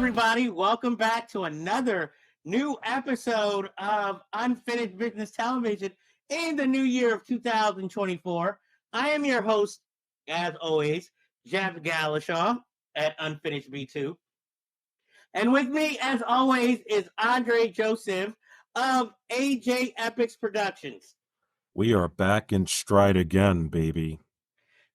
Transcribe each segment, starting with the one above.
everybody. Welcome back to another new episode of Unfinished Business Television in the new year of 2024. I am your host, as always, Jeff Galashaw at Unfinished B2. And with me, as always, is Andre Joseph of AJ Epics Productions. We are back in stride again, baby.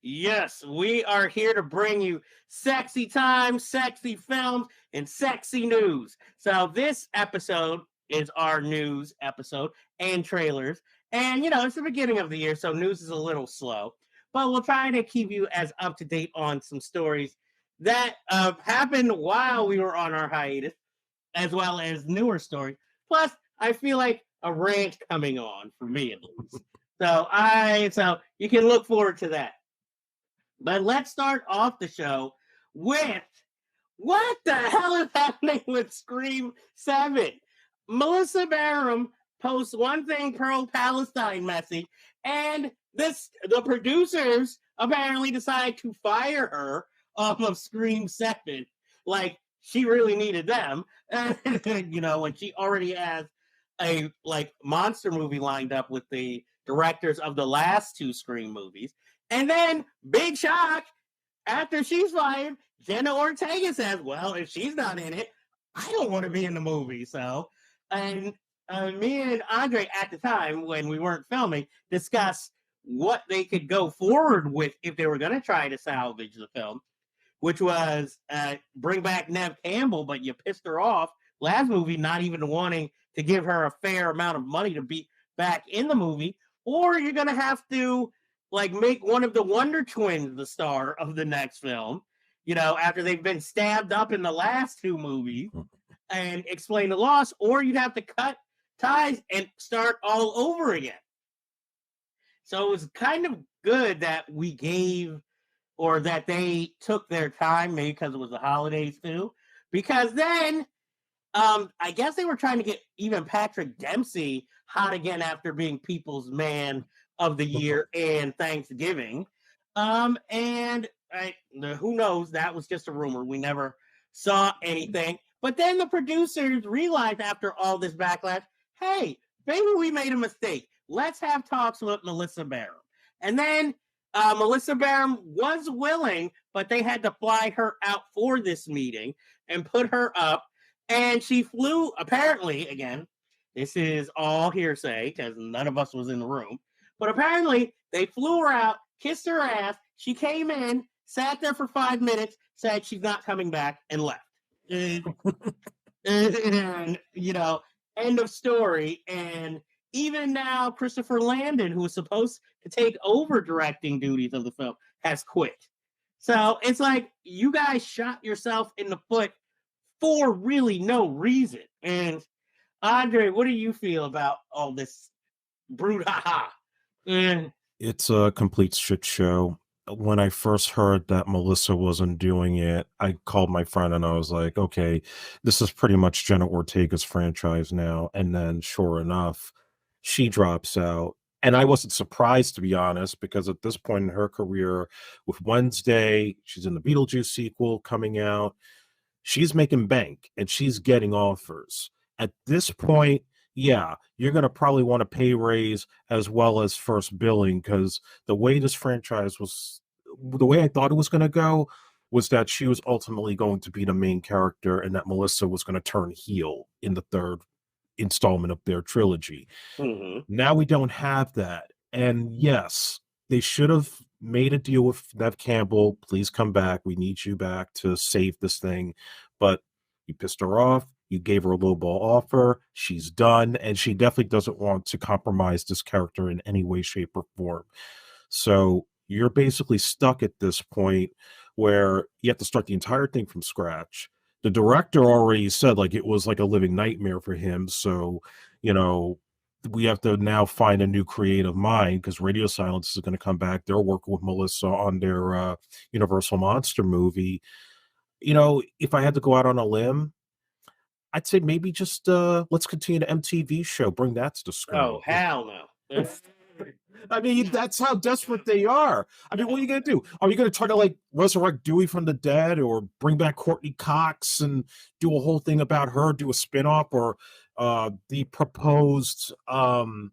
Yes, we are here to bring you sexy times, sexy films, and sexy news. So this episode is our news episode and trailers. And, it's the beginning of the year, so news is a little slow. But we'll try to keep you as up to date on some stories that happened while we were on our hiatus, as well as newer stories. Plus, I feel like a rant coming on for me at least. So you can look forward to that. But let's start off the show with what the hell is happening with Scream 7? Melissa Barham posts one thing pro-Palestine message, and the producers apparently decide to fire her off of Scream 7. Like, she really needed them, when she already has a monster movie lined up with the directors of the last two Scream movies. And then, big shock, after she's fired, Jenna Ortega says, well, if she's not in it, I don't want to be in the movie. So, and me and Andre at the time, when we weren't filming, discussed what they could go forward with if they were going to try to salvage the film, which was bring back Neve Campbell, but you pissed her off last movie, not even wanting to give her a fair amount of money to be back in the movie, or you're going to have to make one of the Wonder Twins the star of the next film, after they've been stabbed up in the last two movies, and explain the loss, or you'd have to cut ties and start all over again. So it was kind of good that that they took their time, maybe because it was the holidays too, because then I guess they were trying to get even Patrick Dempsey hot again after being People's Man of the Year and Thanksgiving. And who knows? That was just a rumor. We never saw anything. But then the producers realized after all this backlash, hey, maybe we made a mistake. Let's have talks with Melissa Barham. And then Melissa Barham was willing, but they had to fly her out for this meeting and put her up. And she flew, apparently, again, this is all hearsay because none of us was in the room. But apparently, they flew her out, kissed her ass. She came in, sat there for 5 minutes, said she's not coming back, and left. And end of story. And even now, Christopher Landon, who was supposed to take over directing duties of the film, has quit. So it's like you guys shot yourself in the foot for really no reason. And Andre, what do you feel about all this brouhaha? It's a complete shit show. When I first heard that Melissa wasn't doing it, I called my friend and I was like, okay, this is pretty much Jenna Ortega's franchise now. And then sure enough, she drops out. And I wasn't surprised, to be honest, because at this point in her career, with Wednesday, she's in the Beetlejuice sequel coming out. She's making bank and she's getting offers. At this point, yeah, you're going to probably want a pay raise as well as first billing, because the way this franchise was, the way I thought it was going to go was that she was ultimately going to be the main character and that Melissa was going to turn heel in the third installment of their trilogy. Mm-hmm. Now we don't have that. And yes, they should have made a deal with Neve Campbell. Please come back. We need you back to save this thing. But you pissed her off. You gave her a lowball offer. She's done. And she definitely doesn't want to compromise this character in any way, shape, or form. So you're basically stuck at this point where you have to start the entire thing from scratch. The director already said it was like a living nightmare for him. So, we have to now find a new creative mind because Radio Silence is going to come back. They're working with Melissa on their Universal Monster movie. If I had to go out on a limb, I'd say maybe just let's continue the MTV show. Bring that to the screen. Oh, hell no. I mean, that's how desperate they are. I mean, what are you going to do? Are you going to try to like resurrect Dewey from the dead, or bring back Courtney Cox and do a whole thing about her, do a spin-off, or the proposed, the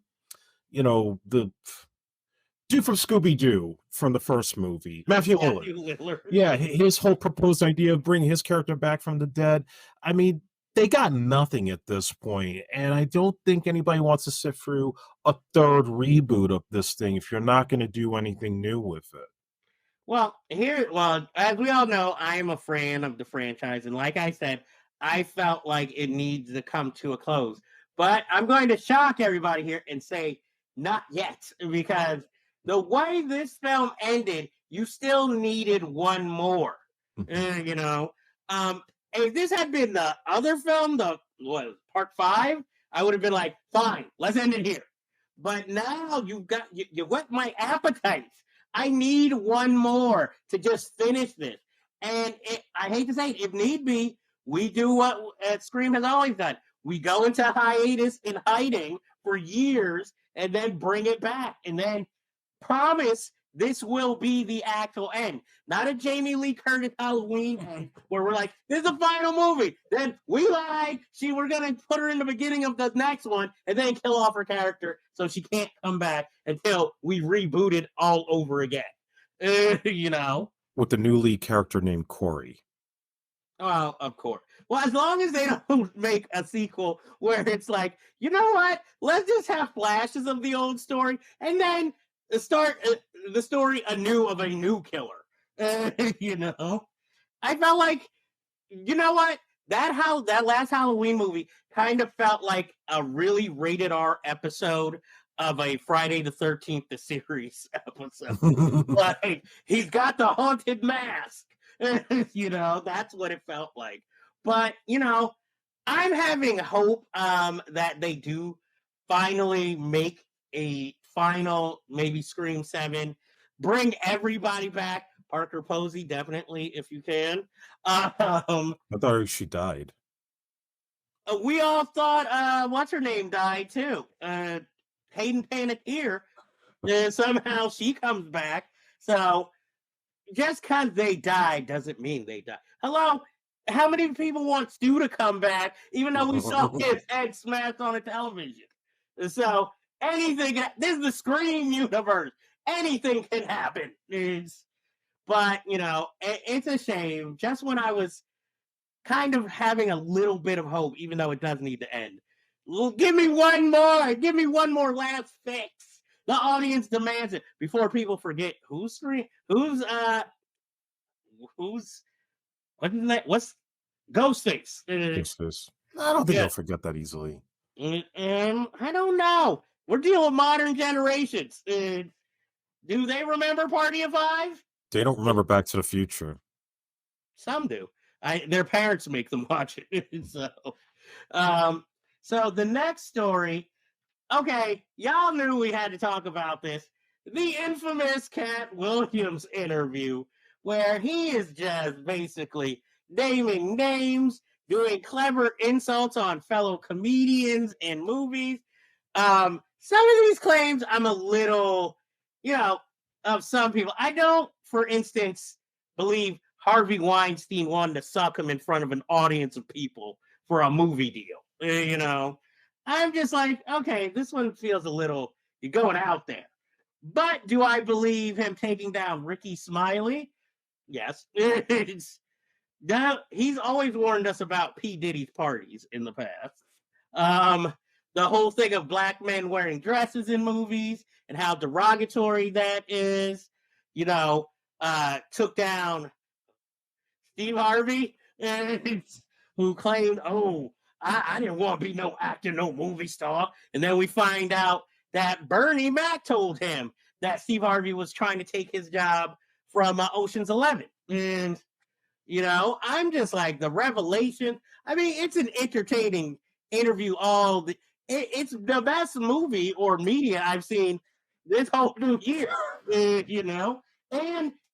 dude from Scooby-Doo from the first movie, Matthew Lillard. Yeah, his whole proposed idea of bringing his character back from the dead. I mean, they got nothing at this point, and I don't think anybody wants to sit through a third reboot of this thing if you're not going to do anything new with it. Well, as we all know, I am a fan of the franchise, and like I said, I felt like it needs to come to a close. But I'm going to shock everybody here and say not yet, because the way this film ended, you still needed one more. If this had been the other film, part 5, I would have been like, fine, let's end it here. But now you whet my appetite. I need one more to just finish this. And I hate to say it, if need be, we do what Scream has always done. We go into hiatus and hiding for years and then bring it back. And then promise this will be the actual end. Not a Jamie Lee Curtis Halloween end where we're like, this is the final movie. Then we lied. We're going to put her in the beginning of the next one and then kill off her character so she can't come back until we reboot it all over again. With the new lead character named Corey. Well, of course. Well, as long as they don't make a sequel where it's like, you know what? Let's just have flashes of the old story and then start the story anew of a new killer. I felt like, that last Halloween movie kind of felt like a really rated R episode of a Friday the 13th the series episode. Like, he's got the haunted mask. That's what it felt like. But I'm having hope that they do finally make a final, maybe Scream 7, bring everybody back. Parker Posey, definitely, if you can. I thought she died. We all thought, what's her name died too? Hayden Panettiere. And somehow she comes back. So just because they died doesn't mean they died. Hello? How many people want Stu to come back, even though we saw his head smashed on a television? So anything, this is the Scream universe. Anything can happen. But, it's a shame. Just when I was kind of having a little bit of hope, even though it does need to end. Well, give me one more. Give me one more last fix. The audience demands it. Before people forget who's Scream, what's Ghostface? Ghostface. I don't think I'll forget that easily. I don't know. We're dealing with modern generations. Do they remember Party of Five? They don't remember Back to the Future. Some do. Their parents make them watch it. So the next story. Okay, y'all knew we had to talk about this. The infamous Cat Williams interview, where he is just basically naming names, doing clever insults on fellow comedians in movies. Some of these claims, I'm a little, of some people. I don't, for instance, believe Harvey Weinstein wanted to suck him in front of an audience of people for a movie deal. I'm just like, okay, this one feels a little, you're going out there. But do I believe him taking down Ricky Smiley? Yes. He's always warned us about P. Diddy's parties in the past. The whole thing of black men wearing dresses in movies and how derogatory that is, took down Steve Harvey, who claimed, I didn't want to be no actor, no movie star. And then we find out that Bernie Mac told him that Steve Harvey was trying to take his job from Ocean's 11. And, I'm just like, the revelation. I mean, it's an entertaining interview. It's the best movie or media I've seen this whole new year, and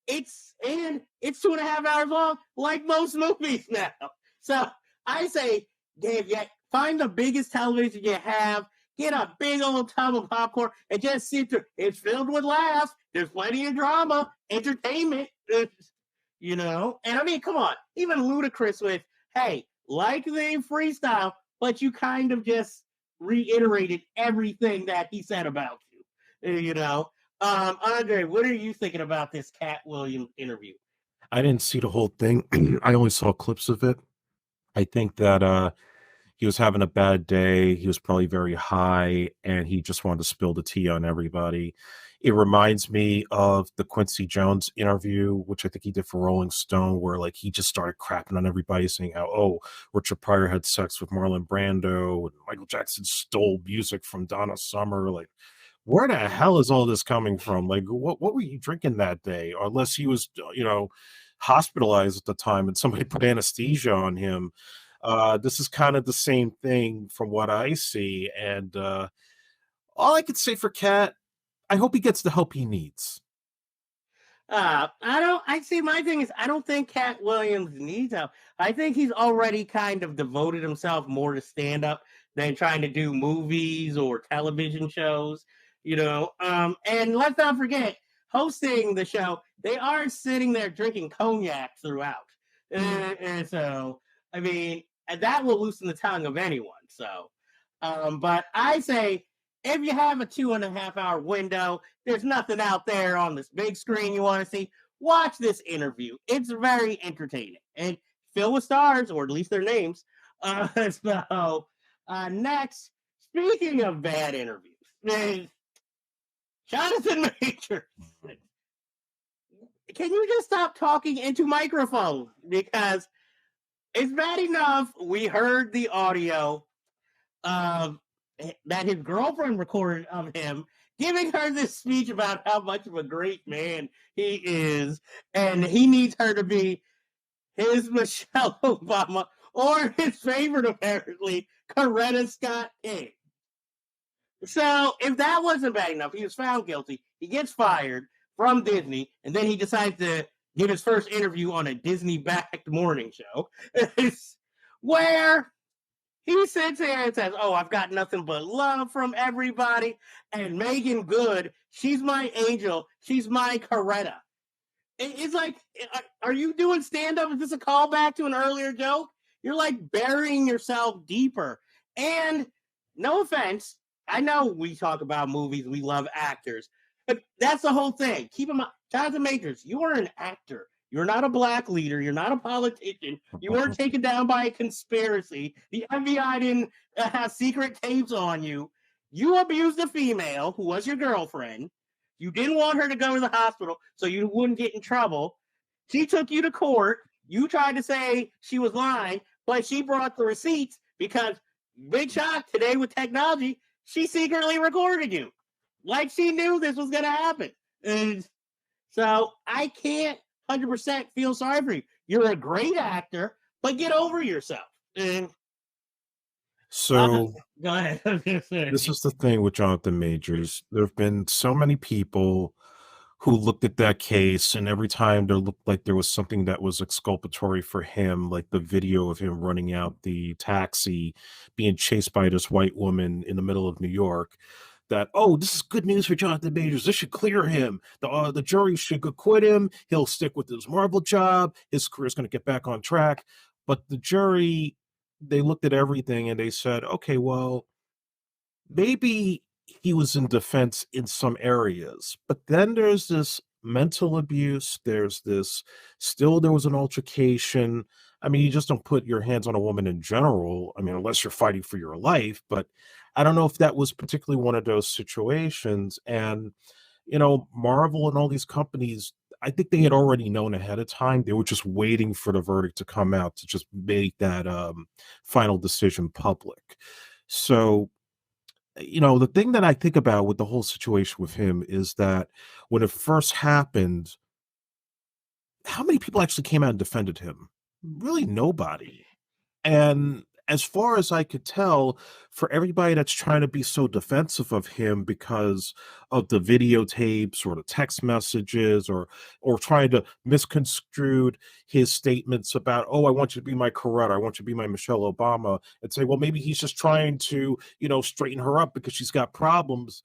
it's 2.5 hours long, like most movies now. So I say, Dave, find the biggest television you have get a big old tub of popcorn and just sit there. It's filled with laughs. There's plenty of drama, entertainment, you know. And I mean, come on, even Ludacris with, hey, like the freestyle, but you kind of just reiterated everything that he said about you, you know. Andre, what are you thinking about this Cat Williams interview? I didn't see the whole thing. I only saw clips of it. I think that he was having a bad day. He was probably very high, and he just wanted to spill the tea on everybody. It reminds me of the Quincy Jones interview, which I think he did for Rolling Stone, where like he just started crapping on everybody, saying how, oh, Richard Pryor had sex with Marlon Brando, and Michael Jackson stole music from Donna Summer. Like, where the hell is all this coming from? Like, what were you drinking that day? Or unless he was, hospitalized at the time and somebody put anesthesia on him. This is kind of the same thing from what I see. And all I could say for Cat, I hope he gets the help he needs. I don't. I see. My thing is, I don't think Cat Williams needs help. I think he's already kind of devoted himself more to stand up than trying to do movies or television shows. You know, and let's not forget, hosting the show, they are sitting there drinking cognac throughout, and so I mean, and that will loosen the tongue of anyone. So, but I say, if you have a 2.5 hour window, there's nothing out there on this big screen you want to see, watch this interview. It's very entertaining and filled with stars, or at least their names. So, next, speaking of bad interviews, Jonathan Majors, can you just stop talking into microphone? Because it's bad enough we heard the audio that his girlfriend recorded of him giving her this speech about how much of a great man he is, and he needs her to be his Michelle Obama or his favorite, apparently, Coretta Scott King. So if that wasn't bad enough, he was found guilty. He gets fired from Disney, and then he decides to give his first interview on a Disney-backed morning show, where he sits there and says, oh, I've got nothing but love from everybody. And Megan Good, she's my angel. She's my Coretta. It's like, are you doing stand-up? Is this a callback to an earlier joke? You're like burying yourself deeper. And no offense, I know we talk about movies, we love actors, but that's the whole thing. Keep in mind, Jonathan Majors, you are an actor. You're not a black leader. You're not a politician. You weren't taken down by a conspiracy. The FBI didn't have secret tapes on you. You abused a female who was your girlfriend. You didn't want her to go to the hospital so you wouldn't get in trouble. She took you to court. You tried to say she was lying, but she brought the receipts because, big shock today with technology, she secretly recorded you. Like she knew this was going to happen. And so I can't 100% feel sorry for you. You're a great actor, but get over yourself. And So go ahead. this is the thing with Jonathan Majors. There have been so many people who looked at that case, and every time there looked like there was something that was exculpatory for him, like the video of him running out the taxi, being chased by this white woman in the middle of New York, that, oh, this is good news for Jonathan Majors. This should clear him. The jury should acquit him. He'll stick with his Marvel job. His career's going to get back on track. But the jury, they looked at everything and they said, okay, well, maybe he was in defense in some areas, but then there's this mental abuse. There's this, still there was an altercation. I mean, you just don't put your hands on a woman in general. I mean, unless you're fighting for your life, but I don't know if that was particularly one of those situations. And, Marvel and all these companies, I think they had already known ahead of time. They were just waiting for the verdict to come out to just make that final decision public. So, the thing that I think about with the whole situation with him is that when it first happened, how many people actually came out and defended him? Really nobody. And as far as I could tell, for everybody that's trying to be so defensive of him because of the videotapes or the text messages or trying to misconstrued his statements about, oh, I want you to be my Coretta, I want you to be my Michelle Obama, and say, well, maybe he's just trying to, straighten her up because she's got problems.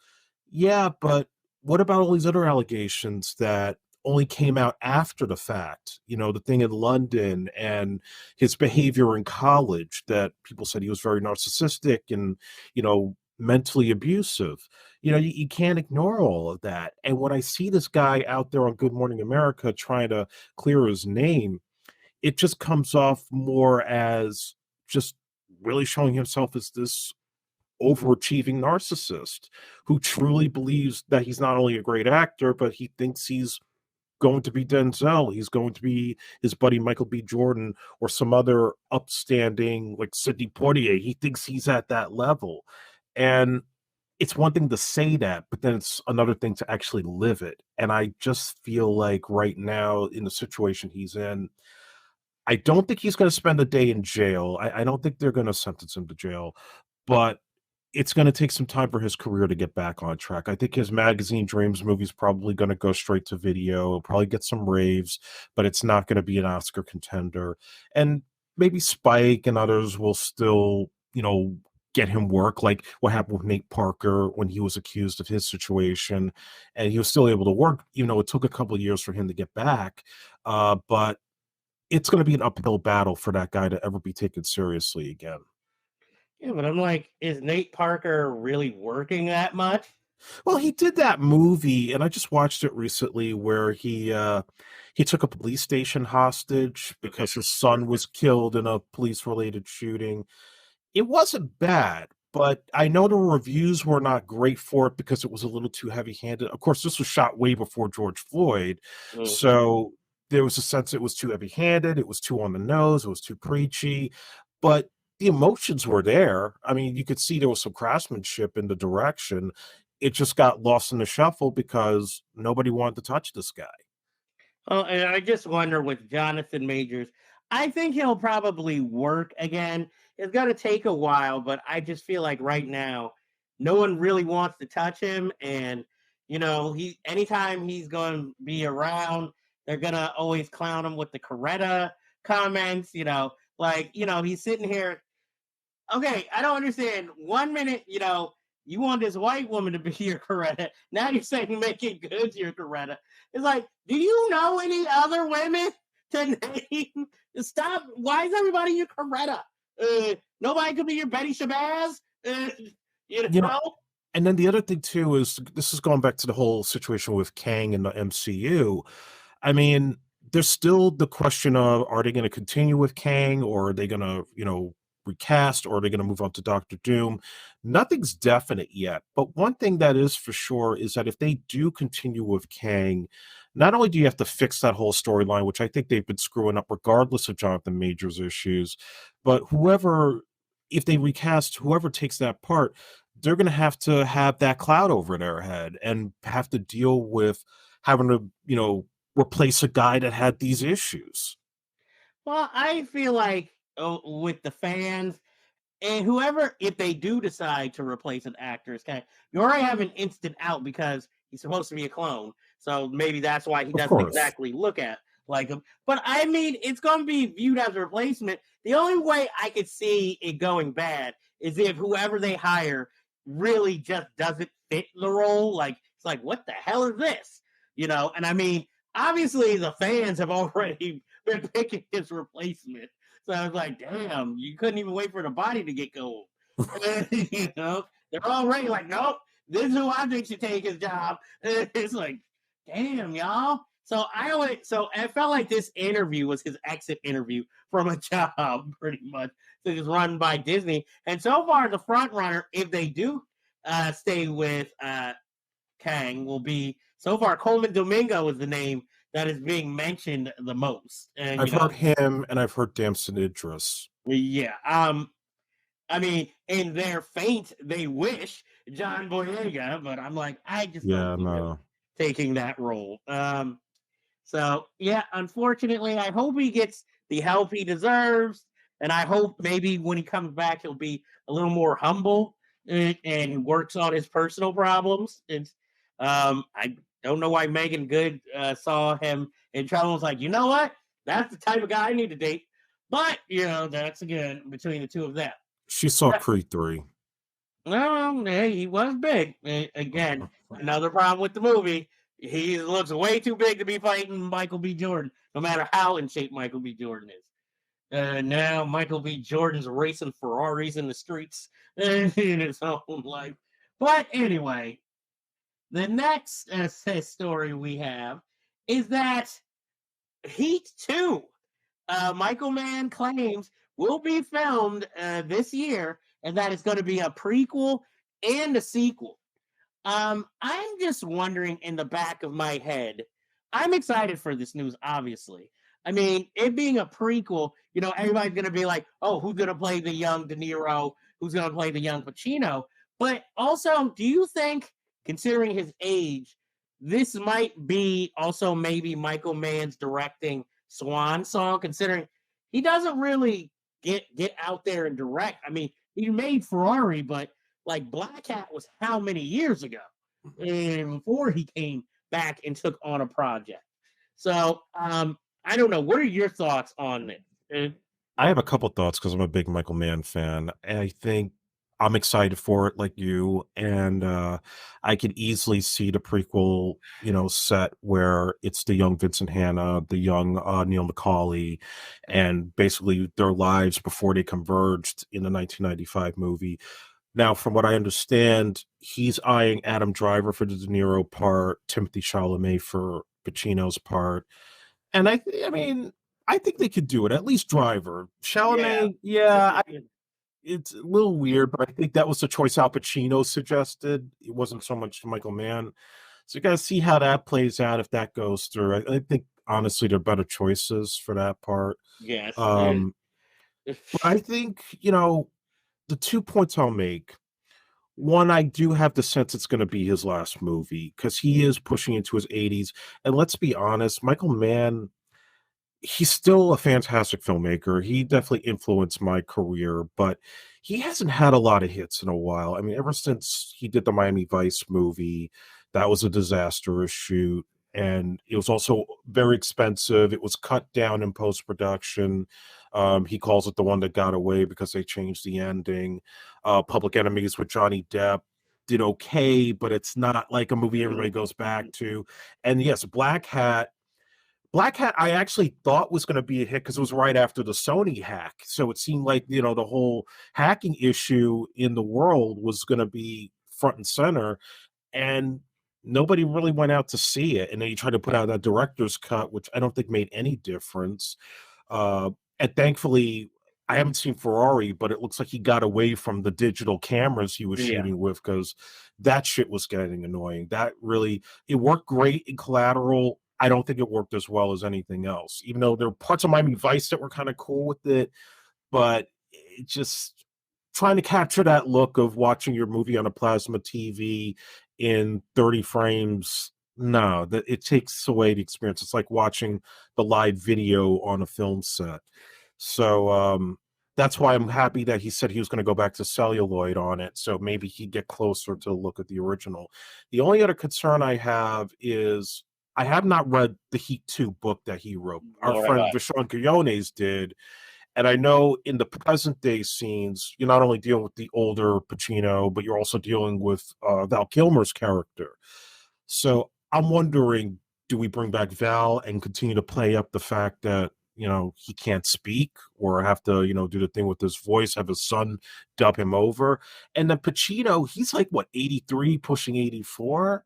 Yeah, but what about all these other allegations that only came out after the fact? The thing in London and his behavior in college that people said he was very narcissistic and, mentally abusive. You can't ignore all of that. And when I see this guy out there on Good Morning America trying to clear his name, it just comes off more as just really showing himself as this overachieving narcissist who truly believes that he's not only a great actor, but he thinks he's going to be Denzel. He's going to be his buddy Michael B. Jordan or some other upstanding like Sidney Poitier. He thinks he's at that level. And it's one thing to say that, but then it's another thing to actually live it. And I just feel like right now in the situation he's in, I don't think he's going to spend a day in jail. I don't think they're going to sentence him to jail, but it's going to take some time for his career to get back on track. I think his Magazine Dreams movie is probably going to go straight to video, probably get some raves, but it's not going to be an Oscar contender. And maybe Spike and others will still, get him work, like what happened with Nate Parker when he was accused of his situation, and he was still able to work, even though it took a couple of years for him to get back. But it's going to be an uphill battle for that guy to ever be taken seriously again. Yeah, but I'm like, is Nate Parker really working that much? Well, he did that movie, and I just watched it recently where he took a police station hostage because his son was killed in a police-related shooting. It wasn't bad, but I know the reviews were not great for it because it was a little too heavy-handed. Of course, this was shot way before George Floyd, Mhm. so there was a sense it was too heavy-handed, it was too on the nose, it was too preachy, but the emotions were there. I mean, you could see there was some craftsmanship in the direction. It just got lost in the shuffle because nobody wanted to touch this guy. Oh, and I just wonder with Jonathan Majors, I think he'll probably work again. It's going to take a while, but I just feel like right now, no one really wants to touch him. And, he anytime he's going to be around, they're going to always clown him with the Coretta comments, he's sitting here. Okay, I don't understand. 1 minute, you want this white woman to be your Coretta. Now you're saying making good your Coretta. It's like, do you know any other women to name? Stop. Why is everybody your Coretta? Nobody could be your Betty Shabazz. Uh, you You know, know? and then the other thing too is this is going back to the whole situation with Kang and the MCU. I mean, there's still the question of are they going to continue with Kang or are they going to, recast or are they going to move on to Doctor Doom? Nothing's definite yet. But one thing that is for sure is that if they do continue with Kang, not only do you have to fix that whole storyline, which I think they've been screwing up regardless of Jonathan Majors' issues, but if they recast whoever takes that part, they're going to have that cloud over their head and have to deal with having to, replace a guy that had these issues. Well, I feel like with the fans, and whoever, if they do decide to replace an actor as Kang, you already have an instant out because he's supposed to be a clone. So maybe that's why he Of doesn't course. exactly look at like him. But I mean, it's going to be viewed as a replacement. The only way I could see it going bad is if whoever they hire really just doesn't fit the role. Like, it's like, what the hell is this? And I mean, obviously the fans have already been picking his replacement. So I was like, damn, you couldn't even wait for the body to get cold. They're already like, nope, this is who I think should take his job. It's like, damn, y'all. So I felt like this interview was his exit interview from a job, pretty much. So it's run by Disney. And so far, the front runner, if they do stay with Kang, will be so far Coleman Domingo is the name that is being mentioned the most. And I've heard him and I've heard Damson Idris. yeah. I mean, in their faint, they wish John Boyega, but I'm like, I just don't Yeah, see him no. taking that role. So yeah, unfortunately, I hope he gets the help he deserves. and I hope maybe when he comes back, he'll be a little more humble and works on his personal problems. I don't know why Megan Good saw him in trouble. Was like, you know what? That's the type of guy I need to date. But that's again between the two of them. She saw Creed 3. Well, hey, he was big. Again, another problem with the movie. He looks way too big to be fighting Michael B. Jordan, no matter how in shape Michael B. Jordan is. Now Michael B. Jordan's racing Ferraris in the streets in his own life. But anyway, the next story we have is that Heat 2, Michael Mann claims, will be filmed this year, and that it's going to be a prequel and a sequel. I'm just wondering in the back of my head, I'm excited for this news, obviously. I mean, it being a prequel, everybody's going to be like, oh, who's going to play the young De Niro? Who's going to play the young Pacino? But also, do you think, considering his age, this might be also maybe Michael Mann's directing swan song, considering he doesn't really get out there and direct. I mean, he made Ferrari, but like Black Hat was how many years ago? And before he came back and took on a project. So I don't know. What are your thoughts on this? I have a couple thoughts because I'm a big Michael Mann fan. And I think I'm excited for it like you. And I could easily see the prequel, set where it's the young Vincent Hanna, the young Neil McCauley, and basically their lives before they converged in the 1995 movie. Now, from what I understand, he's eyeing Adam Driver for the De Niro part, Timothy Chalamet for Pacino's part. And I mean, I think they could do it. At least Driver. Chalamet, it's a little weird, but I think that was the choice Al Pacino suggested. It wasn't so much Michael Mann. So you got to see how that plays out if that goes through. I think, honestly, there are better choices for that part. Yes. But I think, the 2 points I'll make. One, I do have the sense it's going to be his last movie because he is pushing into his 80s. And let's be honest, Michael Mann, he's still a fantastic filmmaker. He definitely influenced my career, but he hasn't had a lot of hits in a while. I mean, ever since he did the Miami Vice movie, that was a disastrous shoot. And it was also very expensive. It was cut down in post-production. He calls it the one that got away because they changed the ending. Public Enemies with Johnny Depp did okay, but it's not like a movie everybody goes back to. And yes, Black Hat, I actually thought was going to be a hit because it was right after the Sony hack. So it seemed like, the whole hacking issue in the world was going to be front and center. And nobody really went out to see it. And then you try to put out that director's cut, which I don't think made any difference. And thankfully, I haven't seen Ferrari, but it looks like he got away from the digital cameras he was shooting with because that shit was getting annoying. It worked great in Collateral. I don't think it worked as well as anything else, even though there were parts of Miami Vice that were kind of cool with it, but it just trying to capture that look of watching your movie on a plasma TV in 30 frames. No, that it takes away the experience. It's like watching the live video on a film set. So that's why I'm happy that he said he was going to go back to celluloid on it. So maybe he'd get closer to look at the original. The only other concern I have is I have not read the Heat 2 book that he wrote. Our friend Vishon Quillones did. And I know in the present day scenes, you're not only dealing with the older Pacino, but you're also dealing with Val Kilmer's character. So I'm wondering, do we bring back Val and continue to play up the fact that, he can't speak or have to, do the thing with his voice, have his son dub him over? And then Pacino, he's like, what, 83, pushing 84?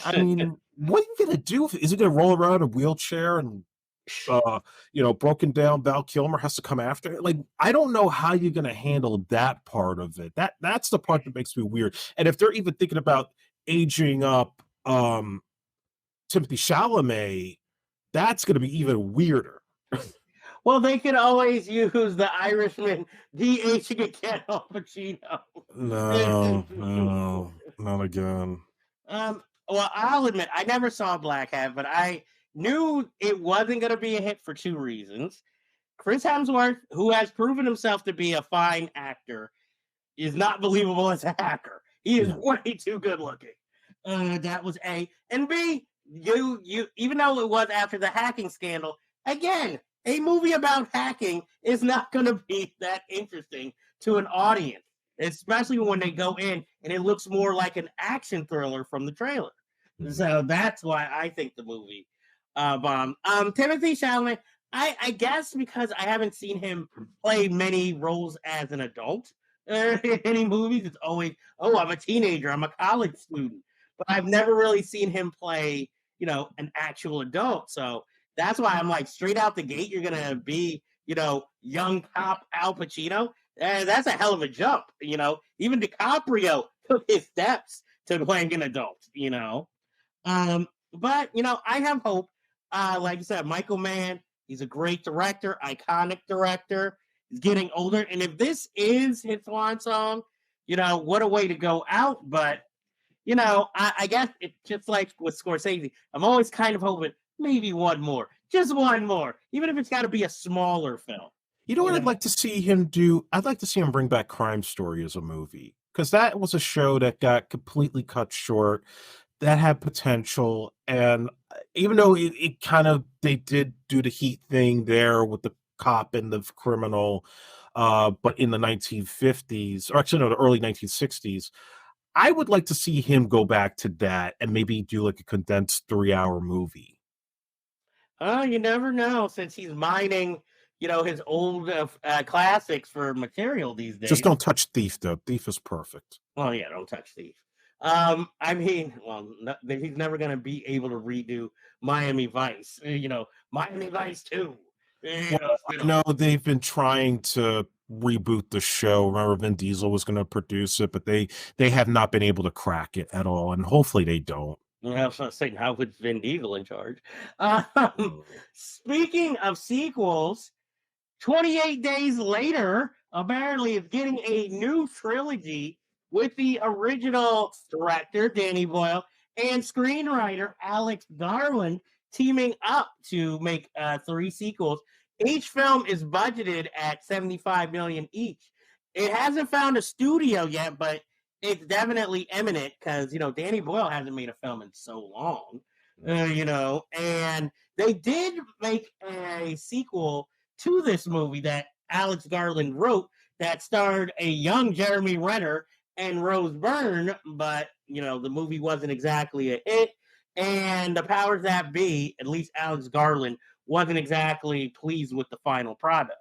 I mean, what are you going to do? Is he going to roll around in a wheelchair and broken down Val Kilmer has to come after it? Like, I don't know how you're going to handle that part of it. That's the part that makes me weird. And if they're even thinking about aging up Timothy Chalamet, that's going to be even weirder. Well, they could always use the Irishman de-aging again on Pacino. No, not again. Well, I'll admit, I never saw Black Hat, but I knew it wasn't going to be a hit for two reasons. Chris Hemsworth, who has proven himself to be a fine actor, is not believable as a hacker. He is way too good looking. That was A. And B, you even though it was after the hacking scandal, again, a movie about hacking is not going to be that interesting to an audience, especially when they go in and it looks more like an action thriller from the trailer. So that's why I think the movie bombed. Timothy Chalamet, I guess because I haven't seen him play many roles as an adult in any movies. It's always, oh, I'm a teenager, I'm a college student, but I've never really seen him play, an actual adult. So that's why I'm like, straight out the gate, you're gonna be, young cop Al Pacino. That's a hell of a jump. Even DiCaprio took his steps to playing an adult. But I have hope. Like I said, Michael Mann, he's a great director, iconic director. He's getting older, and if this is his swan song, what a way to go out. But I guess it's just like with Scorsese. I'm always kind of hoping maybe one more, just one more, even if it's got to be a smaller film. You know what I'd like to see him do? I'd like to see him bring back Crime Story as a movie, because that was a show that got completely cut short, that had potential. And even though it kind of, they did do the Heat thing there with the cop and the criminal, but in the 1950s, or actually no, the early 1960s, I would like to see him go back to that and maybe do like a condensed 3-hour movie. Oh, you never know, since he's mining, his old classics for material these days. Just don't touch Thief, though. Thief is perfect. Well, yeah, don't touch Thief. I mean, well, he's never going to be able to redo Miami Vice. Miami Vice 2. No, they've been trying to reboot the show. Remember, Vin Diesel was going to produce it, but they have not been able to crack it at all, and hopefully they don't. I was not saying, how was Vin Diesel in charge? Speaking of sequels, 28 days later, apparently it's getting a new trilogy with the original director, Danny Boyle, and screenwriter Alex Garland teaming up to make 3 sequels. Each film is budgeted at $75 million each. It hasn't found a studio yet, but it's definitely imminent because, Danny Boyle hasn't made a film in so long, and they did make a sequel to this movie that Alex Garland wrote that starred a young Jeremy Renner and Rose Byrne, but, the movie wasn't exactly a hit, and the powers that be, at least Alex Garland, wasn't exactly pleased with the final product.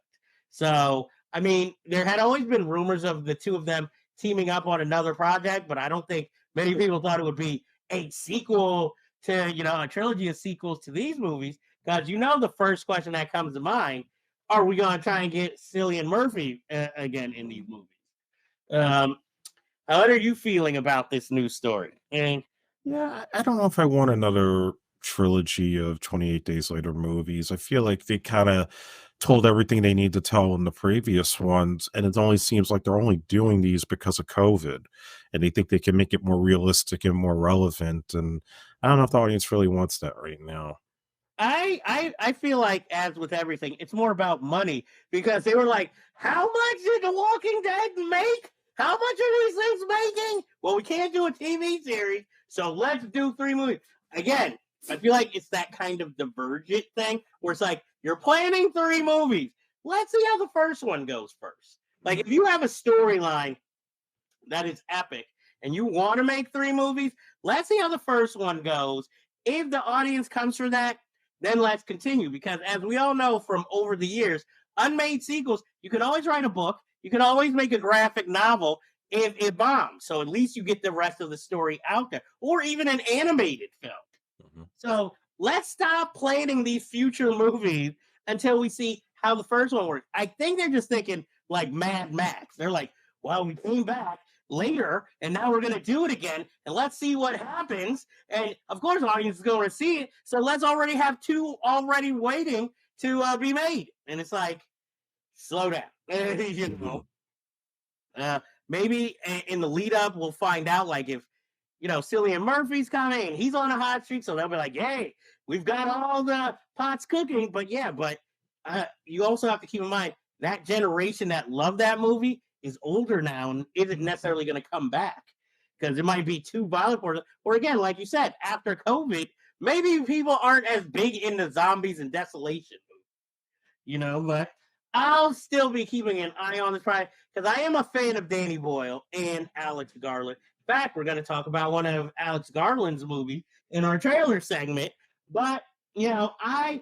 So, I mean, there had always been rumors of the two of them teaming up on another project, but I don't think many people thought it would be a sequel to, a trilogy of sequels to these movies, because, the first question that comes to mind, are we going to try and get Cillian Murphy again in these movies? How are you feeling about this news story? And yeah, I don't know if I want another trilogy of 28 Days Later movies. I feel like they kind of told everything they need to tell in the previous ones, and it only seems like they're only doing these because of COVID, and they think they can make it more realistic and more relevant. And I don't know if the audience really wants that right now. I feel like, as with everything, it's more about money, because they were like, how much did The Walking Dead make? How much are these things making? Well, we can't do a TV series, so let's do 3 movies. Again, I feel like it's that kind of Divergent thing where it's like, you're planning 3 movies. Let's see how the first one goes first. Like, if you have a storyline that is epic and you want to make 3 movies, let's see how the first one goes. If the audience comes for that, then let's continue. Because as we all know from over the years, unmade sequels, you can always write a book. You can always make a graphic novel if it bombs. So at least you get the rest of the story out there. Or even an animated film. Mm-hmm. So let's stop planning these future movies until we see how the first one works. I think they're just thinking like Mad Max. They're like, well, we came back later and now we're going to do it again. And let's see what happens. And of course, the audience is going to see it. So let's already have 2 already waiting to be made. And it's like, slow down. Maybe in the lead up, we'll find out, like, if, Cillian Murphy's coming and he's on a hot streak. So they'll be like, hey, we've got all the pots cooking. But you also have to keep in mind that generation that loved that movie is older now and isn't necessarily going to come back because it might be too violent for them. Or again, like you said, after COVID, maybe people aren't as big into zombies and desolation, but I'll still be keeping an eye on this project because I am a fan of Danny Boyle and Alex Garland. In fact, we're going to talk about one of Alex Garland's movie in our trailer segment. But I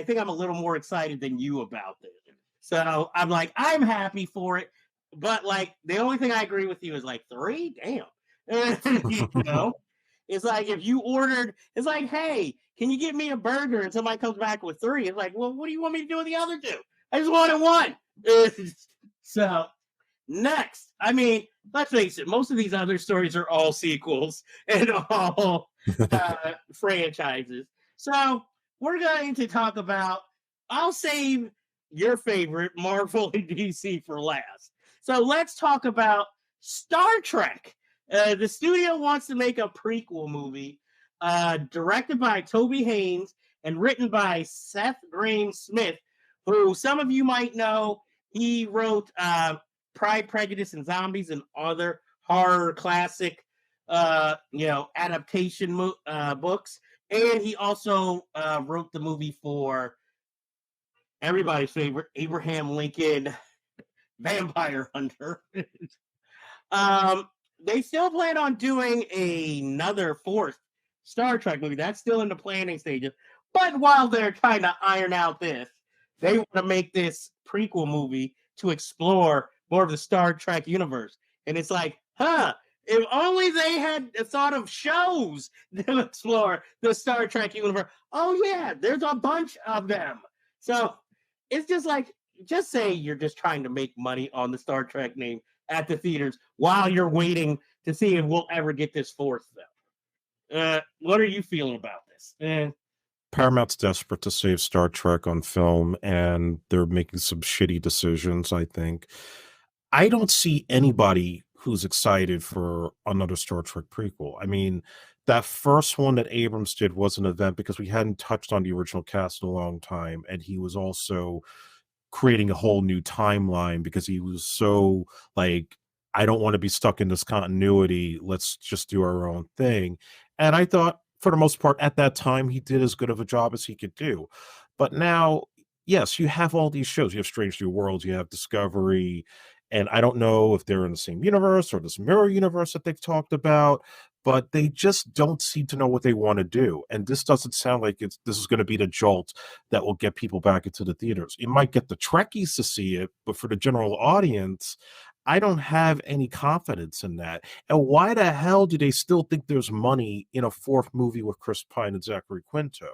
think I'm a little more excited than you about this. So I'm happy for it. But the only thing I agree with you is 3. Damn, it's like if you ordered, it's like, hey, can you get me a burger? And somebody comes back with 3. It's like, well, what do you want me to do with the other 2? I just wanted 1. So next, let's face it, most of these other stories are all sequels and all franchises. So we're going to talk about, I'll save your favorite Marvel and DC for last. So let's talk about Star Trek. The studio wants to make a prequel movie directed by Toby Haynes and written by Seth Grahame-Smith, who some of you might know. He wrote Pride, Prejudice, and Zombies and other horror classic adaptation books. And he also wrote the movie for everybody's favorite, Abraham Lincoln Vampire Hunter. They still plan on doing another 4th Star Trek movie. That's still in the planning stages. But while they're trying to iron out this, they want to make this prequel movie to explore more of the Star Trek universe. And it's like, if only they had thought of shows to explore the Star Trek universe. Oh, yeah, there's a bunch of them. So it's just say you're just trying to make money on the Star Trek name at the theaters while you're waiting to see if we'll ever get this 4th film. What are you feeling about this? Paramount's desperate to save Star Trek on film, and they're making some shitty decisions, I think. I don't see anybody who's excited for another Star Trek prequel. That first one that Abrams did was an event because we hadn't touched on the original cast in a long time, and he was also creating a whole new timeline because he was so I don't want to be stuck in this continuity. Let's just do our own thing. And I thought, for the most part, at that time, he did as good of a job as he could do. But now, yes, you have all these shows. You have Strange New Worlds, you have Discovery, and I don't know if they're in the same universe or this mirror universe that they've talked about, but they just don't seem to know what they want to do. And this doesn't sound like this is going to be the jolt that will get people back into the theaters. It might get the Trekkies to see it, but for the general audience, I don't have any confidence in that. And why the hell do they still think there's money in a 4th movie with Chris Pine and Zachary Quinto?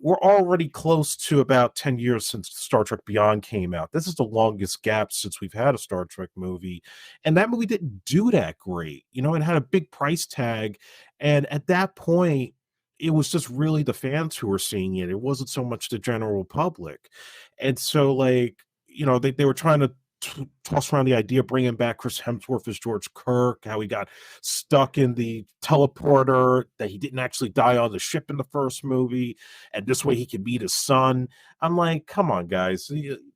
We're already close to about 10 years since Star Trek Beyond came out. This is the longest gap since we've had a Star Trek movie. And that movie didn't do that great. It had a big price tag. And at that point, it was just really the fans who were seeing it. It wasn't so much the general public. And so, they were trying to toss around the idea of bringing back Chris Hemsworth as George Kirk, how he got stuck in the teleporter, that he didn't actually die on the ship in the first movie, and this way he could meet his son. I'm like, come on, guys.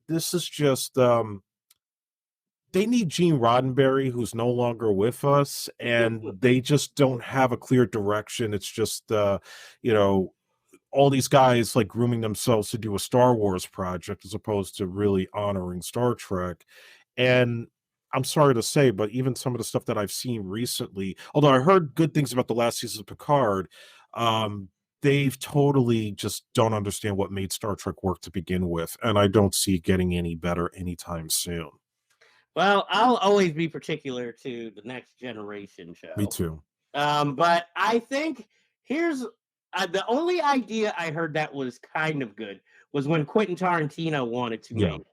This is just, they need Gene Roddenberry, who's no longer with us, and they just don't have a clear direction. It's just, all these guys grooming themselves to do a Star Wars project as opposed to really honoring Star Trek. And I'm sorry to say, but even some of the stuff that I've seen recently, although I heard good things about the last season of Picard, they've totally just don't understand what made Star Trek work to begin with. And I don't see it getting any better anytime soon. Well, I'll always be particular to the Next Generation show. Me too. But I think here's the only idea I heard that was kind of good was when Quentin Tarantino wanted to make it.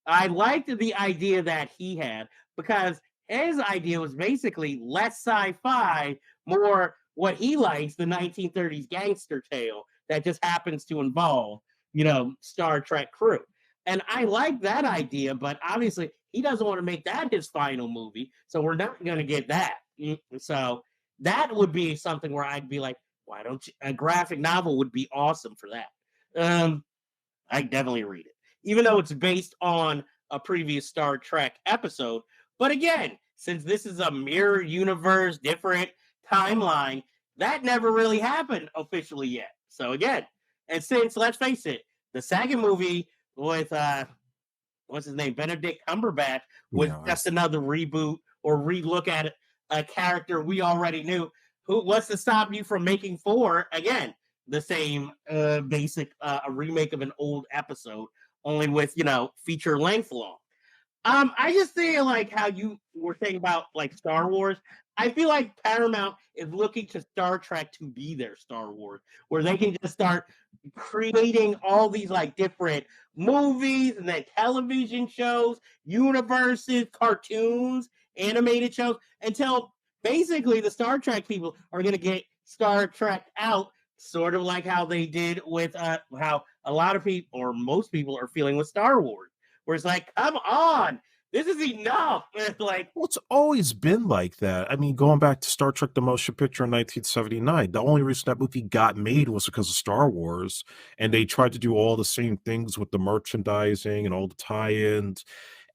I liked the idea that he had because his idea was basically less sci-fi, more what he likes, the 1930s gangster tale that just happens to involve, Star Trek crew. And I like that idea, but obviously he doesn't want to make that his final movie, so we're not going to get that. So that would be something where I'd be like, why don't you? A graphic novel would be awesome for that. I definitely read it, even though it's based on a previous Star Trek episode. But again, since this is a mirror universe, different timeline, that never really happened officially yet. So again, and since let's face it, the second movie with what's his name, Benedict Cumberbatch, was Yeah, just another reboot or relook at a character we already knew. What's to stop you from making four again? The same basic a remake of an old episode, only with feature length long. I just feel like how you were saying about like Star Wars. I feel like Paramount is looking to Star Trek to be their Star Wars, where they can just start creating all these like different movies and then television shows, universes, cartoons, animated shows, until basically the Star Trek people are going to get Star Trek out, sort of like how they did with how a lot of people or most people are feeling with Star Wars, where it's like, come on, this is enough. It's like, well, it's always been like that. I mean, going back to Star Trek: The Motion Picture in 1979, the only reason that movie got made was because of Star Wars, and they tried to do all the same things with the merchandising and all the tie-ins,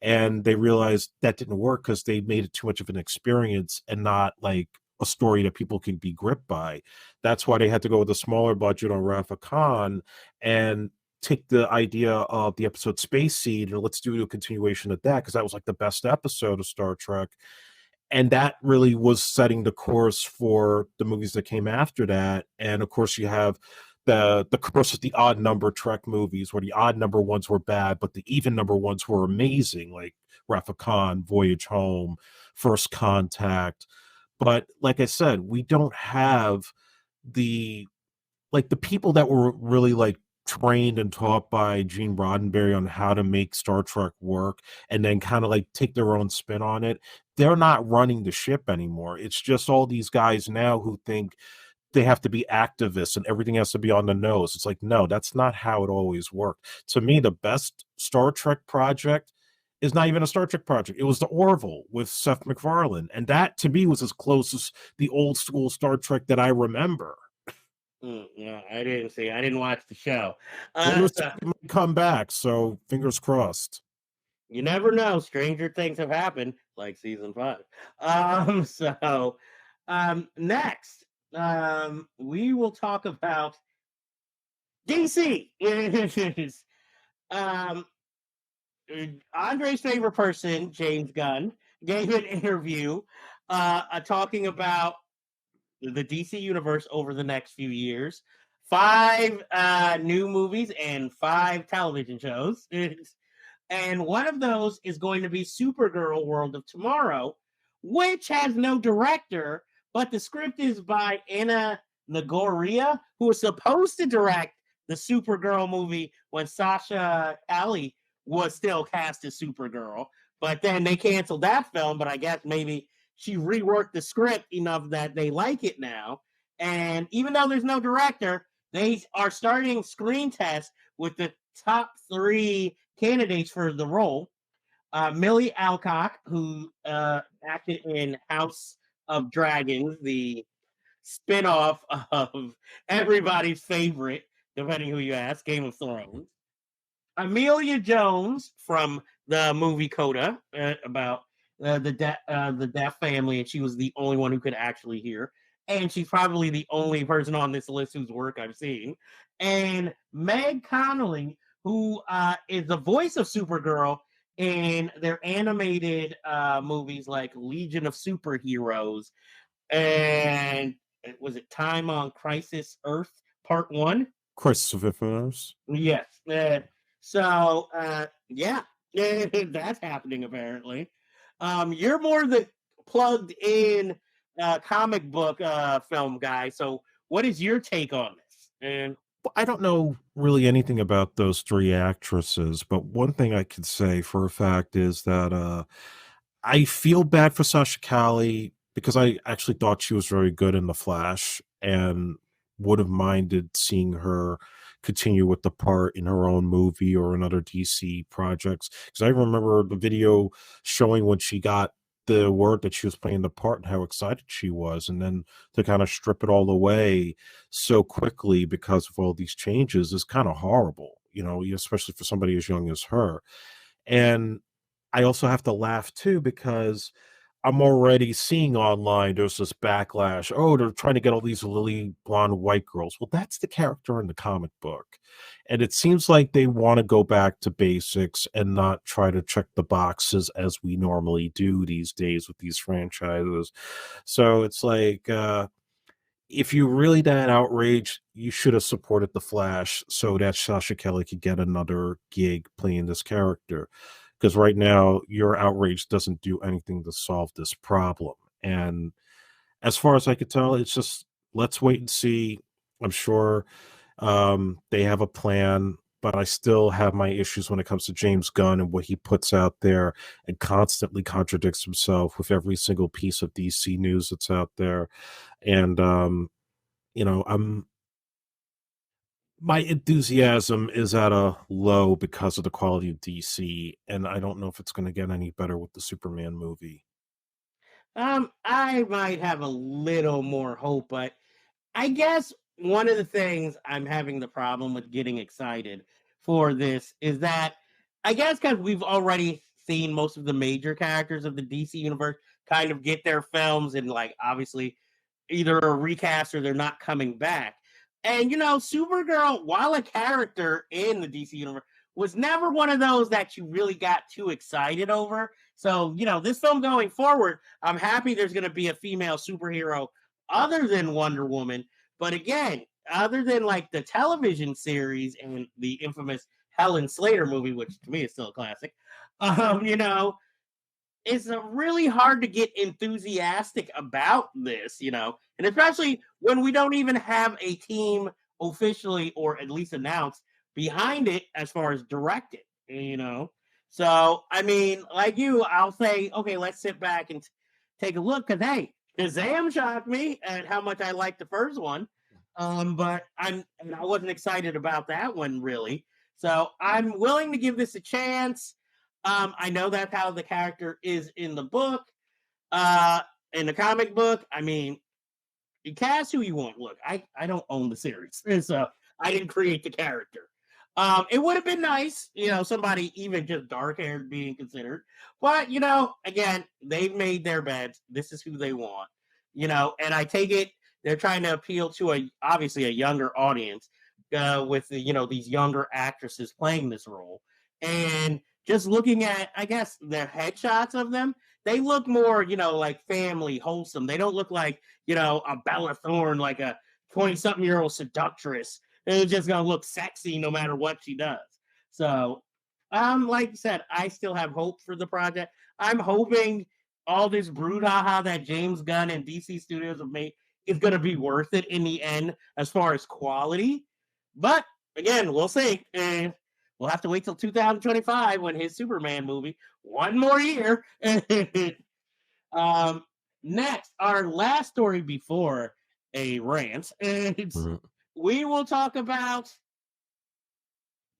and they realized that didn't work because they made it too much of an experience and not like a story that people can be gripped by. That's why they had to go with a smaller budget on Wrath of Khan and take the idea of the episode Space Seed and let's do a continuation of that because that was like the best episode of Star Trek. And that really was setting the course for the movies that came after that. And of course, you have the course of the odd number Trek movies, where the odd number ones were bad, but the even number ones were amazing, like Wrath of Khan, Voyage Home, First Contact. But like I said, we don't have the the people that were really like trained and taught by Gene Roddenberry on how to make Star Trek work and then kind of like take their own spin on it. They're not running the ship anymore. It's just all these guys now who think they have to be activists and everything has to be on the nose. It's like, no, that's not how it always worked. To me, the best Star Trek project is not even a Star Trek project. It was the Orville with Seth MacFarlane. And that to me was as close as the old school Star Trek that I remember. Yeah, I didn't see. I didn't watch the show. It might come back, so fingers crossed. You never know. Stranger things have happened, like season 5. Next, we will talk about DC. um, Andre's favorite person, James Gunn, gave an interview talking about the DC universe over the next few years. 5 new movies and 5 television shows. And one of those is going to be Supergirl World of Tomorrow, which has no director, but the script is by Anna Nagoria, who was supposed to direct the Supergirl movie when Sasha Calle was still cast as Supergirl. But then they canceled that film, but I guess maybe she reworked the script enough that they like it now. And even though there's no director, they are starting screen tests with the top 3 candidates for the role. Millie Alcock, who acted in House of Dragons, the spinoff of everybody's favorite, depending who you ask, Game of Thrones. Amelia Jones from the movie Coda, about the deaf family, and she was the only one who could actually hear. And she's probably the only person on this list whose work I've seen. And Meg Connolly, who is the voice of Supergirl in their animated movies like Legion of Superheroes and was it Time on Crisis Earth Part 1? Crisis of Infinite. Yes. Yeah, that's happening apparently. You're more the plugged in comic book film guy. So what is your take on this? And I don't know really anything about those 3 actresses, but one thing I could say for a fact is that I feel bad for Sasha Calle because I actually thought she was very good in The Flash and would have minded seeing her continue with the part in her own movie or in other DC projects. Because I remember the video showing when she got the word that she was playing the part and how excited she was, and then to kind of strip it all away so quickly because of all these changes is kind of horrible. especially for somebody as young as her. And I also have to laugh too because I'm already seeing online there's this backlash. Oh, they're trying to get all these lily blonde white girls. Well, that's the character in the comic book. And it seems like they want to go back to basics and not try to check the boxes as we normally do these days with these franchises. So it's like, if you really that outraged, you should have supported the Flash so that Sasha Kelly could get another gig playing this character. Because right now, your outrage doesn't do anything to solve this problem. And as far as I could tell, it's just let's wait and see. I'm sure they have a plan, but I still have my issues when it comes to James Gunn and what he puts out there and constantly contradicts himself with every single piece of DC news that's out there. And I'm my enthusiasm is at a low because of the quality of DC, and I don't know if it's going to get any better with the Superman movie. I might have a little more hope, but I guess one of the things I'm having the problem with getting excited for this is that I guess because we've already seen most of the major characters of the DC universe kind of get their films and like obviously either a recast or they're not coming back. And Supergirl, while a character in the DC universe, was never one of those that you really got too excited over. So, this film going forward, I'm happy there's going to be a female superhero other than Wonder Woman. But again, other than like the television series and the infamous Helen Slater movie, which to me is still a classic, it's really hard to get enthusiastic about this, and especially when we don't even have a team officially or at least announced behind it as far as directed. So, I mean, like you, I'll say, okay, let's sit back and take a look because, hey, Shazam shocked me at how much I liked the first one. But I wasn't excited about that one really. So I'm willing to give this a chance. I know that's how the character is in the book, in the comic book. I mean, you cast who you want. Look, I don't own the series, so I didn't create the character. It would have been nice, somebody even just dark haired being considered. But, again, they've made their beds. This is who they want, and I take it they're trying to appeal to obviously a younger audience with, these younger actresses playing this role. And just looking at, I guess, their headshots of them, they look more, like family, wholesome. They don't look like, a Bella Thorne, like a 20-something-year-old seductress. It's just going to look sexy no matter what she does. So, like you said, I still have hope for the project. I'm hoping all this brouhaha that James Gunn and DC Studios have made is going to be worth it in the end as far as quality. But, again, we'll see. And we'll have to wait till 2025 when his Superman movie, one more year. Next, our last story before a rant, we will talk about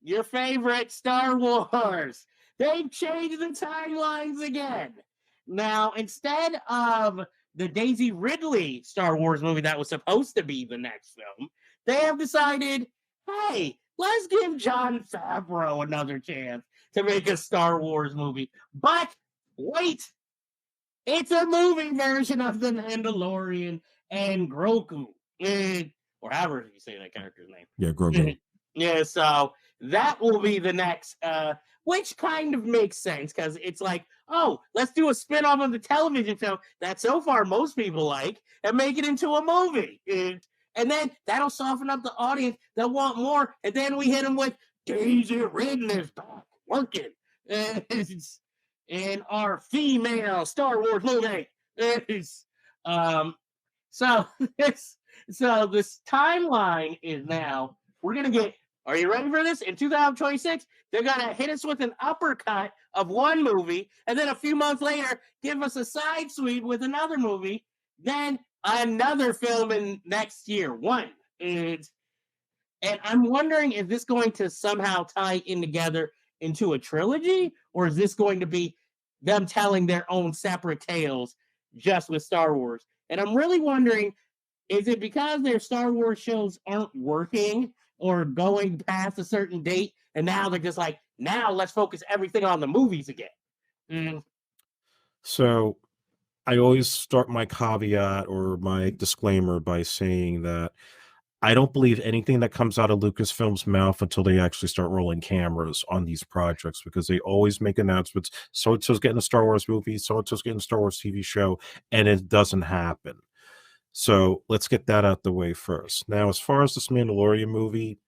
your favorite Star Wars. They've changed the timelines again. Now, instead of the Daisy Ridley Star Wars movie that was supposed to be the next film, they have decided, hey, let's give Jon Favreau another chance to make a Star Wars movie. But wait, it's a movie version of The Mandalorian and Grogu, or however you say that character's name. Yeah, Grogu. Yeah, so that will be the next, which kind of makes sense because it's like, oh, let's do a spin-off of the television show that so far most people like and make it into a movie. And then that'll soften up the audience. They'll want more. And then we hit them with Daisy Ridley's back working. In our female Star Wars movie. So this timeline is now, we're going to get, are you ready for this? In 2026, they're going to hit us with an uppercut of one movie, and then a few months later, give us a side sweep with another movie, then another film in next year, one. And I'm wondering, is this going to somehow tie in together into a trilogy, or is this going to be them telling their own separate tales just with Star Wars? And I'm really wondering, is it because their Star Wars shows aren't working or going past a certain date, and now they're just like, now let's focus everything on the movies again. Mm. So I always start my caveat or my disclaimer by saying that I don't believe anything that comes out of Lucasfilm's mouth until they actually start rolling cameras on these projects, because they always make announcements. So and so's getting a Star Wars movie, so and so's getting a Star Wars TV show, and it doesn't happen. So let's get that out the way first. Now, as far as this Mandalorian movie,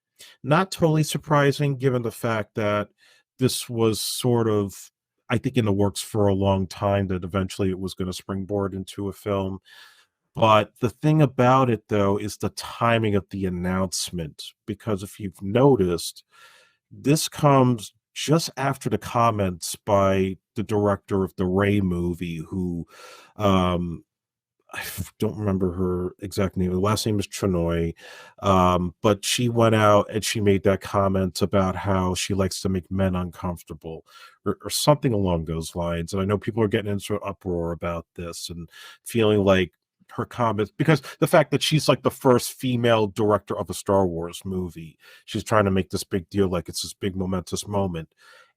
not totally surprising given the fact that this was sort of, I think, in the works for a long time, that eventually it was going to springboard into a film. But the thing about it, though, is the timing of the announcement. Because if you've noticed, this comes just after the comments by the director of the Ray movie, who um, don't remember her exact name. The last name is Trenoy. But she went out and she made that comment about how she likes to make men uncomfortable, or something along those lines. And I know people are getting into an uproar about this and feeling like her comments, because the fact that she's like the first female director of a Star Wars movie, she's trying to make this big deal, like it's this big momentous moment.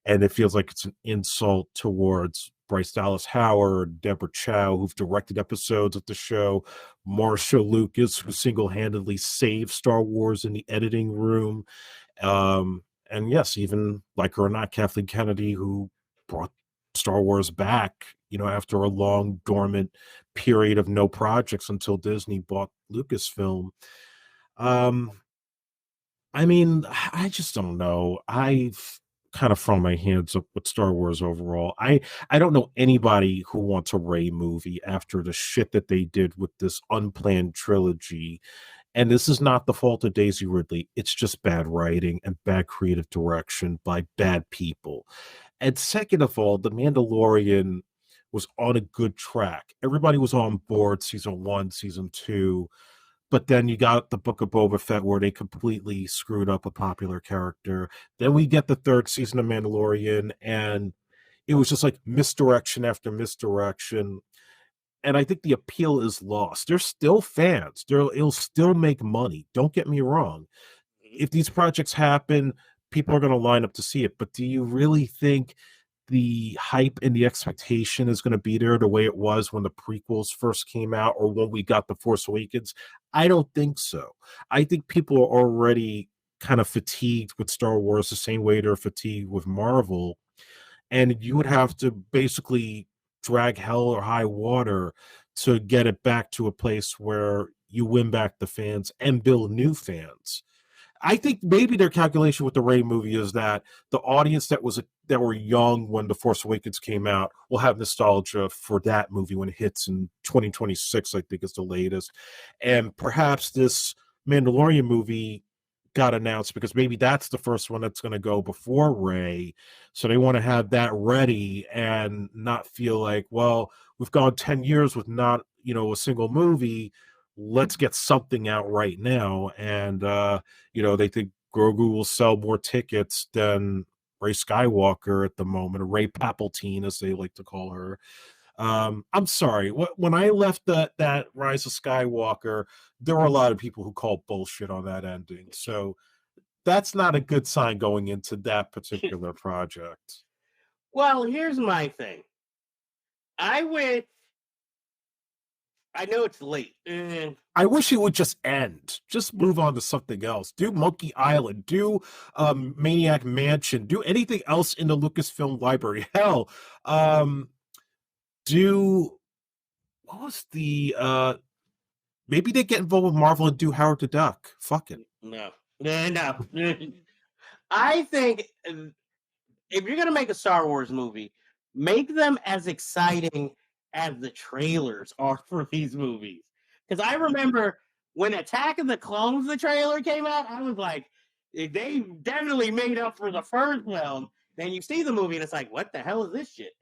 And it feels like it's an insult towards Bryce Dallas Howard, Deborah Chow, who've directed episodes of the show, Marsha Lucas, who single-handedly saved Star Wars in the editing room, and yes, even, like her or not, Kathleen Kennedy, who brought Star Wars back, after a long dormant period of no projects until Disney bought Lucasfilm. Um, I mean, I just don't know. I've kind of thrown my hands up with Star Wars overall. I don't know anybody who wants a Rey movie after the shit that they did with this unplanned trilogy. And this is not the fault of Daisy Ridley. It's just bad writing and bad creative direction by bad people. And second of all, The Mandalorian was on a good track. Everybody was on board season 1, season 2. But then you got the Book of Boba Fett, where they completely screwed up a popular character. Then we get the third season of Mandalorian, and it was just like misdirection after misdirection. And I think the appeal is lost. There's still fans. It'll still make money. Don't get me wrong. If these projects happen, people are going to line up to see it. But do you really think the hype and the expectation is going to be there the way it was when the prequels first came out, or when we got The Force Awakens? I don't think so. I think people are already kind of fatigued with Star Wars the same way they're fatigued with Marvel. And you would have to basically drag hell or high water to get it back to a place where you win back the fans and build new fans. I think maybe their calculation with the Rey movie is that the audience that were young when The Force Awakens came out will have nostalgia for that movie when it hits in 2026, I think is the latest. And perhaps this Mandalorian movie got announced because maybe that's the first one that's going to go before Rey. So they want to have that ready and not feel like, well, we've gone 10 years with not, a single movie. Let's get something out right now. And, they think Grogu will sell more tickets than Rey Skywalker at the moment, or Rey Palpatine, as they like to call her. I'm sorry. When I left that Rise of Skywalker, there were a lot of people who called bullshit on that ending. So that's not a good sign going into that particular project. Well, here's my thing. I know it's late. I wish it would just end. Just move on to something else. Do Monkey Island. Do Maniac Mansion. Do anything else in the Lucasfilm library. Hell, do what was the maybe they get involved with Marvel and do Howard the Duck. Fuck it. No. I think if you're gonna make a Star Wars movie, make them as exciting as the trailers are for these movies. Because I remember when Attack of the Clones, the trailer came out, I was like, they definitely made up for the first film. Then you see the movie and it's like, what the hell is this shit?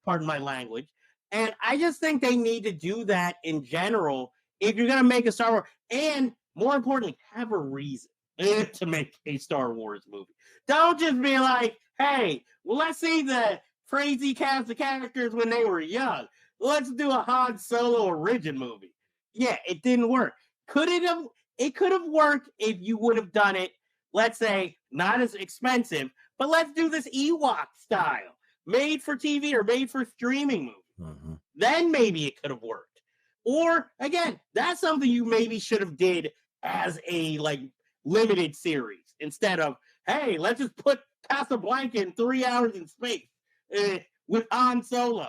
Pardon my language. And I just think they need to do that in general if you're gonna make a Star Wars, and more importantly, have a reason to make a Star Wars movie. Don't just be like, hey, well, let's see the crazy cast of characters when they were young. Let's do a Han Solo origin movie. Yeah, it didn't work. Could it have? it could have worked if you would have done it, let's say, not as expensive, but let's do this Ewok style, made for TV or made for streaming movie. Mhm. Then maybe it could have worked. Or again, that's something you maybe should have did as a like limited series instead of, hey, let's just put Casablanca in 3 hours in space with Han Solo.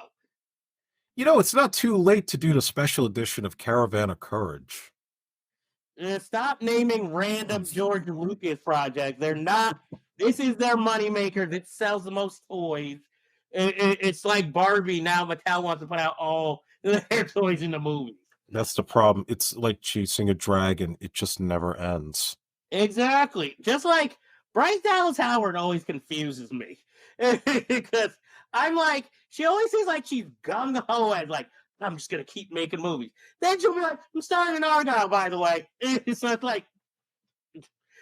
It's not too late to do the special edition of Caravan of Courage. Stop naming random George Lucas projects. They're not. This is their moneymaker that sells the most toys. It's like Barbie. Now Mattel wants to put out all their toys in the movies. That's the problem. It's like chasing a dragon. It just never ends. Exactly. Just like Bryce Dallas Howard always confuses me. Because I'm like, she always seems like she's gung-ho and like, I'm just going to keep making movies. Then she'll be like, I'm starring in Argyle, by the way. So it's like,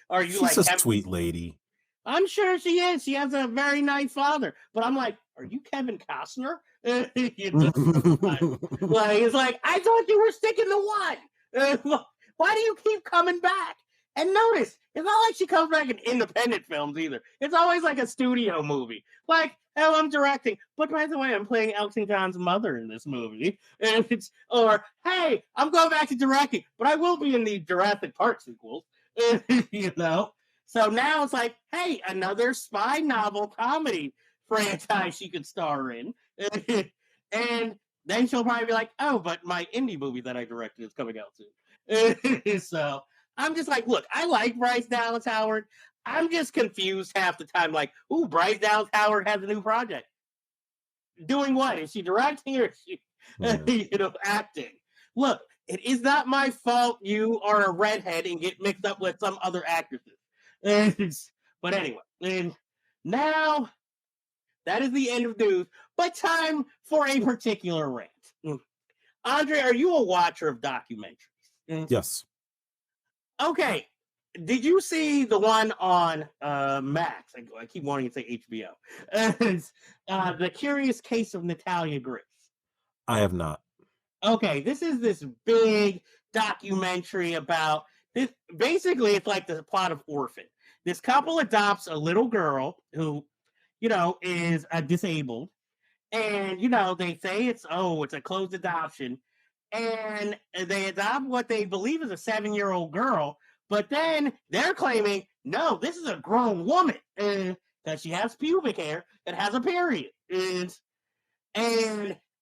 are you She's like a sweet lady. I'm sure she is. She has a very nice father. But I'm like, are you Kevin Costner? Like, it's like, I thought you were sticking to one. Why do you keep coming back? And notice, it's not like she comes back in independent films either. It's always like a studio movie. Like, oh, I'm directing, but by the way, I'm playing Elton John's mother in this movie. And it's, or, hey, I'm going back to directing, but I will be in the Jurassic Park sequels. So now it's like, hey, another spy novel comedy franchise she could star in. And then she'll probably be like, oh, but my indie movie that I directed is coming out soon. So I'm just like, look, I like Bryce Dallas Howard. I'm just confused half the time. Like, ooh, Bryce Dallas Howard has a new project. Doing what? Is she directing or is she, acting? Look, it is not my fault you are a redhead and get mixed up with some other actresses. But anyway, and now that is the end of news, but time for a particular rant. Andre, are you a watcher of documentaries? Yes. Okay. Did you see the one on Max? I keep wanting to say HBO. The Curious Case of Natalia Grace. I have not. Okay, this is this big documentary about this. Basically, it's like the plot of Orphan. This couple adopts a little girl who, is disabled. And, they say it's a closed adoption. And they adopt what they believe is a 7-year-old girl. But then they're claiming, no, this is a grown woman because she has pubic hair and has a period. And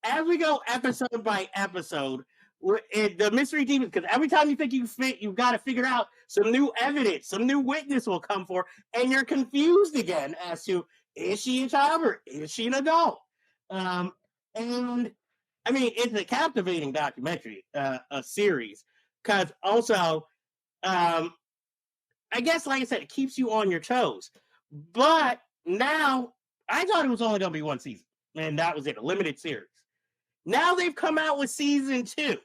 as we go episode by episode, the mystery demons, because every time you think you've got to figure out some new evidence, some new witness will come forth, and you're confused again as to, is she a child or is she an adult? And I mean, it's a captivating documentary, a series, because also, I guess, like I said, it keeps you on your toes. But now, I thought it was only going to be one season, and that was it, a limited series. Now they've come out with season 2,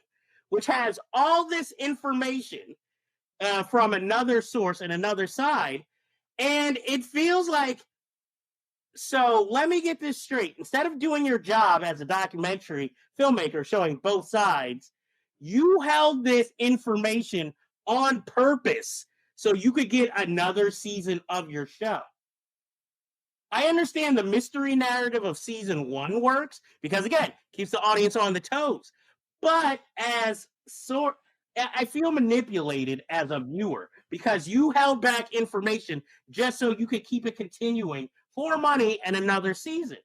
which has all this information from another source and another side, and it feels like, so let me get this straight. Instead of doing your job as a documentary filmmaker showing both sides, you held this information on purpose so you could get another season of your show. I understand the mystery narrative of season 1 works because, again, keeps the audience on the toes. But I feel manipulated as a viewer because you held back information just so you could keep it continuing for money and another season.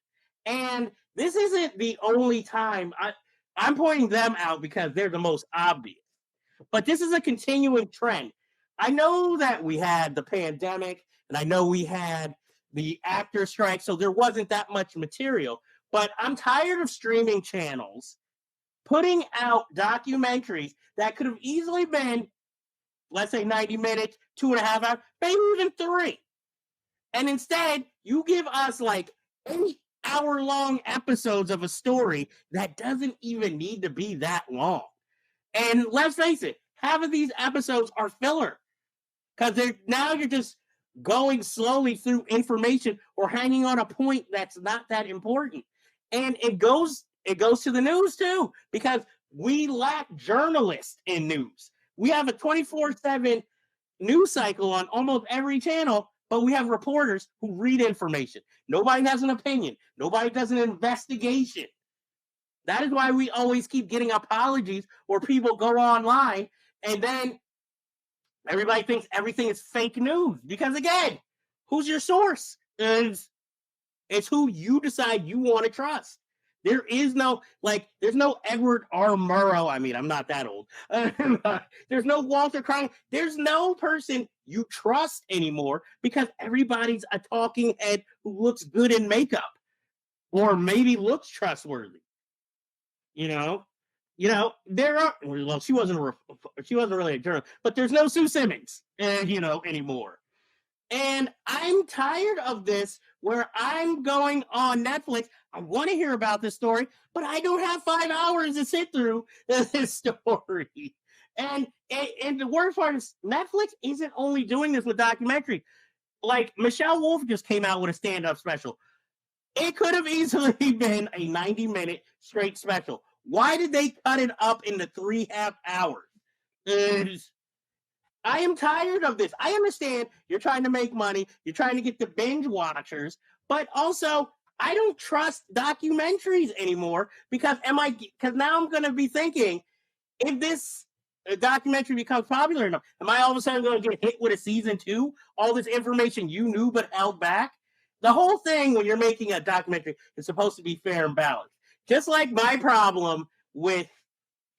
And this isn't the only time. I'm pointing them out because they're the most obvious. But this is a continuing trend. I know that we had the pandemic, and I know we had the actor strike, so there wasn't that much material. But I'm tired of streaming channels putting out documentaries that could have easily been, let's say, 90 minutes, 2.5 hours, maybe even 3. And instead, you give us like 8-hour-long episodes of a story that doesn't even need to be that long. And let's face it, half of these episodes are filler because now you're just going slowly through information or hanging on a point that's not that important. And it goes to the news too, because we lack journalists in news. We have a 24/7 news cycle on almost every channel, but we have reporters who read information. Nobody has an opinion. Nobody does an investigation. That is why we always keep getting apologies where people go online and then everybody thinks everything is fake news. Because again, who's your source? It's who you decide you want to trust. There is no, there's no Edward R. Murrow. I mean, I'm not that old. There's no Walter Cronkite. There's no person you trust anymore because everybody's a talking head who looks good in makeup or maybe looks trustworthy. There are, well, she wasn't really a journalist, but there's no Sue Simmons, anymore. And I'm tired of this where I'm going on Netflix. I want to hear about this story, but I don't have 5 hours to sit through this story. And the worst part is Netflix isn't only doing this with documentary. Like Michelle Wolf just came out with a stand-up special. It could have easily been a 90-minute straight special. Why did they cut it up into 3.5 hours? I am tired of this. I understand you're trying to make money. You're trying to get the binge watchers. But also, I don't trust documentaries anymore because now I'm going to be thinking, if this documentary becomes popular enough, am I all of a sudden going to get hit with a season 2? All this information you knew but held back? The whole thing when you're making a documentary is supposed to be fair and balanced. Just like my problem with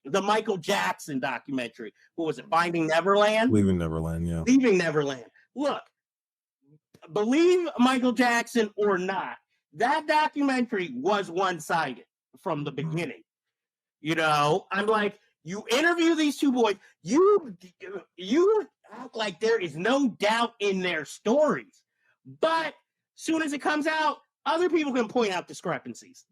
the Michael Jackson documentary. What was it? Finding Neverland? Leaving Neverland, yeah. Leaving Neverland. Look, believe Michael Jackson or not, that documentary was one-sided from the beginning. I'm like, you interview these two boys, you act like there is no doubt in their stories. But soon as it comes out, other people can point out discrepancies.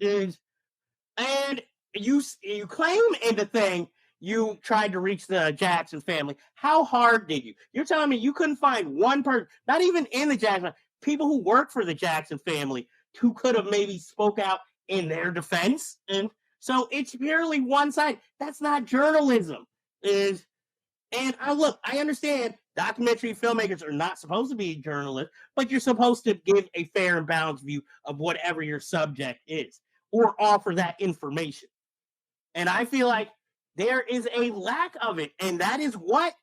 And you claim in the thing you tried to reach the Jackson family. How hard did you? You're telling me you couldn't find one person, not even in the Jackson, people who work for the Jackson family who could have maybe spoke out in their defense? And so it's purely one side. That's not journalism. I understand documentary filmmakers are not supposed to be journalists, but you're supposed to give a fair and balanced view of whatever your subject is or offer that information. And I feel like there is a lack of it. And that is what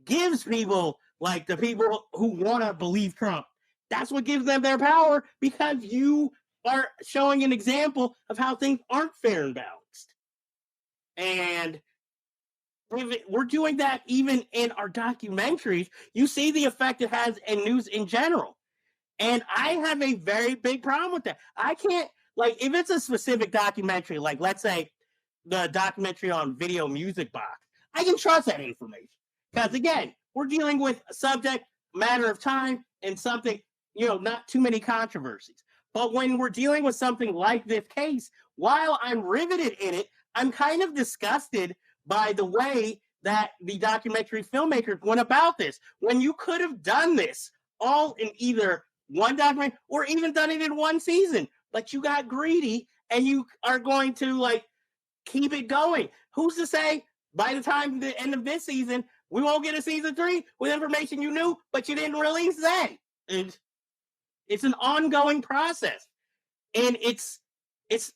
gives people, like the people who want to believe Trump, that's what gives them their power, because you are showing an example of how things aren't fair and balanced. And we're doing that even in our documentaries. You see the effect it has in news in general. And I have a very big problem with that. I can't, if it's a specific documentary, like let's say the documentary on Video Music Box, I can trust that information. Because again, we're dealing with a subject, matter of time, and something, not too many controversies. But when we're dealing with something like this case, while I'm riveted in it, I'm kind of disgusted by the way that the documentary filmmakers went about this. When you could have done this all in either one documentary or even done it in one season, but you got greedy and you are going to keep it going. Who's to say by the time the end of this season, we won't get a season 3 with information you knew, but you didn't release then? And it's an ongoing process. And it's,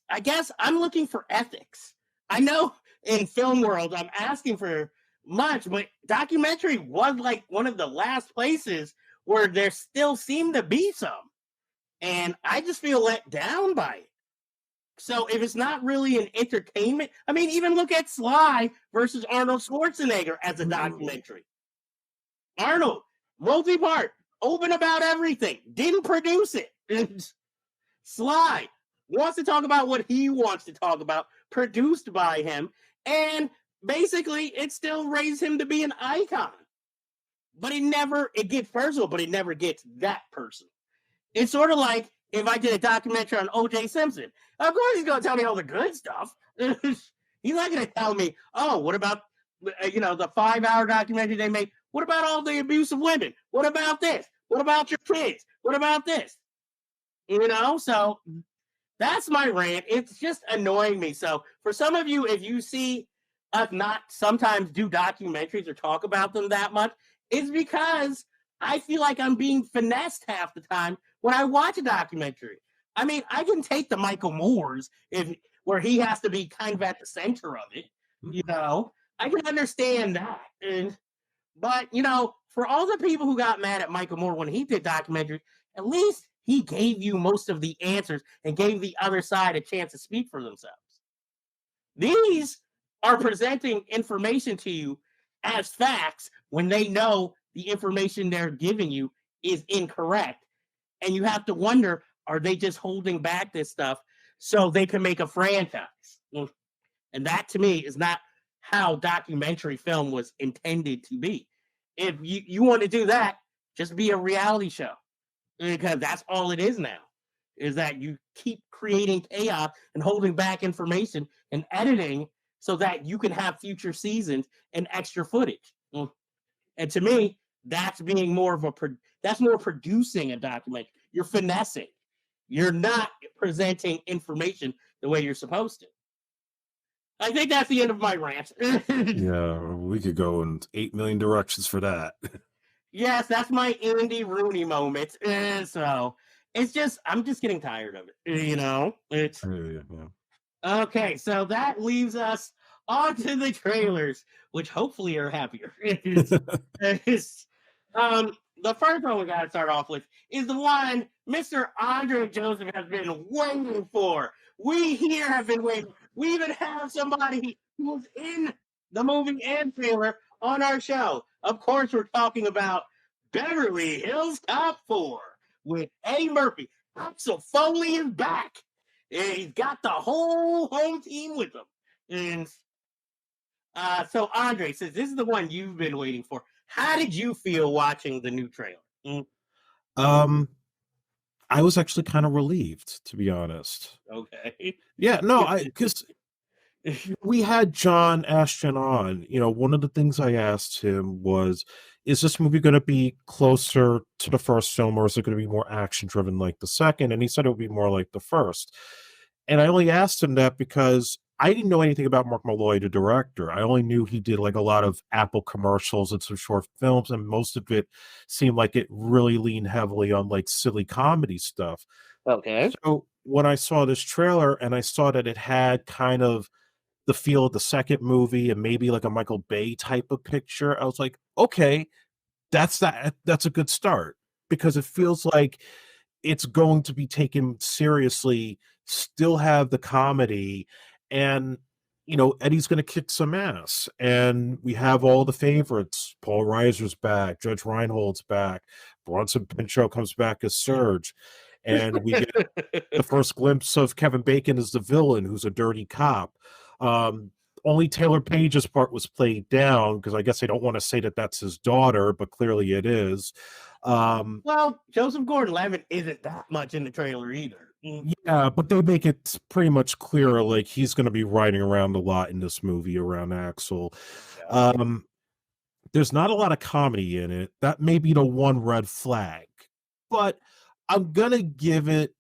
I guess I'm looking for ethics. I know in film world, I'm asking for much, but documentary was one of the last places where there still seemed to be some. And I just feel let down by it. So if it's not really an entertainment, I mean, even look at Sly versus Arnold Schwarzenegger as a documentary. Arnold, multi-part, open about everything, didn't produce it. Sly wants to talk about what he wants to talk about, produced by him, and basically it still raised him to be an icon. But it gets personal, but it never gets that personal. It's sort of like if I did a documentary on O.J. Simpson. Of course he's going to tell me all the good stuff. He's not going to tell me, oh, what about, the 5-hour documentary they made? What about all the abuse of women? What about this? What about your kids? What about this? So that's my rant. It's just annoying me. So for some of you, if you see us not sometimes do documentaries or talk about them that much is because I feel like I'm being finessed half the time when I watch a documentary. I mean, I can take the Michael Moores if where he has to be kind of at the center of it, you know. I can understand that. But for all the people who got mad at Michael Moore when he did documentaries, at least he gave you most of the answers and gave the other side a chance to speak for themselves. These are presenting information to you as facts when they know the information they're giving you is incorrect. And you have to wonder, are they just holding back this stuff so they can make a franchise? And that to me is not how documentary film was intended to be. If you want to do that, just be a reality show, because that's all it is now, is that you keep creating chaos and holding back information and editing so that you can have future seasons and extra footage. And to me, that's being more of that's more producing a documentary. You're finessing. You're not presenting information the way you're supposed to. I think that's the end of my rant. Yeah, we could go in 8 million directions for that. Yes, that's my Andy Rooney moment. So it's just, I'm just getting tired of it. It's Yeah. okay. So that leaves us onto the trailers, which hopefully are happier. The first one we got to start off with is the one Mr. Andre Joseph has been waiting for. We here have been waiting. We even have somebody who was in the movie and trailer on our show. Of course, we're talking about Beverly Hills Cop 4 with Eddie Murphy. Axel Foley is back. And he's got the whole home team with him. And so Andre says this is the one you've been waiting for. How did you feel watching the new trailer? I was actually kind of relieved, to be honest. Okay. Yeah, no, because we had John Ashton on. One of the things I asked him was, is this movie going to be closer to the first film, or is it going to be more action driven like the second? And he said it would be more like the first. And I only asked him that because I didn't know anything about Mark Malloy, the director. I only knew he did like a lot of Apple commercials and some short films, and most of it seemed like it really leaned heavily on like silly comedy stuff. Okay. So when I saw this trailer and I saw that it had kind of the feel of the second movie and maybe like a Michael Bay type of picture, I was like, okay, that's a good start, because it feels like it's going to be taken seriously, still have the comedy, and Eddie's going to kick some ass. And we have all the favorites. Paul Reiser's back, Judge Reinhold's back, Bronson Pinchot comes back as Surge, and we get the first glimpse of Kevin Bacon as the villain, who's a dirty cop. Only Taylor Page's part was played down because I guess they don't want to say that that's his daughter, but clearly it is. Well, Joseph Gordon-Levitt isn't that much in the trailer either. Yeah, but they make it pretty much clear like he's going to be riding around a lot in this movie around Axel. Yeah. There's not a lot of comedy in it. That may be the one red flag, but I'm going to give it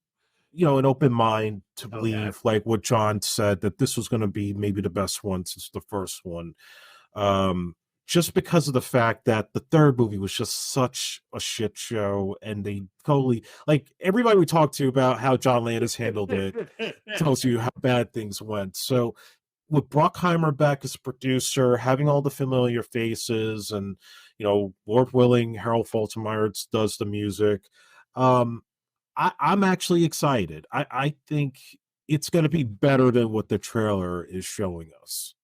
an open mind to believe, like what John said, that this was going to be maybe the best one since the first one. Just because of the fact that the third movie was just such a shit show, and they totally, like, everybody we talked to about how John Landis handled it tells you how bad things went. So with Bruckheimer back as producer, having all the familiar faces, and Lord willing, Harold Faltermeyer does the music. I'm actually excited. I think it's going to be better than what the trailer is showing us.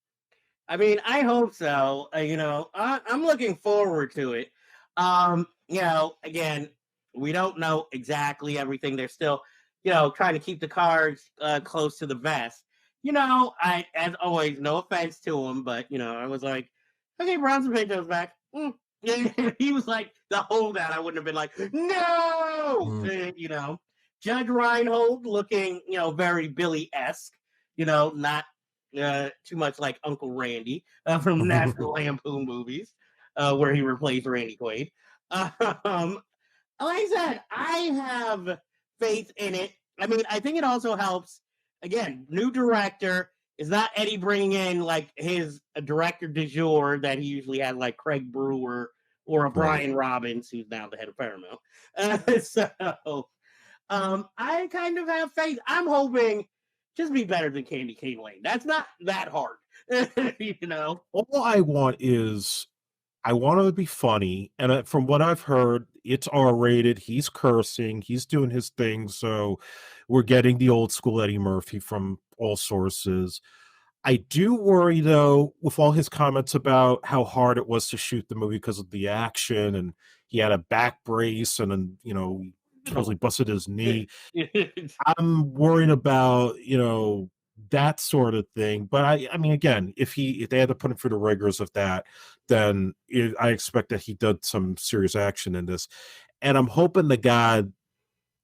I mean, I hope so. I'm looking forward to it. Again, we don't know exactly everything. They're still, trying to keep the cards close to the vest. I, as always, no offense to him, but I was like, okay, Bronson Pinchot's back. He was like the holdout. I wouldn't have been like, no. Judge Reinhold looking, very Billy-esque. Not too much like Uncle Randy from National Lampoon movies, where he replaced Randy Quaid. Like I said, I have faith in it. I mean, I think it also helps. Again, new director. it's not Eddie bringing in like his director du jour that he usually had, like Craig Brewer or a Right. Brian Robbins, who's now the head of Paramount. So I kind of have faith. I'm hoping just be better than Candy Cane Lane. That's not that hard, you know. All I want is I want him to be funny, and from what I've heard, it's R-rated. He's cursing, he's doing his thing, so we're getting the old school Eddie Murphy from all sources. I do worry though, with all his comments about how hard it was to shoot the movie because of the action, and he had a back brace, and then he supposedly busted his knee. I'm worried about, that sort of thing. But I mean, again, if they had to put him through the rigors of that, then I expect that he did some serious action in this. And I'm hoping to God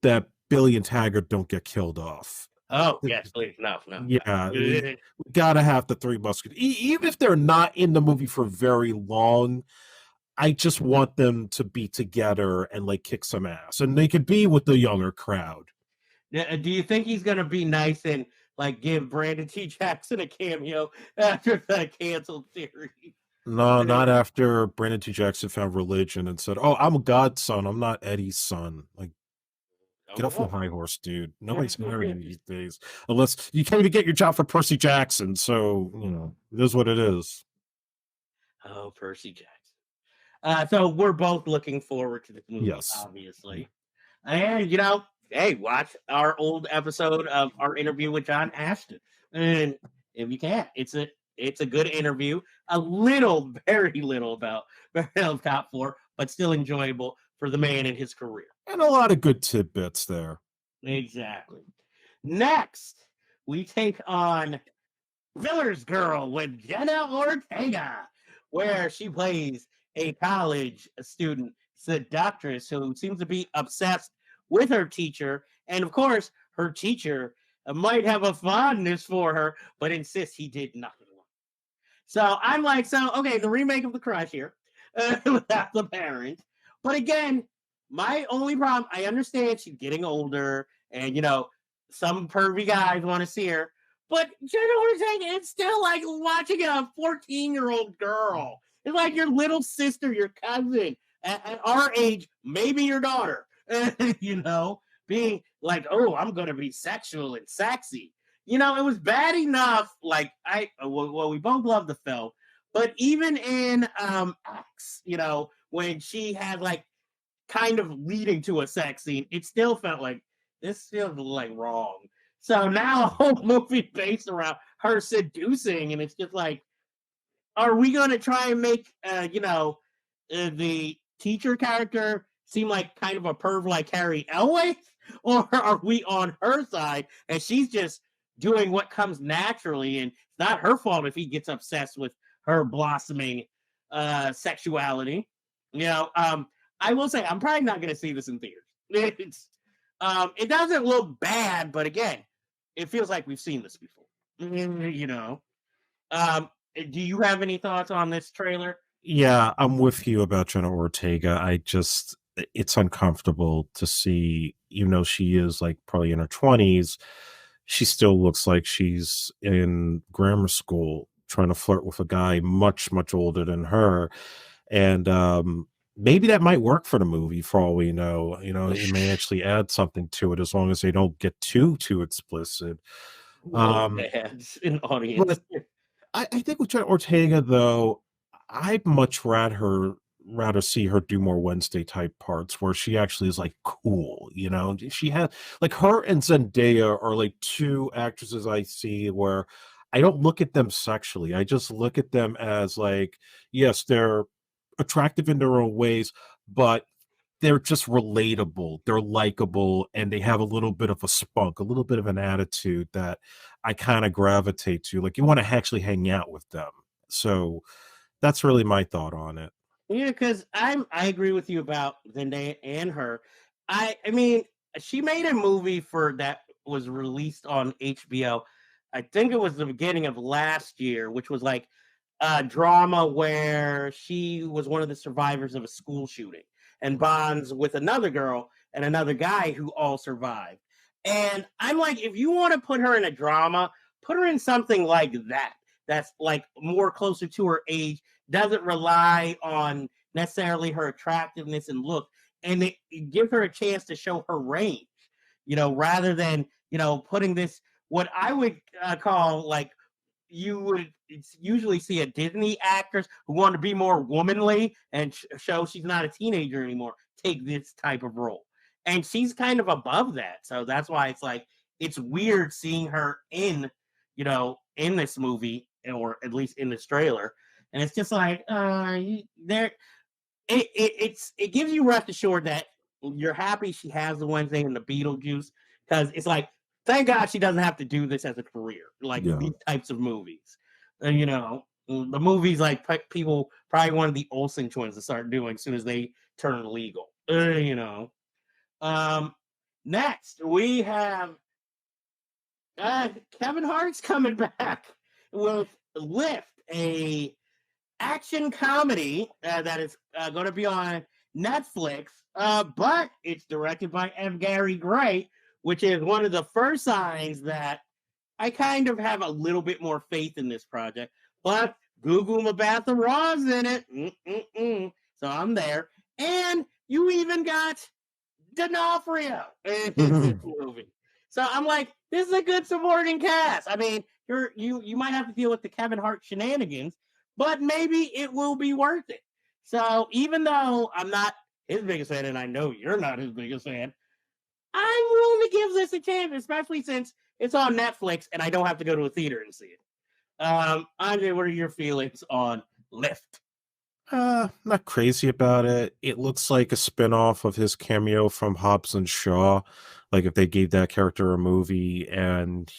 that Billy and Taggart don't get killed off. Oh yes, please, no. Yeah, we gotta have the Three Musketeers. Even if they're not in the movie for very long, I just want them to be together and like kick some ass, and they could be with the younger crowd. Do you think he's gonna be nice and like give Brandon T. Jackson a cameo after the canceled series? No, not after Brandon T. Jackson found religion and said, "Oh, I'm God's son. I'm not Eddie's son." Like, get off the high horse, dude. Nobody's marrying these days, unless you can't even get your job for Percy Jackson. So it is what it is. Oh, Percy Jackson. So we're both looking forward to this movie, Yes. obviously. And hey, watch our old episode of our interview with John Ashton. And if you can't, it's a good interview. A little, very little about Beverly Hills Cop 4, but still enjoyable for the man in his career. And a lot of good tidbits there. Exactly. Next, we take on Villar's Girl with Jenna Ortega, where she plays a college student seductress who seems to be obsessed with her teacher. And of course, her teacher might have a fondness for her, but insists he did nothing wrong. So I'm like, okay, the remake of The Crush here without the parent. But again, my only problem, I understand she's getting older and, some pervy guys want to see her. But Jenna Ortega, it's still like watching a 14-year-old girl. It's like your little sister, your cousin, at our age, maybe your daughter, being like, oh, I'm going to be sexual and sexy. It was bad enough. Like, we both love the film, but even in X, when she had like kind of leading to a sex scene, it still felt like this feels like wrong. So now a whole movie based around her seducing, and it's just like, are we going to try and make, the teacher character seem like kind of a perv like Harry Elway? Or are we on her side and she's just doing what comes naturally, and it's not her fault if he gets obsessed with her blossoming sexuality? I will say I'm probably not going to see this in theaters. It doesn't look bad, but again, it feels like we've seen this before. Do you have any thoughts on this trailer? Yeah, I'm with you about Jenna Ortega. It's uncomfortable to see, even though she is like probably in her 20s, she still looks like she's in grammar school trying to flirt with a guy much, much older than her. And maybe that might work for the movie for all we know. It may actually add something to it as long as they don't get too explicit. Ads in audience. I think with Jenna Ortega, though, I'd much rather see her do more Wednesday type parts where she actually is like cool. She had like her and Zendaya are like two actresses I see where I don't look at them sexually. I just look at them as like, yes, they're attractive in their own ways, but they're just relatable, they're likable, and they have a little bit of a spunk, a little bit of an attitude that I kind of gravitate to. Like, you want to actually hang out with them. So that's really my thought on it. Yeah, because I agree with you about Zendaya and her. I mean, she made a movie that was released on HBO. I think it was the beginning of last year, which was like a drama where she was one of the survivors of a school shooting and bonds with another girl and another guy who all survived. And I'm like, if you want to put her in a drama, put her in something like that. That's like more closer to her age, doesn't rely on necessarily her attractiveness and look, and it give her a chance to show her range, rather than, putting this, what I would call like, you would usually see a Disney actress who want to be more womanly and show she's not a teenager anymore take this type of role. And she's kind of above that. So that's why it's like, it's weird seeing her in this movie, or at least in this trailer. And it's just like, there, it gives you rest assured that you're happy she has the Wednesday and the Beetlejuice, because it's like, thank God she doesn't have to do this as a career, like Yeah. these types of movies. And the movies like people probably wanted the Olsen twins to start doing as soon as they turn legal. Next we have Kevin Hart's coming back with Lift, a action comedy that is going to be on Netflix, but it's directed by F. Gary Gray, which is one of the first signs that I kind of have a little bit more faith in this project. But Gugu Mbatha Raw's in it, so I'm there. And you even got D'Onofrio in this movie. So I'm like, this is a good supporting cast. I mean, you might have to deal with the Kevin Hart shenanigans, but maybe it will be worth it. So even though I'm not his biggest fan, and I know you're not his biggest fan, I'm willing to give this a chance, especially since it's on Netflix and I don't have to go to a theater and see it. Andre, what are your feelings on Lift? Not crazy about it. It looks like a spin-off of his cameo from Hobbs and Shaw. Like if they gave that character a movie and,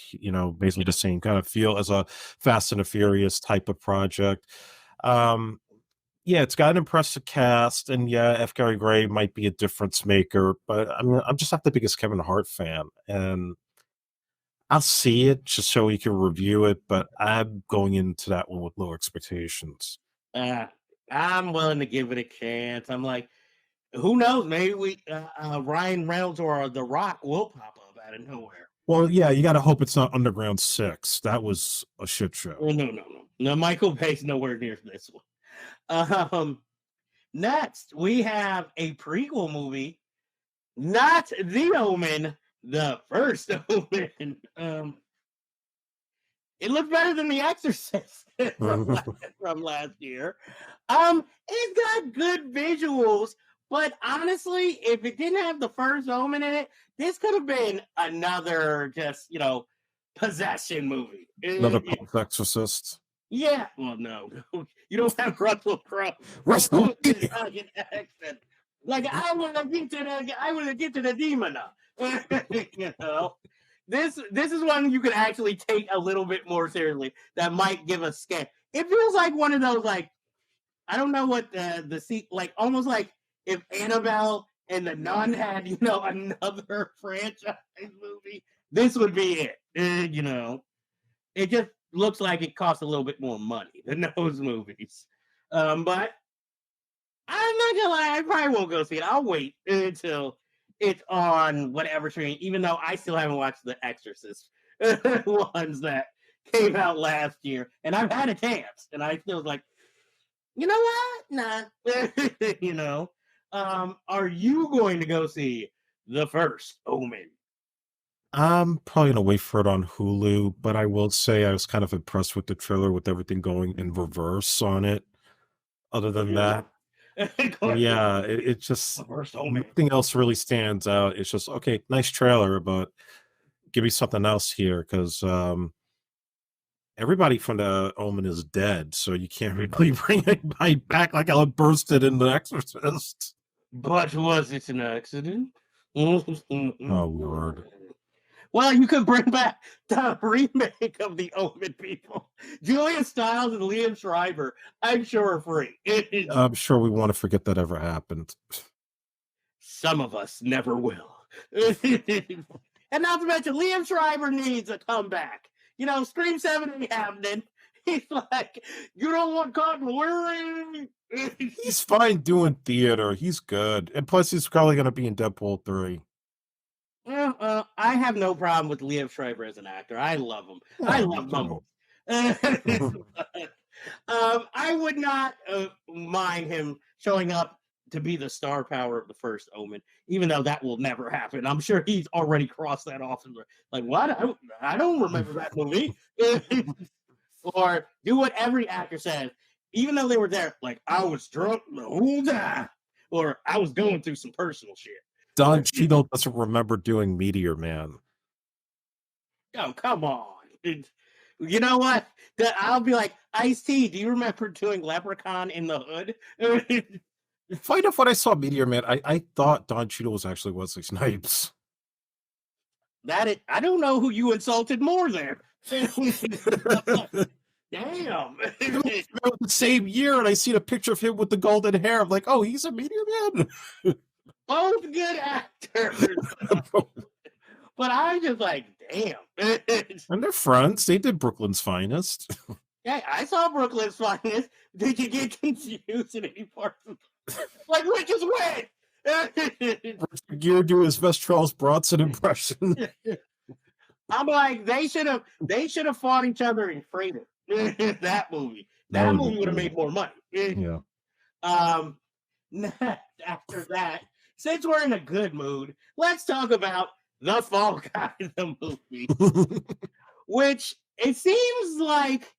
basically the same kind of feel as a Fast and the Furious type of project. Yeah, it's got an impressive cast, and yeah, F. Gary Gray might be a difference maker, but I mean, I'm just not the biggest Kevin Hart fan, and I'll see it just so we can review it, but I'm going into that one with low expectations. Uh, I'm willing to give it a chance. I'm like, who knows? Maybe Ryan Reynolds or The Rock will pop up out of nowhere. Well, yeah, you got to hope it's not Underground 6. That was a shit show. No. Michael Bay's nowhere near this one. Next, we have a prequel movie, not The Omen, the first Omen. It looks better than The Exorcist from last year. It's got good visuals, but honestly, if it didn't have the first Omen in it, this could have been another just, possession movie. Another Exorcist. Yeah. Well, no. You don't have Russell Crowe. Russell. Like, I want to get to the demon now. This is one you could actually take a little bit more seriously. That might give a scare. It feels like one of those, like, I don't know what the like, almost like if Annabelle and the Nun had, another franchise movie, this would be it. It just looks like it costs a little bit more money than those movies. But I'm not gonna lie, I probably won't go see it. I'll wait until it's on whatever stream, even though I still haven't watched the Exorcist ones that came out last year. And I've had a chance, and I still was like, you know what? Nah. Are you going to go see the first Omen? I'm probably gonna wait for it on Hulu, but I will say I was kind of impressed with the trailer with everything going in reverse on it. Other than that, yeah, it just nothing else really stands out. It's just okay, nice trailer, but give me something else here because everybody from the Omen is dead, so you can't really bring anybody back like I bursted in The Exorcist. But was it an accident? Oh Lord. Well, you could bring back the remake of The Omen people. Julia Stiles and Liam Schreiber, I'm sure, are free. I'm sure we want to forget that ever happened. Some of us never will. And not to mention, Liam Schreiber needs a comeback. Scream 7 ain't happening. He's like, you don't want continuity. He's fine doing theater. He's good. And plus, he's probably going to be in Deadpool 3. I have no problem with Liev Schreiber as an actor. I love him. I Yeah, love Bumble. I would not mind him showing up to be the star power of the first Omen, even though that will never happen. I'm sure he's already crossed that off. And like, what? I don't remember that movie. Or do what every actor says, even though they were there. Like, I was drunk the whole time, or I was going through some personal shit. Don Cheadle doesn't remember doing Meteor Man. Oh, come on. You know what? I'll be like, Ice-T, do you remember doing Leprechaun in the Hood? Funny enough, when I saw Meteor Man, I thought Don Cheadle was actually Wesley Snipes. I don't know who you insulted more there. Damn. The same year, and I seen a picture of him with the golden hair. I'm like, oh, he's a Meteor Man. Both good actors. But I'm just like, damn. And they're friends. They did Brooklyn's Finest. Yeah, I saw Brooklyn's Finest. Did you get confused in any part of it? Like, which is when? Richard Gere do his best Charles Bronson impression. I'm like, they should have fought each other in Freedom. That movie. That movie would have made more money. Yeah. After that, since we're in a good mood, let's talk about the Fall Guy, the movie. Which it seems like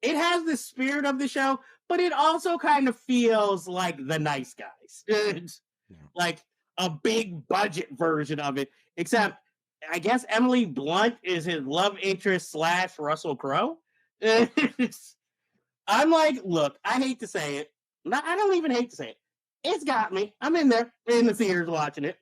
it has the spirit of the show, but it also kind of feels like The Nice Guys. It's like a big budget version of it, except I guess Emily Blunt is his love interest / Russell Crowe. I'm like, look, I hate to say it. No, I don't even hate to say it. It's got me. I'm in there in the theaters watching it.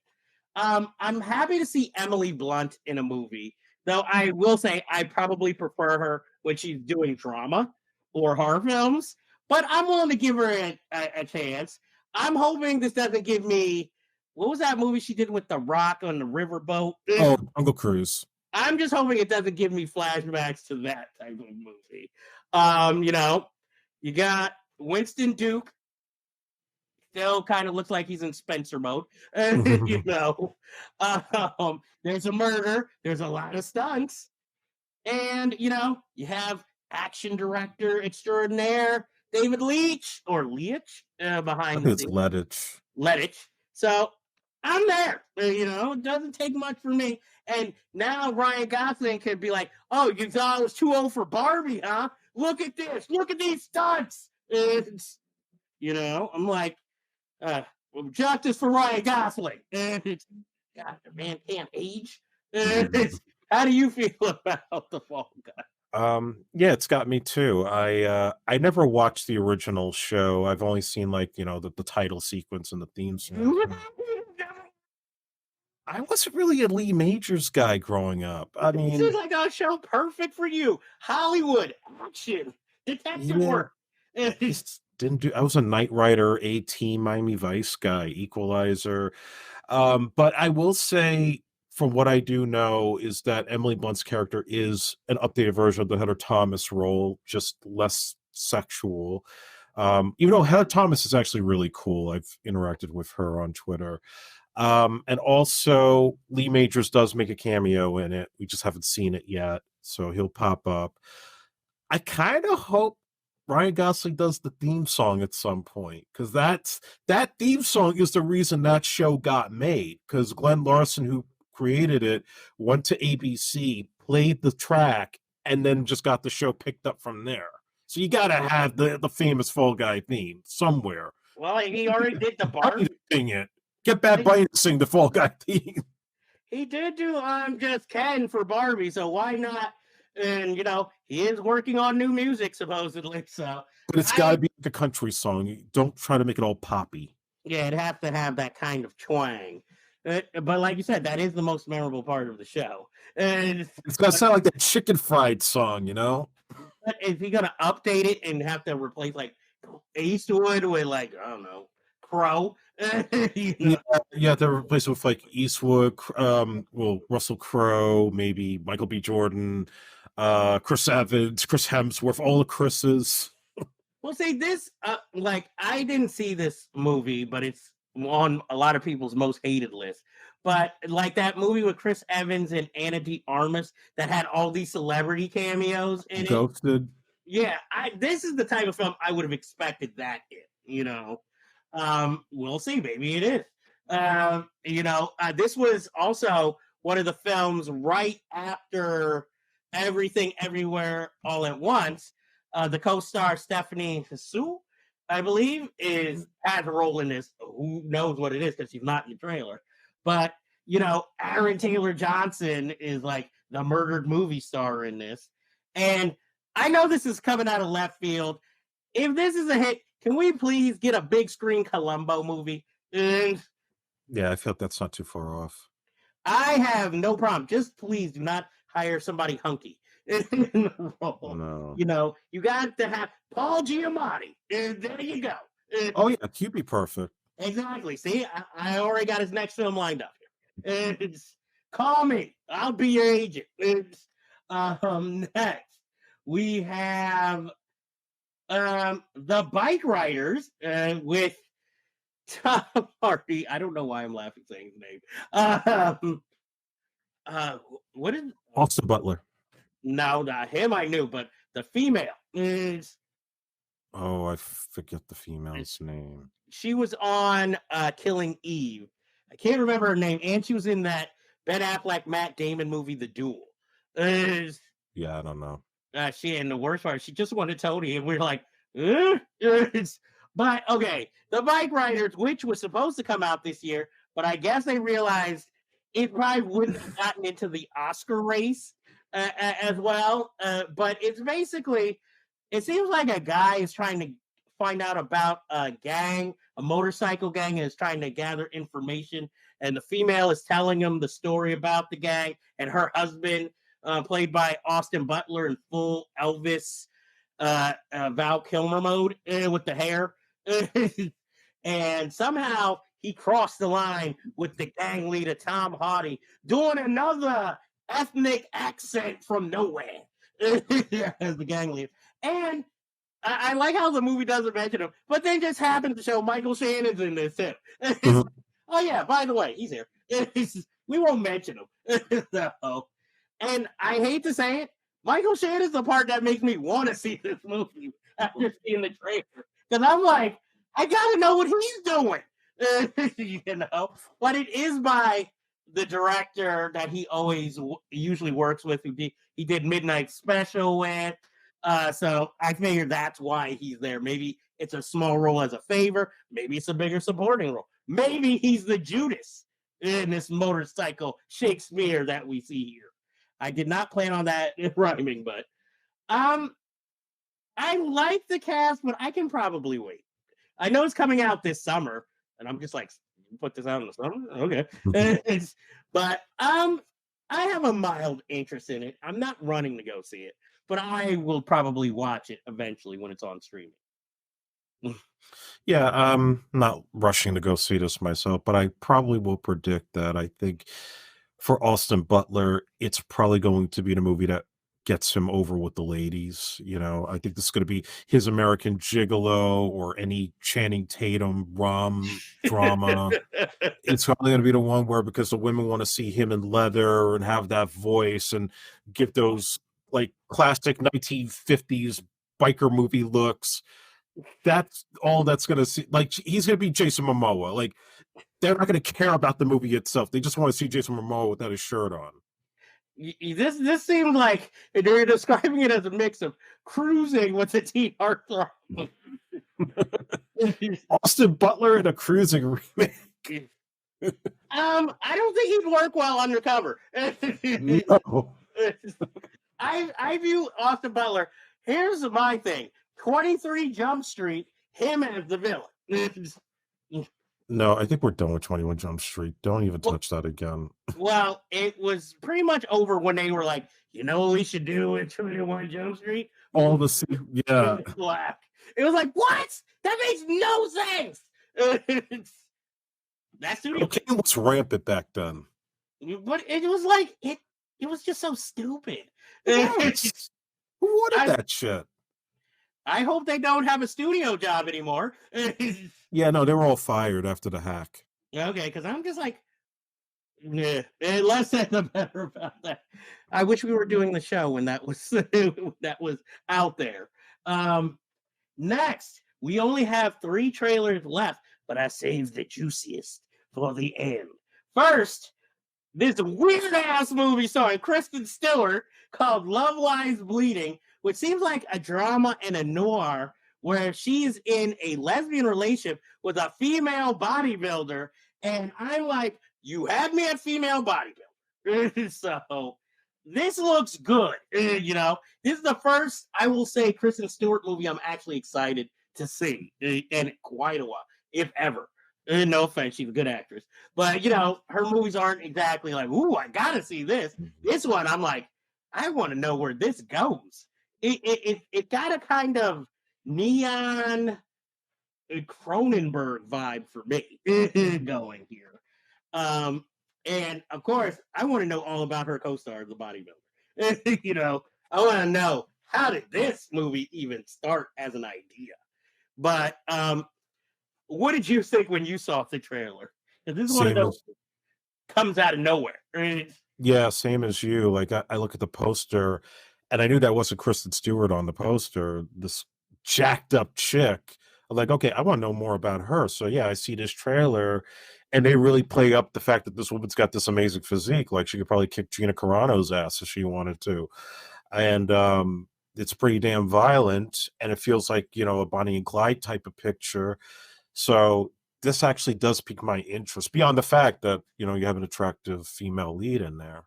I'm happy to see Emily Blunt in a movie, though I will say I probably prefer her when she's doing drama or horror films, but I'm willing to give her a chance. I'm hoping this doesn't give me, what was that movie she did with The Rock on the riverboat? Oh, Jungle Cruise. I'm just hoping it doesn't give me flashbacks to that type of movie. You got Winston Duke. Still kind of looks like he's in Spencer mode. There's a murder. There's a lot of stunts. And, you have action director extraordinaire David Leitch behind the scenes. Lettich. So I'm there. It doesn't take much for me. And now Ryan Gosling could be like, oh, you thought I was too old for Barbie, huh? Look at this. Look at these stunts. I'm like, justice for Ryan Gosling. God, the man can't age. How do you feel about the Fall Guy? Yeah, it's got me too. I never watched the original show. I've only seen the title sequence and the theme song. I wasn't really a Lee Majors guy growing up. I mean, this is like a show perfect for you. Hollywood action, detective work. Didn't do. I was a Knight Rider, A-Team, Miami Vice guy, Equalizer. But I will say, from what I do know, is that Emily Blunt's character is an updated version of the Heather Thomas role, just less sexual. Even though Heather Thomas is actually really cool. I've interacted with her on Twitter. And also Lee Majors does make a cameo in it. We just haven't seen it yet, so he'll pop up. I kind of hope Ryan Gosling does the theme song at some point, because that theme song is the reason that show got made, because Glenn Larson, who created it, went to ABC, played the track, and then just got the show picked up from there. So you gotta have the famous Fall Guy theme somewhere. Well, he already did the Barbie. Sing it. Get Bad Bunny to sing the Fall Guy theme. He did do I'm Just Ken for Barbie, so why not? And, he is working on new music, supposedly. So, but it's got to be like a country song. You don't try to make it all poppy. Yeah, it'd have to have that kind of twang. But like you said, that is the most memorable part of the show. And it's got to sound like that chicken fried song, But is he going to update it and have to replace, Eastwood with, I don't know, Crow? Yeah, to replace it with Eastwood, Russell Crowe, maybe Michael B. Jordan, Chris Evans, Chris Hemsworth, all the Chris's. Well, see, this, I didn't see this movie, but it's on a lot of people's most hated list. But like that movie with Chris Evans and Anna de Armas that had all these celebrity cameos in it. Ghosted. Yeah, this is the type of film I would have expected that in. We'll see. Maybe it is. This was also one of the films right after Everything Everywhere All at Once. The co-star Stephanie Hsu, I believe, has a role in this. Who knows what it is because she's not in the trailer. But Aaron Taylor Johnson is like the murdered movie star in this, and I know this is coming out of left field. If this is a hit, can we please get a big screen Columbo movie? Yeah, I feel like that's not too far off. I have no problem. Just please do not hire somebody hunky in the role. No. You got to have Paul Giamatti. There you go. Oh yeah, he'd be perfect. Exactly. See, I already got his next film lined up here. Call me. I'll be your agent. Next, we have the Bike Riders with Tom Hardy. I don't know why I'm laughing saying his name. What is Austin Butler? No, not him. I knew, but the female is. Oh, I forget the female's name. She was on Killing Eve. I can't remember her name, and she was in that Ben Affleck, Matt Damon movie, The Duel. Yeah, I don't know. She, and the worst part, she just wanted Tony, and we are like, but okay, the Bike Riders, which was supposed to come out this year, but I guess they realized it probably wouldn't have gotten into the Oscar race as well. But it's basically, it seems like a guy is trying to find out about a gang, a motorcycle gang, and is trying to gather information. And the female is telling him the story about the gang, and her husband, played by Austin Butler in full Elvis Val Kilmer mode with the hair. And somehow he crossed the line with the gang leader, Tom Hardy, doing another ethnic accent from nowhere as the gang leader. And I like how the movie doesn't mention him, but then just happens to show Michael Shannon's in this too. Oh yeah, by the way, he's here. We won't mention him. So, and I hate to say it, Michael Shannon's the part that makes me want to see this movie after seeing the trailer. Because I'm like, I gotta know what he's doing. But it is by the director that he always usually works with. He did Midnight Special with. So I figured that's why he's there. Maybe it's a small role as a favor. Maybe it's a bigger supporting role. Maybe he's the Judas in this motorcycle Shakespeare that we see here. I did not plan on that rhyming, but I like the cast, but I can probably wait. I know it's coming out this summer, and I'm just like, put this out in the summer? Okay. But I have a mild interest in it. I'm not running to go see it, but I will probably watch it eventually when it's on streaming. Yeah, I'm not rushing to go see this myself, but I probably will predict that I think for Austin Butler, it's probably going to be the movie that gets him over with the ladies. I think this is going to be his American Gigolo or any Channing Tatum rom drama. It's probably going to be the one where, because the women want to see him in leather and have that voice and give those like classic 1950s biker movie looks. That's all that's going to see. Like, he's going to be Jason Momoa. Like, they're not going to care about the movie itself. They just want to see Jason Momoa without his shirt on. This seems like they're describing it as a mix of cruising with a teen heartthrob. Austin Butler in a cruising remake. I don't think he'd work well undercover. No. I view Austin Butler. Here's my thing: 23 Jump Street, him as the villain. No, I think we're done with 21 Jump Street. Don't even touch that again. Well, it was pretty much over when they were like, you know what we should do with 21 Jump Street? All the yeah. It was like, what? That makes no sense. That studio cocaine was rampant back then. But it was like it was just so stupid. Yes. Who wanted that shit? I hope they don't have a studio job anymore. Yeah, no, they were all fired after the hack. Okay, because I'm just like, yeah, less said the better about that. I wish we were doing the show when that was that was out there. Um, Next, we only have 3 trailers left, but I saved the juiciest for the end. First, this weird ass movie starring Kristen Stewart called Love Lies Bleeding, which seems like a drama and a noir where she's in a lesbian relationship with a female bodybuilder. And I'm like, you had me at female bodybuilder. So this looks good. This is the first, I will say, Kristen Stewart movie I'm actually excited to see in quite a while, if ever. No offense, she's a good actress. But her movies aren't exactly like, ooh, I gotta see this. This one, I'm like, I want to know where this goes. It got a kind of neon Cronenberg vibe for me going here. And of course, I want to know all about her co-star, the bodybuilder. I want to know, how did this movie even start as an idea? But what did you think when you saw the trailer? This is one of those comes out of nowhere. Right? Yeah, same as you. Like I look at the poster, and I knew that wasn't Kristen Stewart on the poster. This jacked up chick. I'm like, okay, I want to know more about her. So yeah, I see this trailer, and they really play up the fact that this woman's got this amazing physique. Like she could probably kick Gina Carano's ass if she wanted to, and it's pretty damn violent, and it feels like a Bonnie and Clyde type of picture. So this actually does pique my interest beyond the fact that you have an attractive female lead in there.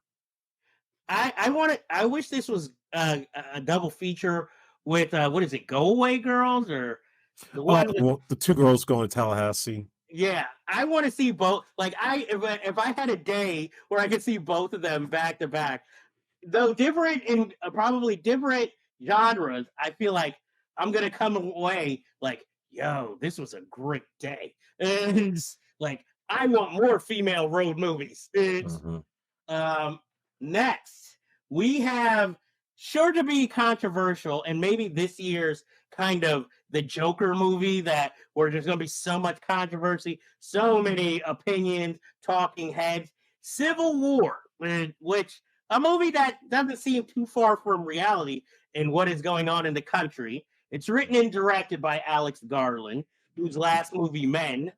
I wish this was a double feature with what is it, Go Away Girls, or the one well, the 2 girls going to Tallahassee. Yeah, I want to see both. Like if I had a day where I could see both of them back to back, though different in probably different genres, I feel like I'm gonna come away like, yo, this was a great day. And it's like, I want more female road movies. Next, we have, sure to be controversial, and maybe this year's kind of the Joker movie, that where there's going to be so much controversy, so many opinions, talking heads. Civil War, which a movie that doesn't seem too far from reality in what is going on in the country. It's written and directed by Alex Garland, whose last movie, Men,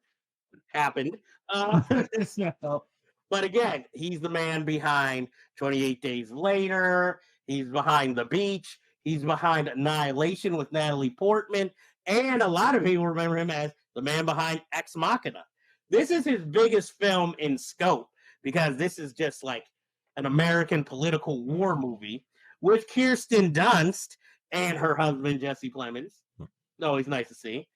happened. But again, he's the man behind 28 Days Later. He's behind The Beach. He's behind Annihilation with Natalie Portman. And a lot of people remember him as the man behind Ex Machina. This is his biggest film in scope, because this is just like an American political war movie with Kirsten Dunst and her husband, Jesse Plemons. Always nice to see.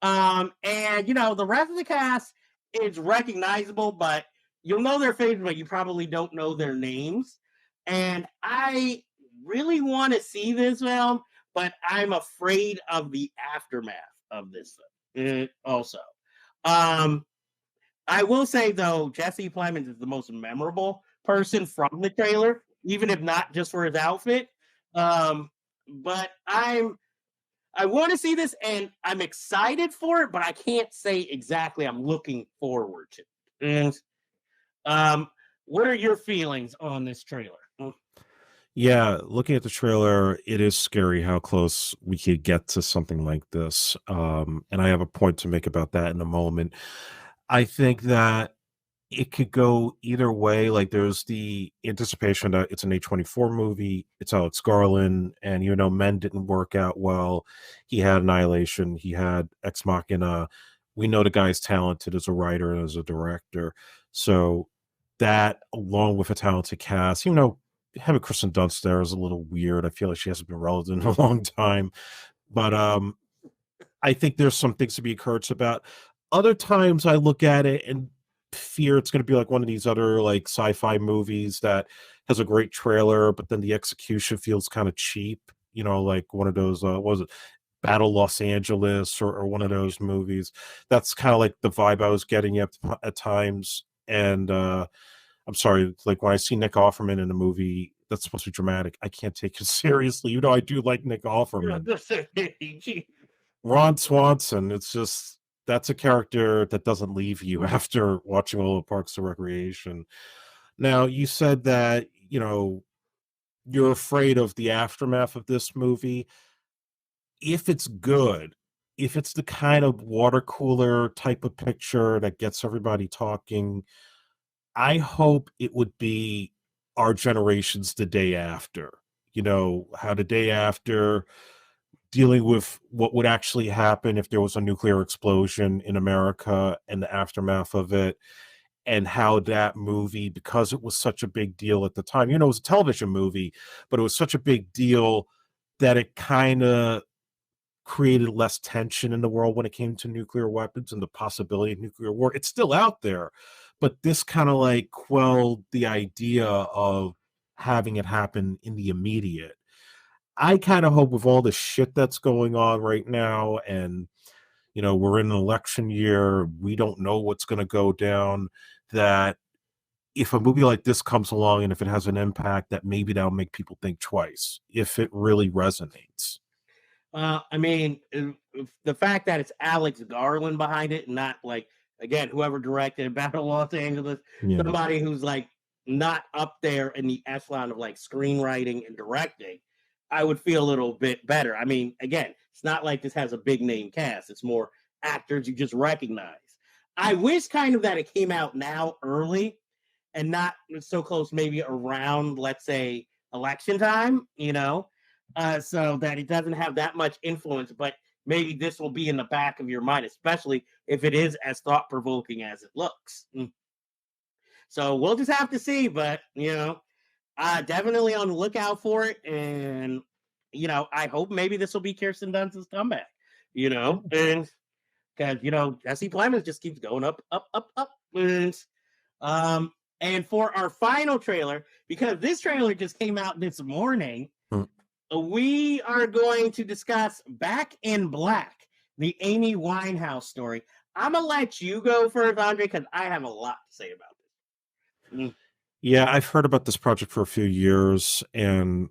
And, the rest of the cast is recognizable, but you'll know their faces, but you probably don't know their names. And I really want to see this film, but I'm afraid of the aftermath of this film also. I will say, though, Jesse Plemons is the most memorable person from the trailer, even if not just for his outfit. But I want to see this, and I'm excited for it, but I can't say exactly I'm looking forward to it. And what are your feelings on this trailer? Yeah, looking at the trailer, it is scary how close we could get to something like this. And I have a point to make about that in a moment. I think that it could go either way. Like there's the anticipation that it's an A24 movie, it's Alex Garland, and Men didn't work out well. He had Annihilation, he had Ex Machina. We know the guy's talented as a writer and as a director. So that, along with a talented cast, having Kristen Dunst there is a little weird. I feel like she hasn't been relevant in a long time. But I think there's some things to be encouraged about. Other times I look at it and fear it's going to be like one of these other like sci-fi movies that has a great trailer, but then the execution feels kind of cheap. Like one of those, what was it, Battle Los Angeles, or one of those movies. That's kind of like the vibe I was getting at times. And I'm sorry, like when I see Nick Offerman in a movie that's supposed to be dramatic, I can't take it seriously. I do like Nick Offerman. Ron Swanson, it's just, That's a character that doesn't leave you after watching all of Parks and Recreation. Now, you said that, you're afraid of the aftermath of this movie. If it's good, if it's the kind of water cooler type of picture that gets everybody talking, I hope it would be our generation's the day after. How the day after dealing with what would actually happen if there was a nuclear explosion in America and the aftermath of it, and how that movie, because it was such a big deal at the time, it was a television movie, but it was such a big deal that it kind of created less tension in the world when it came to nuclear weapons and the possibility of nuclear war. It's still out there, but this kind of like quelled the idea of having it happen in the immediate. I kind of hope with all the shit that's going on right now, and we're in an election year, we don't know what's going to go down, that if a movie like this comes along and if it has an impact, that maybe that'll make people think twice if it really resonates. I mean, the fact that it's Alex Garland behind it, not like, again, whoever directed Battle of Los Angeles, Yeah. somebody who's like not up there in the echelon of like screenwriting and directing, I would feel a little bit better. I mean, again, it's not like this has a big name cast. It's more actors you just recognize. I wish kind of that it came out now early and not so close, maybe around, let's say, election time, so that it doesn't have that much influence. But maybe this will be in the back of your mind, especially if it is as thought provoking as it looks. So we'll just have to see. But, definitely on the lookout for it. And, I hope maybe this will be Kirsten Dunst's comeback, and because, Jesse Plemons just keeps going up, up, up, up. And for our final trailer, because this trailer just came out this morning, we are going to discuss Back in Black, the Amy Winehouse story. I'm going to let you go first, Andre, because I have a lot to say about this. Yeah, I've heard about this project for a few years, and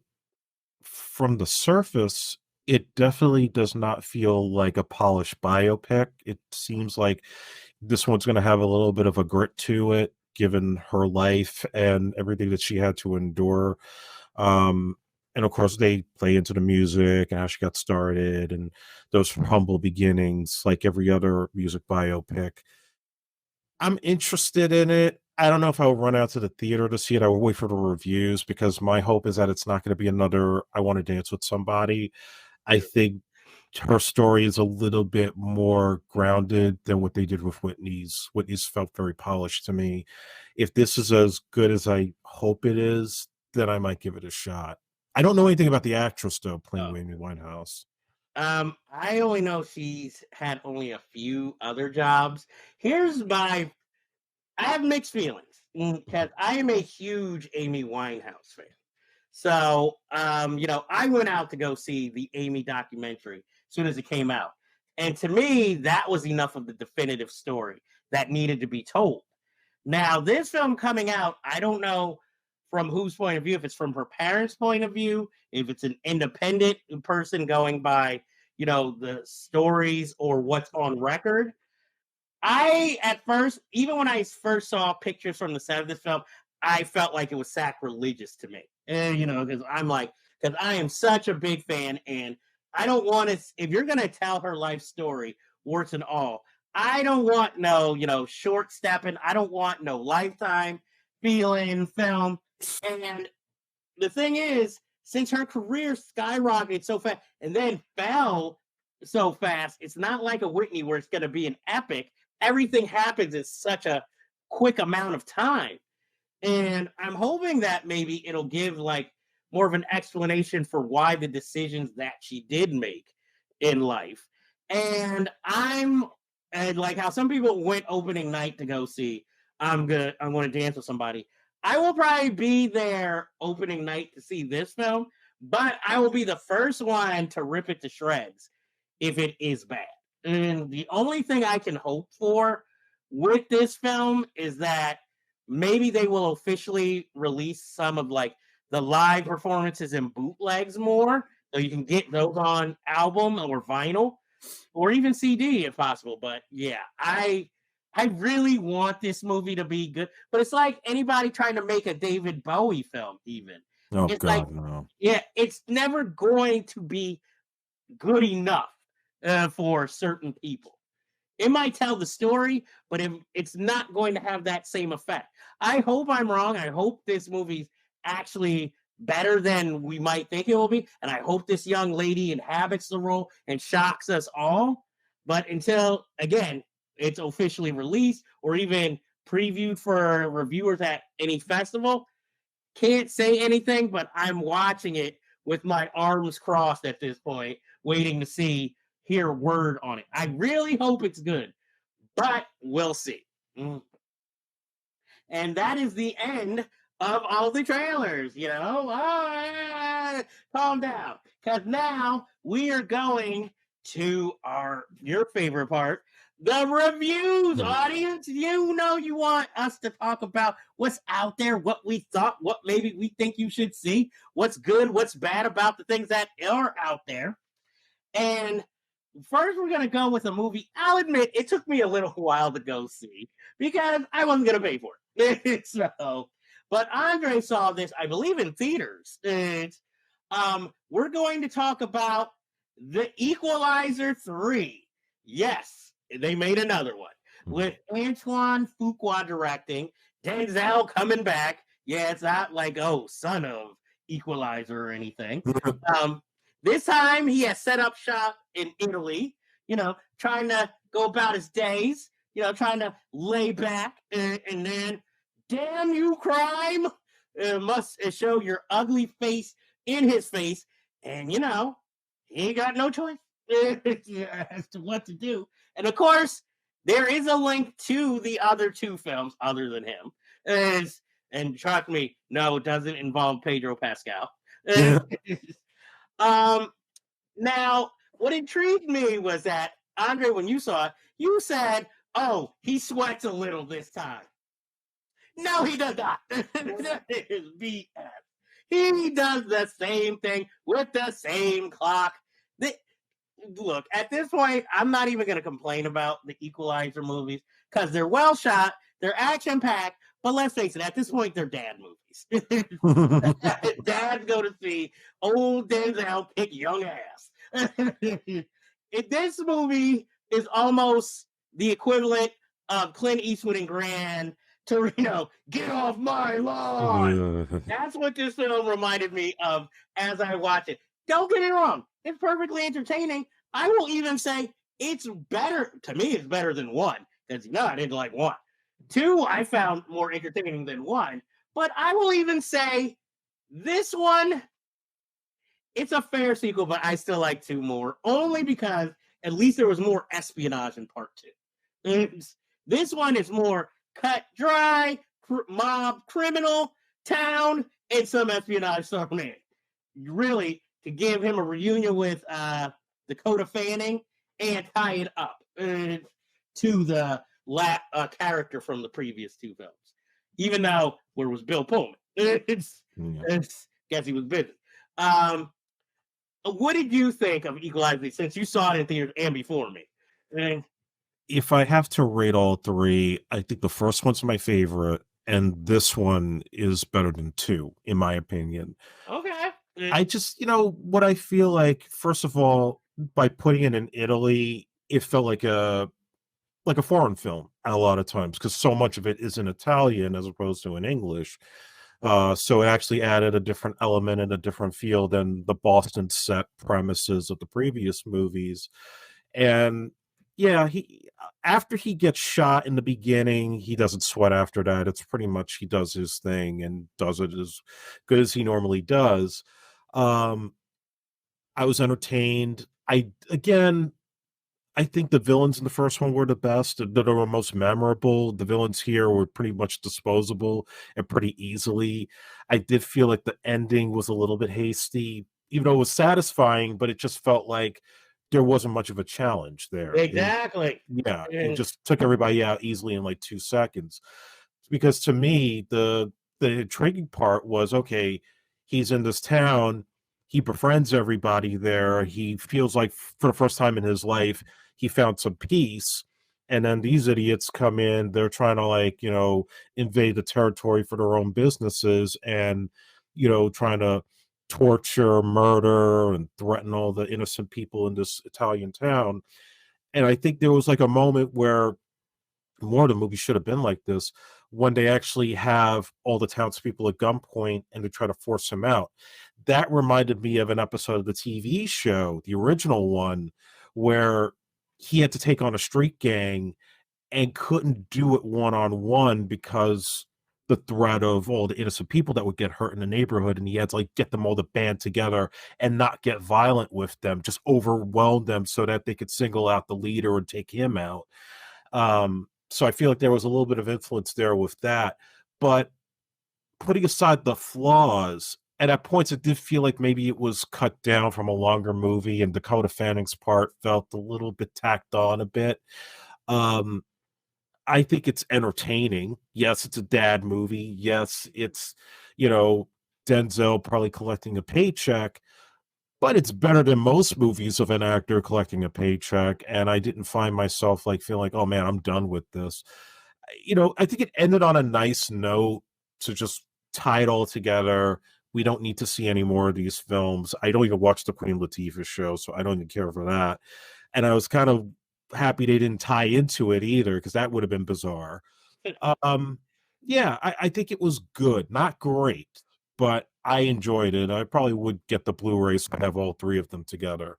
from the surface, it definitely does not feel like a polished biopic. It seems like this one's going to have a little bit of a grit to it, given her life and everything that she had to endure. And of course, they play into the music and how she got started and those humble beginnings, like every other music biopic. I'm interested in it. I don't know if I'll run out to the theater to see it. I will wait for the reviews, because my hope is that it's not going to be another I Want to Dance with Somebody. I think her story is a little bit more grounded than what they did with Whitney's. Whitney's felt very polished to me. If this is as good as I hope it is, then I might give it a shot. I don't know anything about the actress, though, playing Amy Winehouse. I only know she's had only a few other jobs. I have mixed feelings because I am a huge Amy Winehouse fan. So, I went out to go see the Amy documentary as soon as it came out. And to me, that was enough of the definitive story that needed to be told. Now, this film coming out, I don't know from whose point of view, if it's from her parents' point of view, if it's an independent person going by, the stories or what's on record. At first, even when I first saw pictures from the set of this film, I felt like it was sacrilegious to me. And, because I am such a big fan, and I don't want to, if you're going to tell her life story, warts and all, I don't want no, short stepping. I don't want no Lifetime feeling film. And the thing is, since her career skyrocketed so fast and then fell so fast, it's not like a Whitney where it's going to be an epic. Everything happens in such a quick amount of time. And I'm hoping that maybe it'll give like more of an explanation for why the decisions that she did make in life. And and like how some people went opening night to go see I'm going to Dance with Somebody. I will probably be there opening night to see this film, but I will be the first one to rip it to shreds if it is bad. And the only thing I can hope for with this film is that maybe they will officially release some of like the live performances and bootlegs more, so you can get those on album or vinyl. or even CD if possible. But yeah, I really want this movie to be good. But it's like anybody trying to make a David Bowie film, even. Oh It's like, God, no. yeah, it's never going to be good enough for certain people. It might tell the story, but it's not going to have that same effect. I hope I'm wrong. I hope this movie's actually better than we might think it will be. And I hope this young lady inhabits the role and shocks us all. But until, again, it's officially released or even previewed for reviewers at any festival, can't say anything, but I'm watching it with my arms crossed at this point, waiting to hear word on it. I really hope it's good, but we'll see. And that is the end of all the trailers. Calm down, because now we are going to your favorite part, the reviews. Audience, you want us to talk about what's out there, what we thought, what maybe we think you should see, what's good, what's bad about the things that are out there. And first, we're going to go with a movie. I'll admit it took me a little while to go see because I wasn't going to pay for it. But Andre saw this, I believe, in theaters. And we're going to talk about The Equalizer 3. Yes, they made another one with Antoine Fuqua directing, Denzel coming back. Yeah, it's not like, son of Equalizer or anything. This time he has set up shop in Italy, trying to go about his days, trying to lay back, and then, damn you, crime, must show your ugly face in his face. And, he ain't got no choice as to what to do. And, of course, there is a link to the other two films other than him. And trust me, no, it doesn't involve Pedro Pascal. Now, what intrigued me was that, Andre, when you saw it, you said, he sweats a little this time. No, he does not. That is BS. He does the same thing with the same clock. Look, at this point, I'm not even going to complain about the Equalizer movies because they're well shot, they're action-packed, but let's face it, at this point, they're dad movies. Dads go to see old Denzel kick young ass. This movie is almost the equivalent of Clint Eastwood and Grand to, get off my lawn. That's what this film reminded me of as I watched it. Don't get it wrong. It's perfectly entertaining. I will even say it's better. To me, it's better than one. Because, I didn't like one. Two, I found more entertaining than one. But I will even say this one, it's a fair sequel, but I still like two more. Only because at least there was more espionage in part two. This one is more cut dry, mob, criminal, town, and some espionage thrown in. Really, to give him a reunion with Dakota Fanning and tie it up to the character from the previous two films. Even though where was Bill Pullman? It's guess he was busy. What did you think of Equalizer since you saw it in theaters and before me? If I have to rate all three, I think the first one's my favorite, and this one is better than two, in my opinion. Okay. I just, what I feel like, first of all, by putting it in Italy, it felt like a foreign film a lot of times because so much of it is in Italian as opposed to in English. So it actually added a different element and a different feel than the Boston set premises of the previous movies. And yeah, after he gets shot in the beginning, he doesn't sweat after that. It's pretty much he does his thing and does it as good as he normally does. I was entertained. I think the villains in the first one were the best, that were most memorable. The villains here were pretty much disposable and pretty easily. I did feel like the ending was a little bit hasty, even though it was satisfying, but it just felt like there wasn't much of a challenge there. Exactly. It just took everybody out easily in like 2 seconds. Because to me, the intriguing part was, okay, he's in this town, he befriends everybody there. He feels like for the first time in his life, he found some peace. And then these idiots come in, they're trying to like, invade the territory for their own businesses and, trying to torture, murder, and threaten all the innocent people in this Italian town. And I think there was like a moment where more of the movie should have been like this when they actually have all the townspeople at gunpoint and they try to force him out. That reminded me of an episode of the TV show, the original one, where he had to take on a street gang and couldn't do it one-on-one because the threat of all the innocent people that would get hurt in the neighborhood, and he had to like get them all to band together and not get violent with them, just overwhelm them so that they could single out the leader and take him out. So I feel like there was a little bit of influence there with that. But putting aside the flaws, and at points it did feel like maybe it was cut down from a longer movie, and Dakota Fanning's part felt a little bit tacked on a bit. I think it's entertaining. Yes, it's a dad movie. Yes, it's, Denzel probably collecting a paycheck, but it's better than most movies of an actor collecting a paycheck. And I didn't find myself like feeling like, oh man, I'm done with this. I think it ended on a nice note to just tie it all together. We don't need to see any more of these films. I don't even watch the Queen Latifah show, so I don't even care for that. And I was kind of happy they didn't tie into it either, because that would have been bizarre. Yeah, I think it was good, not great, but I enjoyed it. I probably would get the Blu-rays and have all three of them together.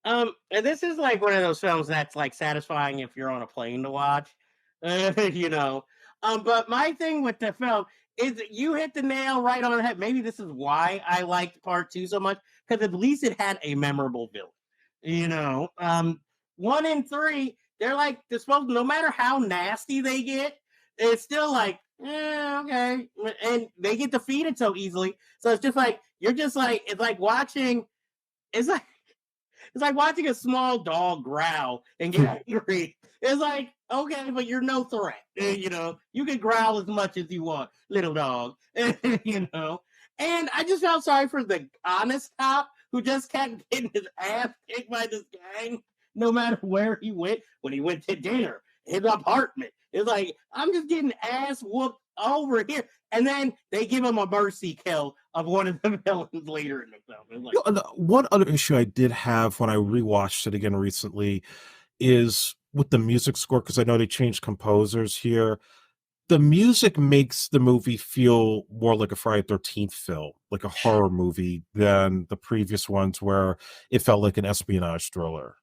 And this is like one of those films that's like satisfying if you're on a plane to watch, you know. But my thing with the film is that you hit the nail right on the head. Maybe this is why I liked part two so much, because at least it had a memorable villain. You know, one and three, they're supposed, no matter how nasty they get, it's still like, okay, and they get defeated so easily. So it's just like it's like watching, it's like it's like watching a small dog growl and get angry. It's like, okay, but you're no threat. You know, you can growl as much as you want, little dog. You know, and I just felt sorry for the honest cop who just kept getting his ass kicked by this gang, no matter where he went. When he went to dinner, his apartment, it's like, I'm just getting ass whooped over here. And then they give him a mercy kill of one of the villains later in the film. Like, one other issue I did have when I rewatched it again recently is with the music score, because I know they changed composers here. The music makes the movie feel more like a Friday 13th film, like a horror movie, than the previous ones where it felt like an espionage thriller.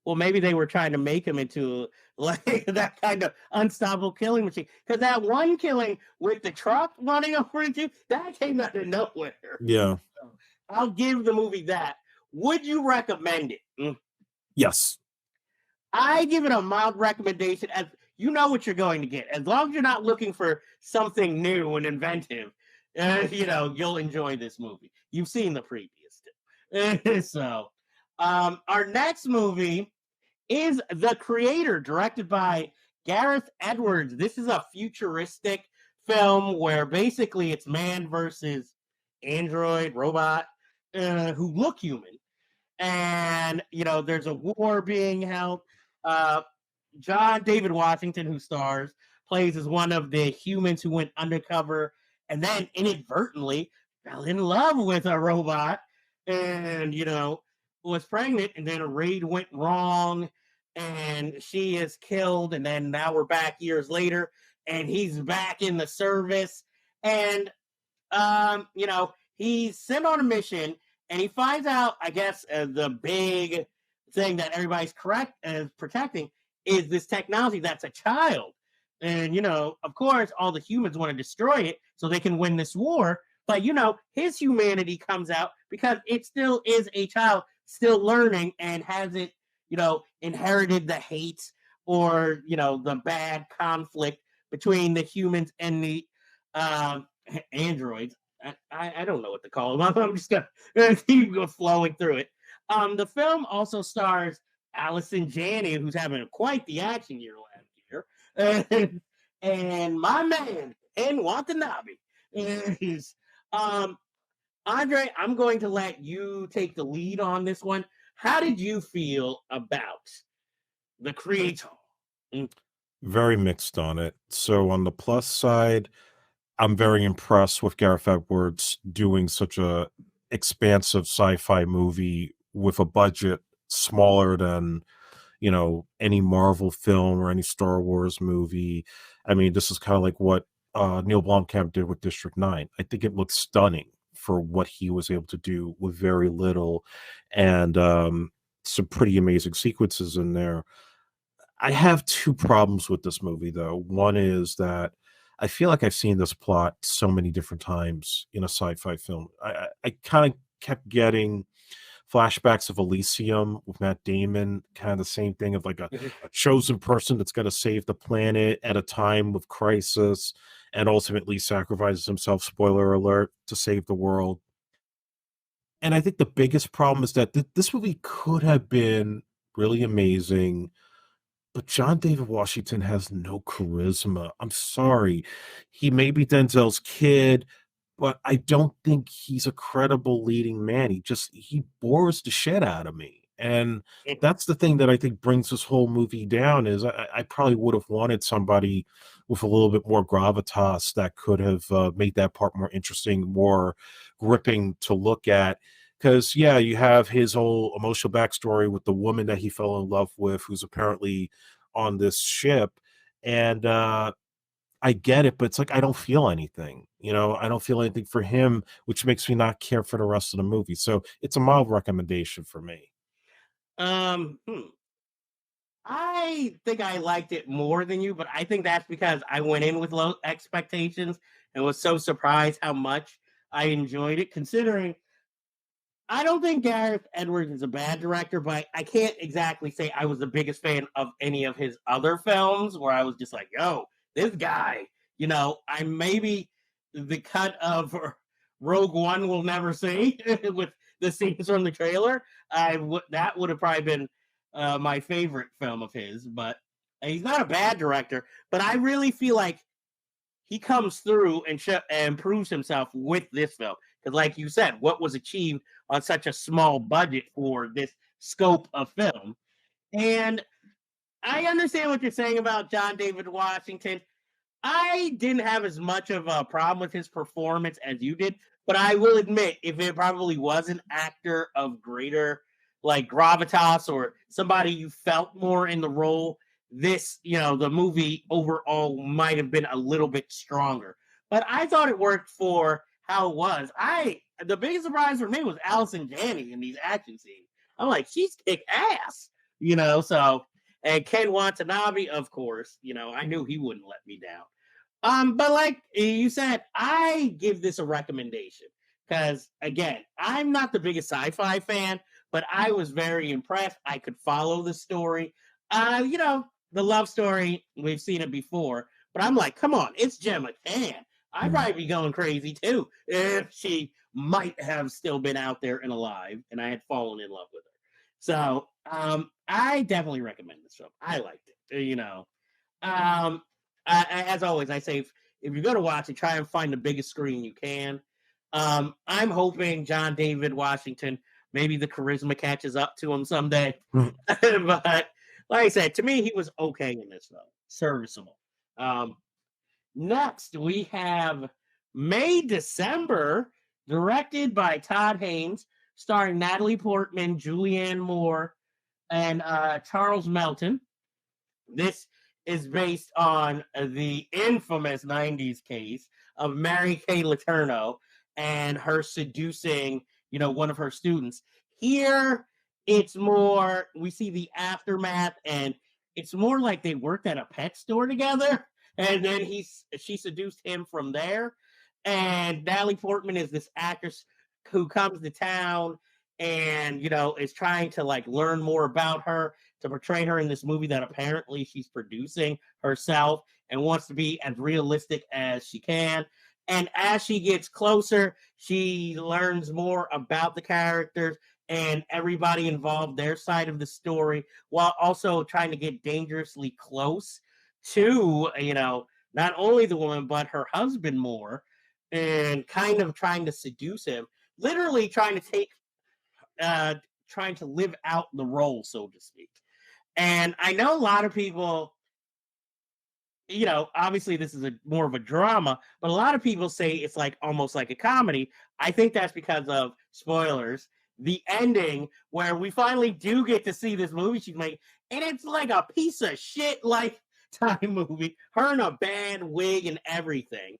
well, maybe they were trying to make him into like that kind of unstoppable killing machine. Because that one killing with the truck running over into, that came out of nowhere. Yeah. So I'll give the movie that. Would you recommend it? Yes. I give it a mild recommendation, as you know what you're going to get. As long as you're not looking for something new and inventive, you know, you'll enjoy this movie. You've seen the previous two. So, our next movie is The Creator, directed by Gareth Edwards. This is a futuristic film where basically it's man versus android robot who look human. And, you know, there's a war being held. Uh, John David Washington, who stars, plays as one of the humans who went undercover and then inadvertently fell in love with a robot and, you know, was pregnant. And then a raid went wrong and she is killed. And then now we're back years later and he's back in the service. And, you know, he's sent on a mission and he finds out, I guess, the big thing that everybody's protecting is this technology that's a child. And, you know, of course, all the humans want to destroy it so they can win this war. But, you know, his humanity comes out because it still is a child, still learning, and hasn't, you know, inherited the hate or, you know, the bad conflict between the humans and the androids. I don't know what to call them. I'm just going to keep flowing through it. The film also stars Allison Janney, who's having quite the action year last year, and my man, Ken Watanabe, is Andre, I'm going to let you take the lead on this one. How did you feel about the creator? Mm. Very mixed on it. So on the plus side, I'm very impressed with Gareth Edwards doing such a expansive sci-fi movie with a budget smaller than, any Marvel film or any Star Wars movie. I mean, this is kind of like what Neil Blomkamp did with District 9. I think it looks stunning for what he was able to do with very little, and some pretty amazing sequences in there. I have two problems with this movie, though. One is that I feel like I've seen this plot so many different times in a sci-fi film. I kind of kept getting flashbacks of Elysium with Matt Damon, kind of the same thing of like a chosen person that's got to save the planet at a time of crisis and ultimately sacrifices himself, spoiler alert, to save the world. And I think the biggest problem is that this movie could have been really amazing, but John David Washington has no charisma. I'm sorry. He may be Denzel's kid, but I don't think he's a credible leading man. He bores the shit out of me. And that's the thing that I think brings this whole movie down is I probably would have wanted somebody with a little bit more gravitas that could have made that part more interesting, more gripping to look at. Because, yeah, you have his whole emotional backstory with the woman that he fell in love with, who's apparently on this ship. And I get it, but it's like I don't feel anything. I don't feel anything for him, which makes me not care for the rest of the movie. So it's a mild recommendation for me. Um, hmm. I think I liked it more than you, but I think that's because I went in with low expectations and was so surprised how much I enjoyed it, considering I don't think Gareth Edwards is a bad director, but I can't exactly say I was the biggest fan of any of his other films where I was just like, yo, this guy, I maybe the cut of Rogue One will never see with the scenes from the trailer. That would have probably been my favorite film of his, but he's not a bad director, but I really feel like he comes through and proves himself with this film. Because, like you said, what was achieved on such a small budget for this scope of film. And I understand what you're saying about John David Washington. I didn't have as much of a problem with his performance as you did, but I will admit, if it probably was an actor of greater like gravitas or somebody you felt more in the role, the movie overall might have been a little bit stronger. But I thought it worked for how it was. The biggest surprise for me was Allison Janney in these action scenes. I'm like, she's kick ass, so and Ken Watanabe, of course, I knew he wouldn't let me down. But like you said, I give this a recommendation because again, I'm not the biggest sci-fi fan, but I was very impressed. I could follow the story. The love story, we've seen it before, but I'm like, come on, it's Gemma Chan. I'd Mm. probably be going crazy too if she might have still been out there and alive and I had fallen in love with her. So I definitely recommend this film. I liked it. Um, as always, I say if you're going to watch it, try and find the biggest screen you can. I'm hoping John David Washington, maybe the charisma catches up to him someday. Mm. But like I said, to me, he was okay in this film, serviceable. Um, Next, we have May December, directed by Todd Haynes, starring Natalie Portman, Julianne Moore, and Charles Melton. This is based on the infamous 90s case of Mary Kay Letourneau and her seducing, one of her students. Here, it's more, we see the aftermath, and it's more like they worked at a pet store together, and then she seduced him from there. And Natalie Portman is this actress who comes to town and, is trying to like learn more about her to portray her in this movie that apparently she's producing herself and wants to be as realistic as she can. And as she gets closer, she learns more about the characters and everybody involved, their side of the story, while also trying to get dangerously close to, not only the woman, but her husband more, and kind of trying to seduce him. literally trying to live out the role, so to speak. And I know a lot of people, obviously this is more of a drama, but a lot of people say it's like almost like a comedy. I think that's because of spoilers. The ending where we finally do get to see this movie she's making, and it's like a piece of shit Lifetime movie. Her in a bad wig and everything.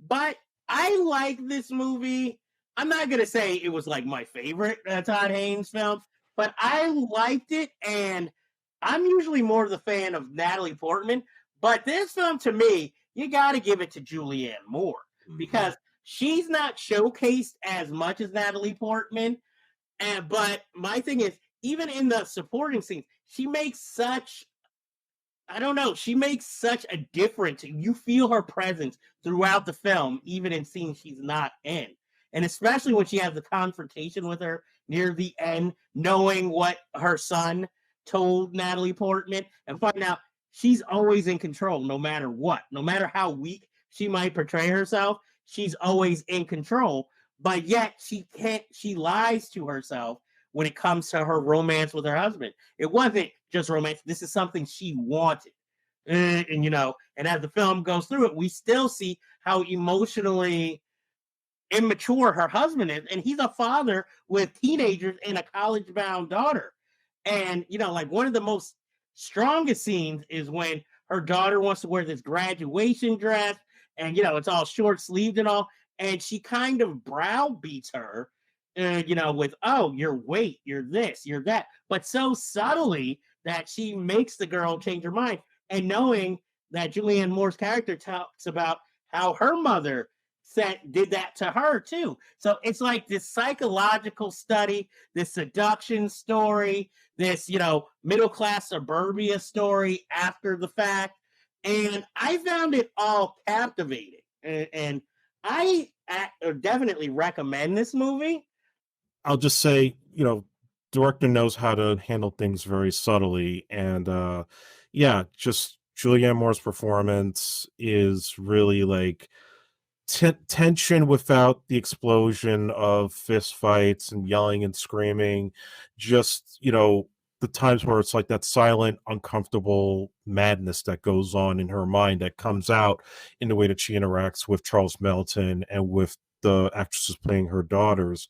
But I like this movie. I'm not gonna say it was like my favorite Todd Haynes film, but I liked it, and I'm usually more of the fan of Natalie Portman. But this film, to me, you got to give it to Julianne Moore because she's not showcased as much as Natalie Portman. But my thing is, even in the supporting scenes, she makes such a difference. You feel her presence throughout the film, even in scenes she's not in. And especially when she has the confrontation with her near the end, knowing what her son told Natalie Portman, and find out she's always in control no matter what. No matter how weak she might portray herself, she's always in control. But yet she lies to herself when it comes to her romance with her husband. It wasn't just romance. This is something she wanted. And as the film goes through it, we still see how emotionally immature her husband is. And he's a father with teenagers and a college-bound daughter. And, like one of the most strongest scenes is when her daughter wants to wear this graduation dress and, it's all short sleeved and all. And she kind of browbeats her, with, oh, you're weight, you're this, you're that. But so subtly that she makes the girl change her mind. And knowing that Julianne Moore's character talks about how her mother did that to her too. So it's like this psychological study, this seduction story, this, middle-class suburbia story after the fact. And I found it all captivating. And I definitely recommend this movie. I'll just say, director knows how to handle things very subtly. And just Julianne Moore's performance is really like tension without the explosion of fist fights and yelling and screaming. Just, the times where it's like that silent, uncomfortable madness that goes on in her mind that comes out in the way that she interacts with Charles Melton and with the actresses playing her daughters.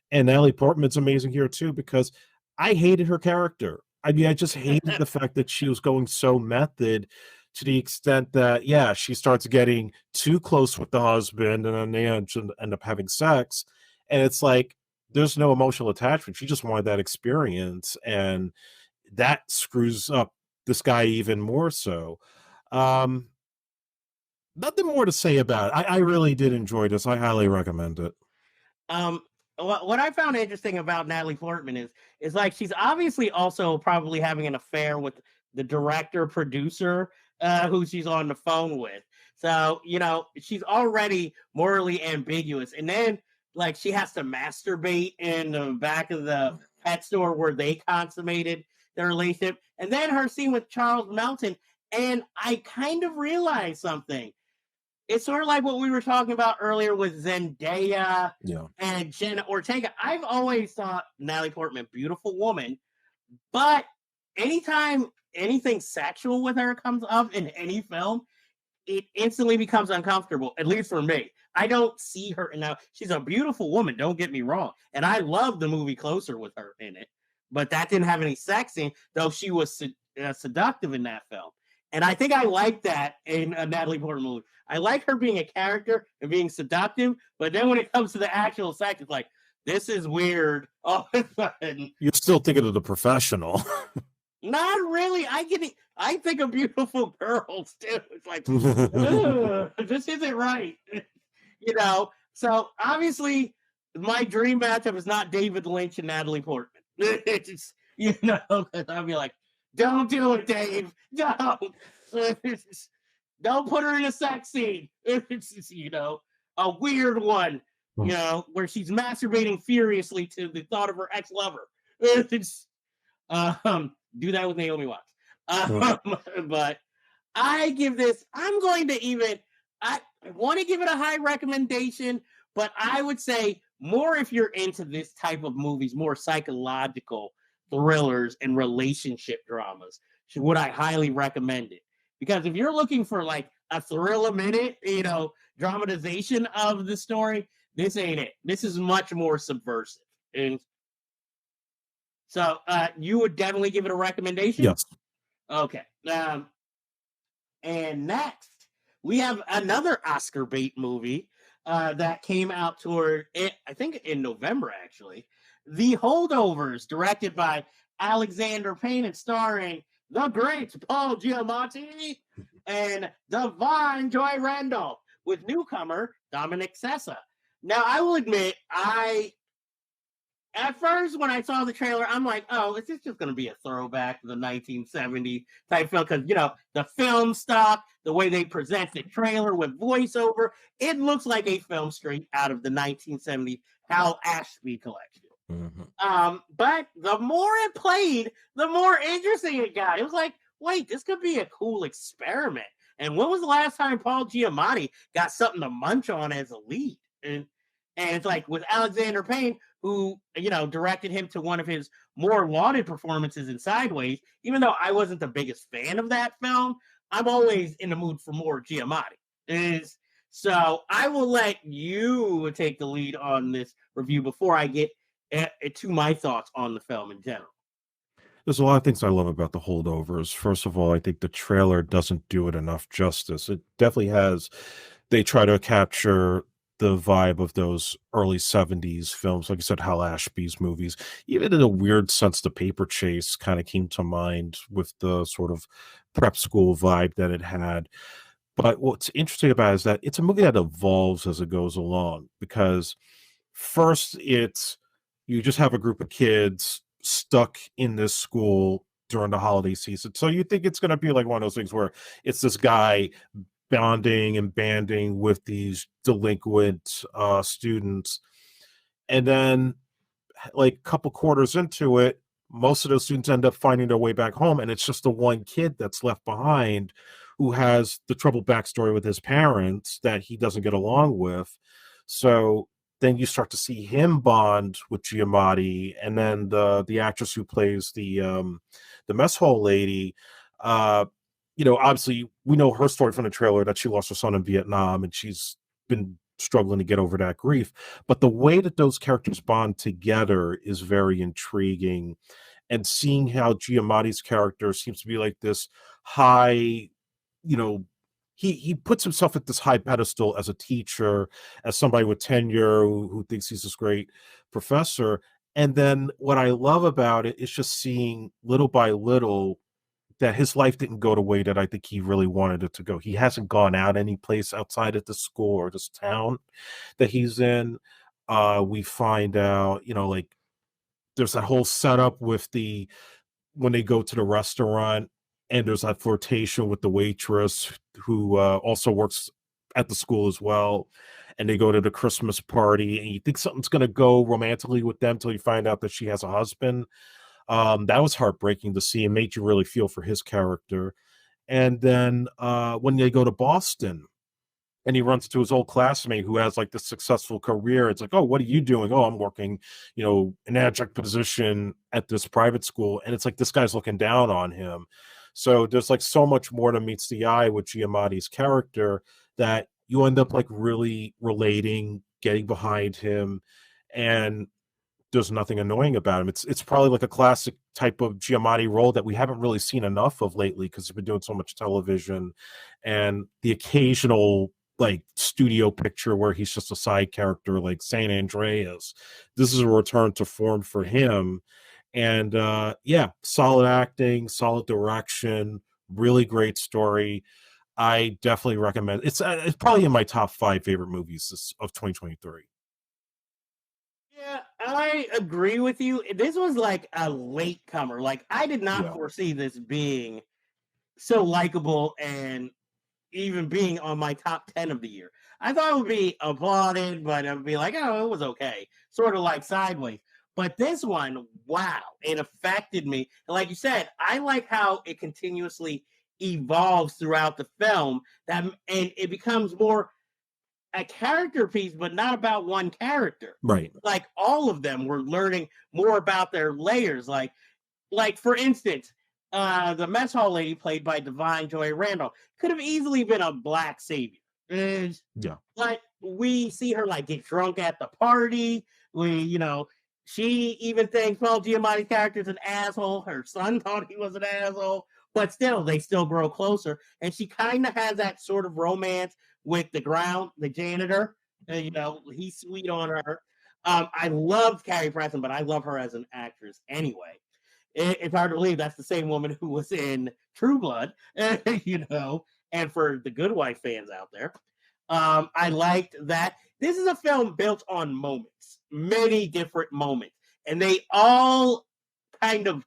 And Natalie Portman's amazing here too, because I hated her character. I mean, I just hated the fact that she was going so method to the extent that, she starts getting too close with the husband and then they end up having sex. And it's like, there's no emotional attachment. She just wanted that experience. And that screws up this guy even more so. Nothing more to say about it. I really did enjoy this. I highly recommend it. What I found interesting about Natalie Portman is like she's obviously also probably having an affair with the director producer who she's on the phone with. So she's already morally ambiguous, and then like she has to masturbate in the back of the pet store where they consummated their relationship, and then her scene with Charles Melton. And I kind of realized something. It's sort of like what we were talking about earlier with Zendaya and Jenna Ortega. I've always thought Natalie Portman, beautiful woman, but anytime anything sexual with her comes up in any film, it instantly becomes uncomfortable, at least for me. I don't see her now. She's a beautiful woman, don't get me wrong. And I love the movie Closer with her in it, but that didn't have any sex in, though she was seductive in that film. And I think I like that in a Natalie Portman movie. I like her being a character and being seductive, but then when it comes to the actual sex, it's like, this is weird. All of a sudden. You're still thinking of The Professional. Not really. I think of beautiful girls too. It's like, this isn't right. So obviously my dream matchup is not David Lynch and Natalie Portman. It's, I'll be like, don't do it, Dave. Don't. Don't put her in a sex scene. It's a weird one, where she's masturbating furiously to the thought of her ex-lover. Do that with Naomi Watts. But I want to give it a high recommendation, but I would say more if you're into this type of movies, more psychological thrillers and relationship dramas, would I highly recommend it. Because if you're looking for like a thrill a minute, dramatization of the story, this ain't it. This is much more subversive. And so you would definitely give it a recommendation? Yes. Okay. And next, we have another Oscar bait movie that came out toward it, I think in November, actually. The Holdovers, directed by Alexander Payne and starring the great Paul Giamatti and Divine Joy Randolph with newcomer Dominic Sessa. Now, I will admit, at first, when I saw the trailer, I'm like, oh, is this just going to be a throwback to the 1970 type film? Because, the film stock, the way they present the trailer with voiceover, it looks like a film straight out of the 1970 Hal Ashby collection. Mm-hmm. But the more it played, the more interesting it got. It was like, wait, this could be a cool experiment. And when was the last time Paul Giamatti got something to munch on as a lead? And it's like with Alexander Payne, who, directed him to one of his more lauded performances in Sideways, even though I wasn't the biggest fan of that film, I'm always in the mood for more Giamatti. So I will let you take the lead on this review before I get to my thoughts on the film in general. There's a lot of things I love about the Holdovers. First of all, I think the trailer doesn't do it enough justice. It definitely has. They try to capture the vibe of those early 70s films, like I said, Hal Ashby's movies. Even in a weird sense, The Paper Chase kind of came to mind with the sort of prep school vibe that it had. But what's interesting about it is that it's a movie that evolves as it goes along, because first you just have a group of kids stuck in this school during the holiday season. So you think it's going to be like one of those things where it's this guy bonding and banding with these delinquent students. And then like a couple quarters into it, most of those students end up finding their way back home. And it's just the one kid that's left behind who has the troubled backstory with his parents that he doesn't get along with. So then you start to see him bond with Giamatti, and then the actress who plays the mess hall lady, obviously we know her story from the trailer that she lost her son in Vietnam and she's been struggling to get over that grief. But the way that those characters bond together is very intriguing. And seeing how Giamatti's character seems to be like this high, he puts himself at this high pedestal as a teacher, as somebody with tenure who thinks he's this great professor. And then what I love about it is just seeing little by little that his life didn't go the way that I think he really wanted it to go. He hasn't gone out any place outside of the school or this town that he's in. We find out, like there's that whole setup with when they go to the restaurant and there's that flirtation with the waitress who also works at the school as well. And they go to the Christmas party and you think something's going to go romantically with them till you find out that she has a husband. That was heartbreaking to see and made you really feel for his character. And then when they go to Boston and he runs into his old classmate who has like this successful career, it's like, oh, what are you doing? Oh, I'm working, an adjunct position at this private school. And it's like, this guy's looking down on him. So there's like so much more to meets the eye with Giamatti's character that you end up like really relating, getting behind him. And there's nothing annoying about him. It's probably like a classic type of Giamatti role that we haven't really seen enough of lately because he's been doing so much television, and the occasional like studio picture where he's just a side character like San Andreas. This is a return to form for him. And solid acting, solid direction, really great story. I definitely recommend it's probably in my top 5 favorite movies of 2023. Yeah, I agree with you. This was like a late comer. Like, I did not foresee this being so likable and even being on my top 10 of the year. I thought it would be applauded, but it would be like, oh, it was okay. Sort of like Sideways. But this one, wow, it affected me. And like you said, I like how it continuously evolves throughout the film, and it becomes more a character piece, but not about one character. Right. Like all of them were learning more about their layers. Like for instance, the mess hall lady played by Divine Joy Randolph could have easily been a black savior. Yeah. But we see her like get drunk at the party. She even thinks Paul Giamatti's character is an asshole. Her son thought he was an asshole, but still, they still grow closer. And she kind of has that sort of romance with the janitor. He's sweet on her. I loved Carrie Preston, but I love her as an actress anyway. It's hard to believe that's the same woman who was in True Blood, and for the Good Wife fans out there. I liked that. This is a film built on moments, many different moments, and they all kind of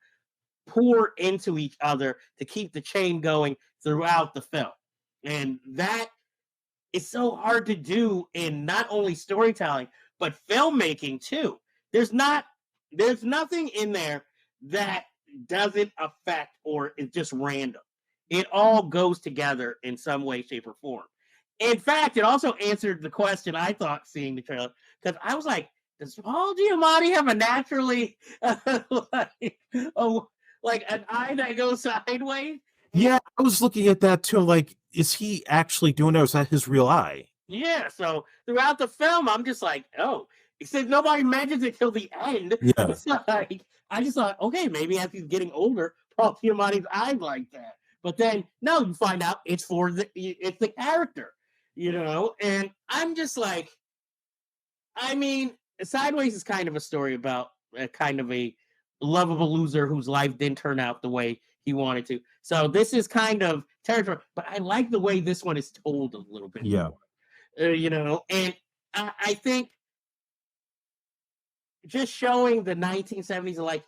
pour into each other to keep the chain going throughout the film. And that is so hard to do in not only storytelling, but filmmaking too. There's nothing in there that doesn't affect or is just random. It all goes together in some way, shape, or form. In fact, it also answered the question I thought seeing the trailer, because I was like, does Paul Giamatti have a naturally like an eye that goes sideways? Yeah, I was looking at that too. Like, is he actually doing that? Or is that his real eye? Yeah, so throughout the film, I'm just like, oh, except nobody mentions it till the end. Yeah. It's like, I just thought, okay, maybe as he's getting older, Paul Giamatti's eyes like that. But then, no, you find out it's the character, and I'm just like, I mean, Sideways is kind of a story about kind of a lovable loser whose life didn't turn out the way he wanted to. So this is kind of territory, but I like the way this one is told a little bit more. And I think just showing the 1970s, like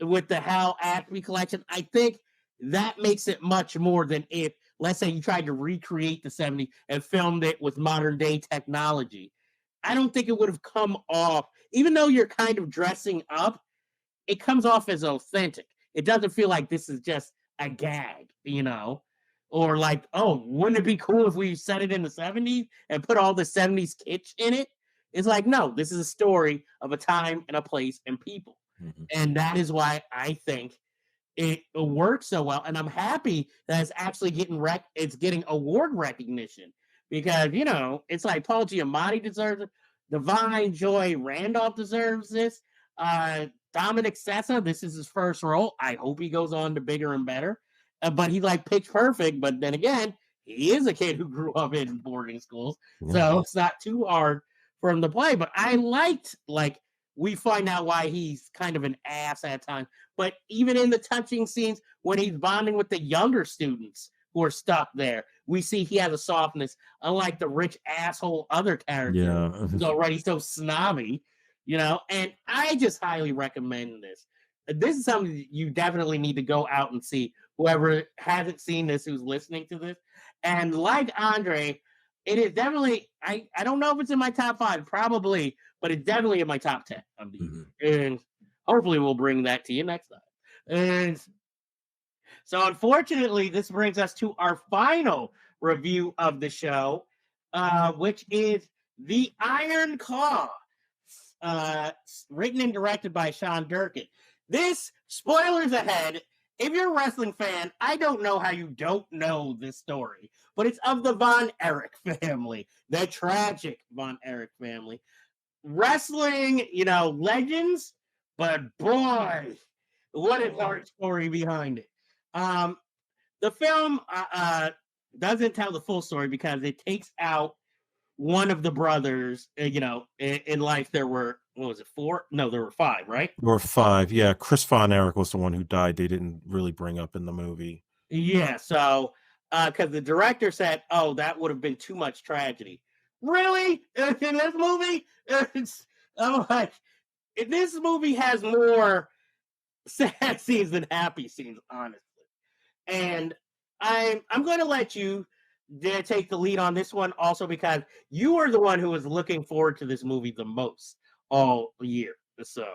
with the Hal Ashby collection, I think that makes it much more than if, let's say, you tried to recreate the 70s and filmed it with modern day technology. I don't think it would have come off, even though you're kind of dressing up, it comes off as authentic. It doesn't feel like this is just a gag, or like, oh, wouldn't it be cool if we set it in the 70s and put all the 70s kitsch in it? It's like, no, this is a story of a time and a place and people. Mhm. And that is why I think it works so well. And I'm happy that it's actually getting award recognition, because, it's like Paul Giamatti deserves it. Divine Joy Randolph deserves this. Dominic Sessa, this is his first role. I hope he goes on to bigger and better. But he like Pitch Perfect. But then again, he is a kid who grew up in boarding schools, so it's not too hard for him to play. But I liked, like, we find out why he's kind of an ass at times. But even in the touching scenes when he's bonding with the younger students who are stuck there, we see he has a softness, unlike the rich asshole other character who's already so snobby, and I just highly recommend this. This is something you definitely need to go out and see, whoever hasn't seen this, who's listening to this. And like Andre, it is definitely, I don't know if it's in my top 5, probably, but it's definitely in my top 10 of these. And hopefully we'll bring that to you next time. And so unfortunately, this brings us to our final review of the show, which is The Iron Claw, written and directed by Sean Durkin. This, spoilers ahead, if you're a wrestling fan, I don't know how you don't know this story, but it's of the Von Erich family, the tragic Von Erich family. Wrestling, legends, but boy, what a dark story behind it. The film doesn't tell the full story because it takes out one of the brothers. In life there were, what was it, 4? No, there were 5, right? There were 5. Yeah, Chris Von Erich was the one who died. They didn't really bring up in the movie. Yeah, so because the director said, "Oh, that would have been too much tragedy." Really? In this movie, I'm like, this movie has more sad scenes than happy scenes, honestly. And I'm going to let you take the lead on this one, also because you are the one who was looking forward to this movie the most all year. So,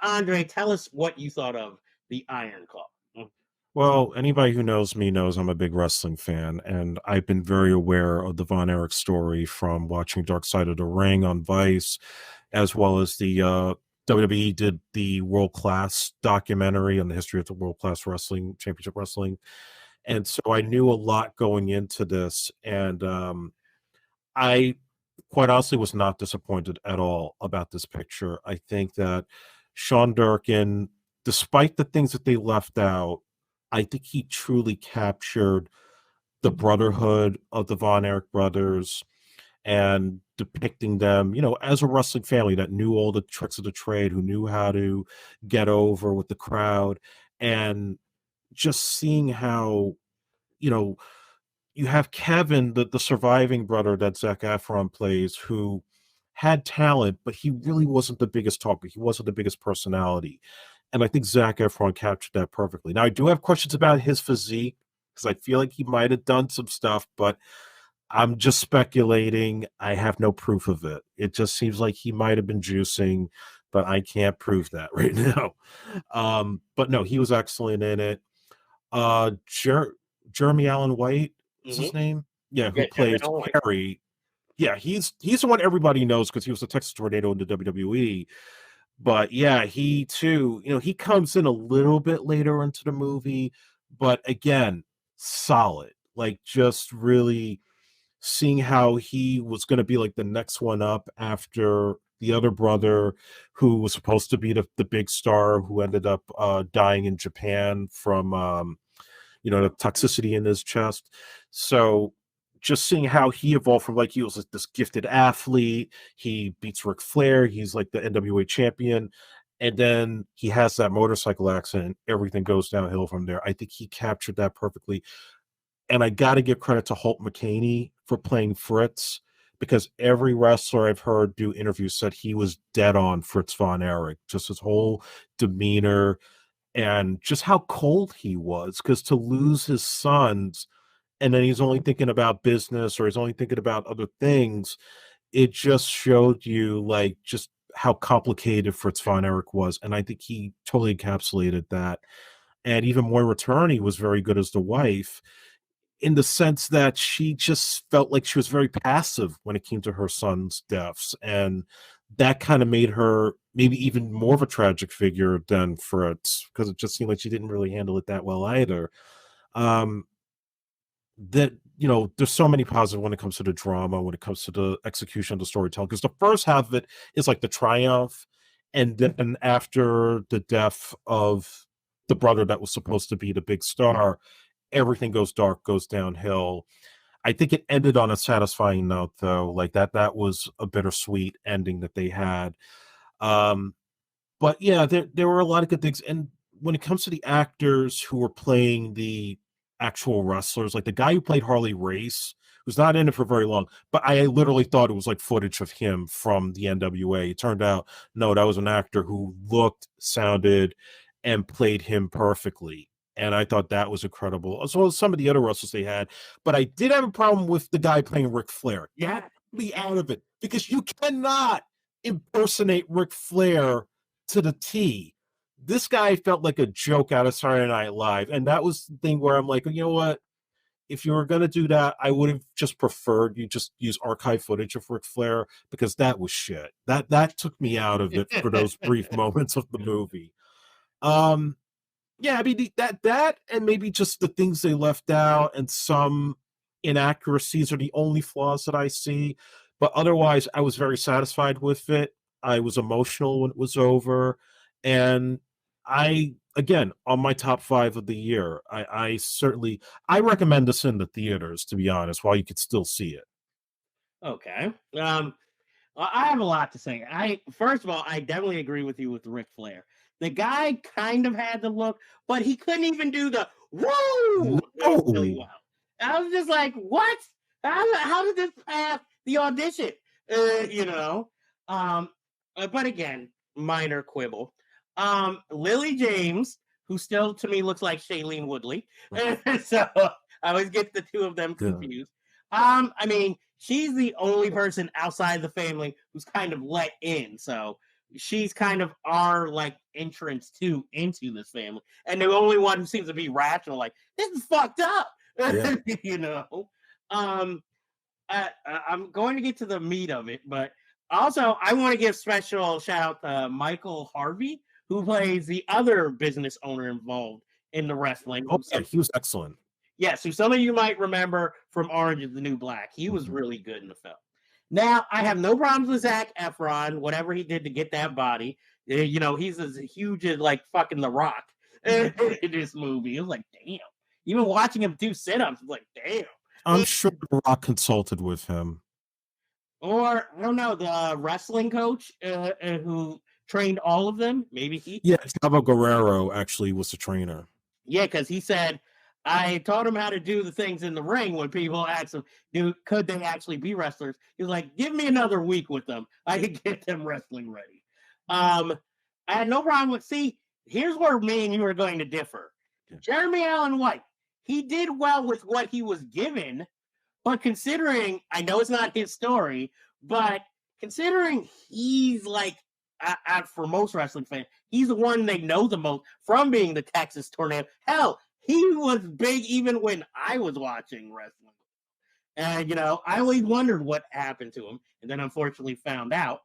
Andre, tell us what you thought of The Iron Claw. Well, anybody who knows me knows I'm a big wrestling fan, and I've been very aware of the Von Erich story from watching Dark Side of the Ring on Vice, as well as the WWE did the World Class documentary on the history of the World Class Wrestling Championship Wrestling, and so I knew a lot going into this, and I quite honestly was not disappointed at all about this picture. I think that Sean Durkin, despite the things that they left out, I think he truly captured the brotherhood of the Von Erich brothers and depicting them, as a wrestling family that knew all the tricks of the trade, who knew how to get over with the crowd, and just seeing how, you know, you have Kevin, the surviving brother that Zac Efron plays, who had talent, but he really wasn't the biggest talker. He wasn't the biggest personality. And I think Zac Efron captured that perfectly. Now, I do have questions about his physique because I feel like he might have done some stuff, but I'm just speculating. I have no proof of it. It just seems like he might have been juicing, but I can't prove that right now. But no, he was excellent in it. Jeremy Allen White is his Mm-hmm. name? Yeah, who Yeah, Kevin plays Owens. Harry. Yeah, he's the one everybody knows because he was the Texas Tornado in the WWE. But yeah, he too, he comes in a little bit later into the movie, but again, solid. Like just really seeing how he was going to be like the next one up after the other brother who was supposed to be the big star who ended up dying in Japan from the toxicity in his chest. So just seeing how he evolved from like he was like this gifted athlete, he beats Ric Flair, he's like the NWA champion, and then he has that motorcycle accident. Everything goes downhill from there. I think he captured that perfectly. And I got to give credit to Holt McCaney for playing Fritz because every wrestler I've heard do interviews said he was dead on Fritz von Erich, just his whole demeanor, and just how cold he was, because to lose his sons and then he's only thinking about business or he's only thinking about other things, it just showed you like just how complicated Fritz von Erich was. And I think he totally encapsulated that. And even Moira Turney was very good as the wife in the sense that she just felt like she was very passive when it came to her son's deaths. And that kind of made her maybe even more of a tragic figure than Fritz, because it just seemed like she didn't really handle it that well either. Um, that there's so many positives when it comes to the drama, when it comes to the execution of the storytelling, because the first half of it is like the triumph, and then after the death of the brother that was supposed to be the big star, everything goes dark, goes downhill. I think it ended on a satisfying note, though. Like that was a bittersweet ending that they had. Um, but yeah, there were a lot of good things. And when it comes to the actors who were playing the actual wrestlers, like the guy who played Harley Race, who's not in it for very long, but I literally thought it was like footage of him from the NWA. It turned out, no, that was an actor who looked, sounded, and played him perfectly. And I thought that was incredible, as well as some of the other wrestlers they had. But I did have a problem with the guy playing Ric Flair. You had to be out of it because you cannot impersonate Ric Flair to the T. This guy felt like a joke out of Saturday Night Live. And that was the thing where I'm like, you know what? If you were going to do that, I would have just preferred you just use archive footage of Ric Flair because that was shit. That took me out of it for those brief moments of the movie. Um, yeah, I mean that and maybe just the things they left out and some inaccuracies are the only flaws that I see. But otherwise, I was very satisfied with it. I was emotional when it was over, and I again on my top 5 of the year. I certainly I recommend this in the theaters, to be honest, while you could still see it. Okay. I have a lot to say. First of all, I definitely agree with you with Ric Flair. The guy kind of had the look, but he couldn't even do the woo really No. well. I was just like, what? How did this pass the audition? You know. Um, but again, minor quibble. Lily James, who still to me looks like Shailene Woodley, so I always get the two of them Yeah. confused. I mean, she's the only person outside the family who's kind of let in. So she's kind of our like entrance into this family, and the only one who seems to be rational, like, this is fucked up. Yeah. You know. I'm going to get to the meat of it, but also I want to give special shout out to Michael Harvey, who plays the other business owner involved in the wrestling. Oh, yeah, he was excellent. Yes, who some of you might remember from Orange is the New Black. He was really good in the film. Now, I have no problems with Zac Efron, whatever he did to get that body. You know, he's as huge as like fucking The Rock in this movie. It was like, damn. Even watching him do sit-ups, it's like, damn. I'm sure The Rock consulted with him. Or, I don't know, the wrestling coach who trained all of them. Maybe he. Yeah, Chavo Guerrero actually was the trainer. Yeah, because he said, I taught him how to do the things in the ring when people asked him, could they actually be wrestlers? He was like, give me another week with them. I could get them wrestling ready. I had no problem with, here's where me and you are going to differ. Yeah. Jeremy Allen White, he did well with what he was given, but considering, I know it's not his story, but considering he's like, for most wrestling fans, he's the one they know the most from being the Texas Tornado. Hell, he was big even when I was watching wrestling. And, you know, I always wondered what happened to him, and then unfortunately found out.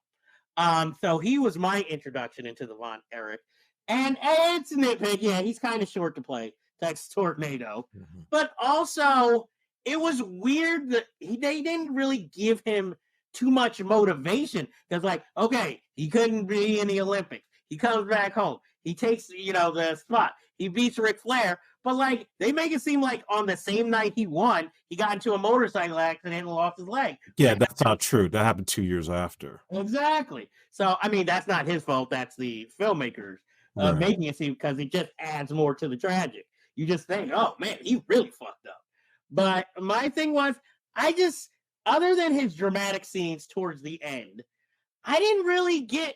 So he was my introduction into the Von Erich. And it's a nitpick. Yeah, he's kind of short to play Texas Tornado. Mm-hmm. But also, it was weird that they didn't really give him too much motivation. Because, like, okay, he couldn't be in the Olympics. He comes back home. He takes, you know, the spot. He beats Ric Flair. But, like, they make it seem like on the same night he won, he got into a motorcycle accident and lost his leg. Yeah, that's not true. That happened 2 years after. Exactly. So, I mean, that's not his fault. That's the filmmakers making it seem, because it just adds more to the tragic. You just think, oh, man, he really fucked up. But my thing was, other than his dramatic scenes towards the end, I didn't really get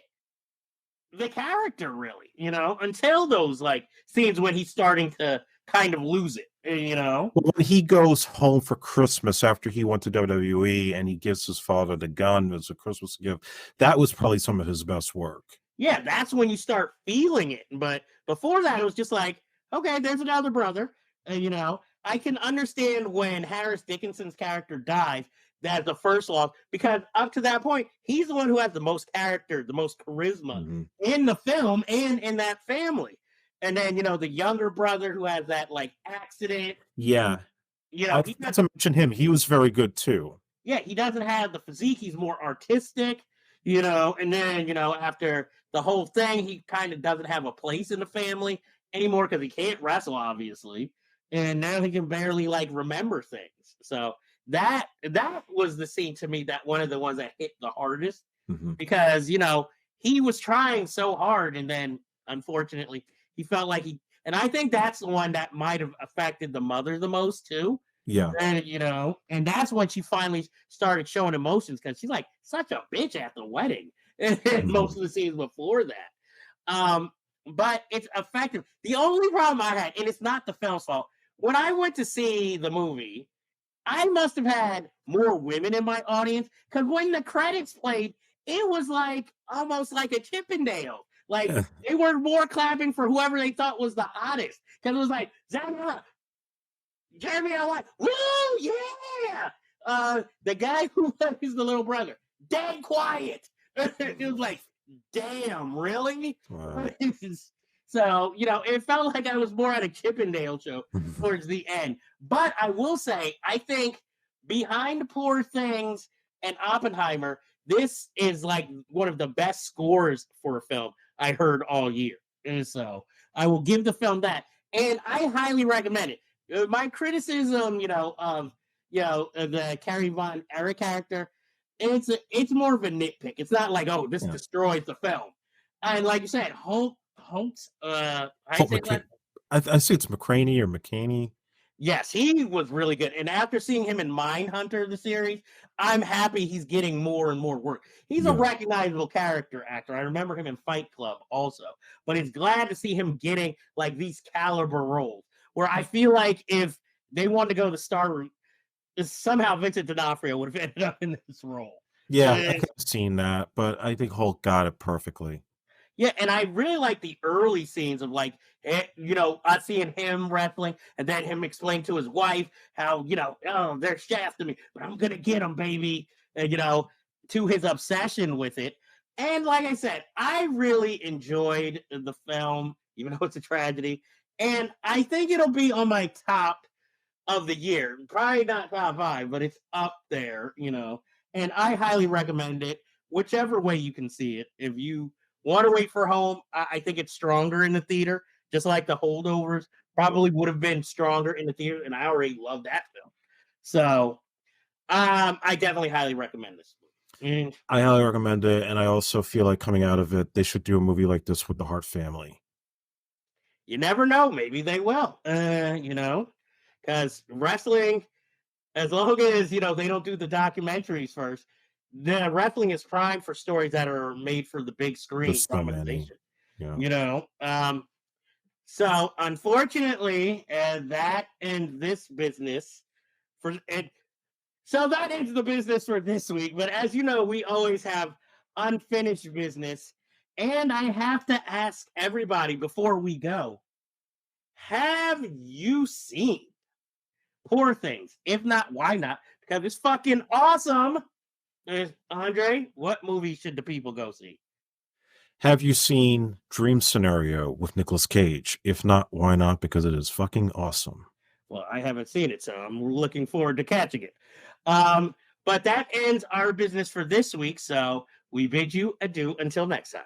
the character, really, you know, until those, like, scenes when he's starting to kind of lose it, you know? Well, when he goes home for Christmas after he went to WWE and he gives his father the gun as a Christmas gift, that was probably some of his best work. Yeah, that's when you start feeling it. But before that, it was just like, okay, there's another brother, you know? I can understand when Harris Dickinson's character dies, that's the first loss, because up to that point, he's the one who has the most character, the most charisma in the film and in that family. And then, you know, the younger brother who has that, like, accident. Yeah. You know, I forgot to mention him. He was very good, too. Yeah, he doesn't have the physique. He's more artistic, you know, and then, you know, after the whole thing, he kind of doesn't have a place in the family anymore because he can't wrestle, obviously. And now he can barely, like, remember things. So that was the scene to me, that one of the ones that hit the hardest, because, you know, he was trying so hard, and then unfortunately he felt like and I think that's the one that might have affected the mother the most too. Yeah. And, you know, and that's when she finally started showing emotions, because she's like such a bitch at the wedding and most of the scenes before that. But it's effective. The only problem I had, and it's not the film's fault, when I went to see the movie, I must have had more women in my audience, because when the credits played, it was like almost like a Chippendale. Like, they were more clapping for whoever they thought was the hottest, because it was like, Jeremy Allen, woo, yeah! The guy who plays the little brother, dead quiet. It was like, damn, really? Wow. So, you know, it felt like I was more at a Chippendale show towards the end. But I will say, I think behind Poor Things and Oppenheimer, this is like one of the best scores for a film I heard all year. And so I will give the film that. And I highly recommend it. My criticism, you know, of, you know, the Carrie Von Erich character, it's more of a nitpick. It's not like, oh, this destroys the film. And like you said, Holtz, I say it's McCraney or McCaney. Yes, he was really good. And after seeing him in Mindhunter, the series, I'm happy he's getting more and more work. He's a recognizable character actor. I remember him in Fight Club also. But it's glad to see him getting like these caliber roles, where I feel like if they wanted to go the star route, somehow Vincent D'Onofrio would have ended up in this role. Yeah, I could have seen that, but I think Holt got it perfectly. Yeah, and I really like the early scenes of like, us seeing him wrestling and then him explain to his wife how, oh, they're shafting me, but I'm gonna get them, baby. And, to his obsession with it. And like I said, I really enjoyed the film, even though it's a tragedy. And I think it'll be on my top of the year. Probably not top five, but it's up there, And I highly recommend it, whichever way you can see it. If you want to wait for home, I think it's stronger in the theater, just like the Holdovers probably would have been stronger in the theater, and I already love that film. So I definitely highly recommend this. I highly recommend it, and I also feel like coming out of it, they should do a movie like this with the Hart family. You never know. Maybe they will, because wrestling, as long as, they don't do the documentaries first, the wrestling is primed for stories that are made for the big screen. Yeah. So unfortunately, that ends this business for it. So that ends the business for this week. But as you know, we always have unfinished business. And I have to ask everybody before we go, have you seen Poor Things? If not, why not? Because it's fucking awesome. Andre, what movie should the people go see? Have you seen Dream Scenario with Nicolas Cage? If not, why not? Because it is fucking awesome. Well, I haven't seen it, so I'm looking forward to catching it. But that ends our business for this week. So we bid you adieu until next time.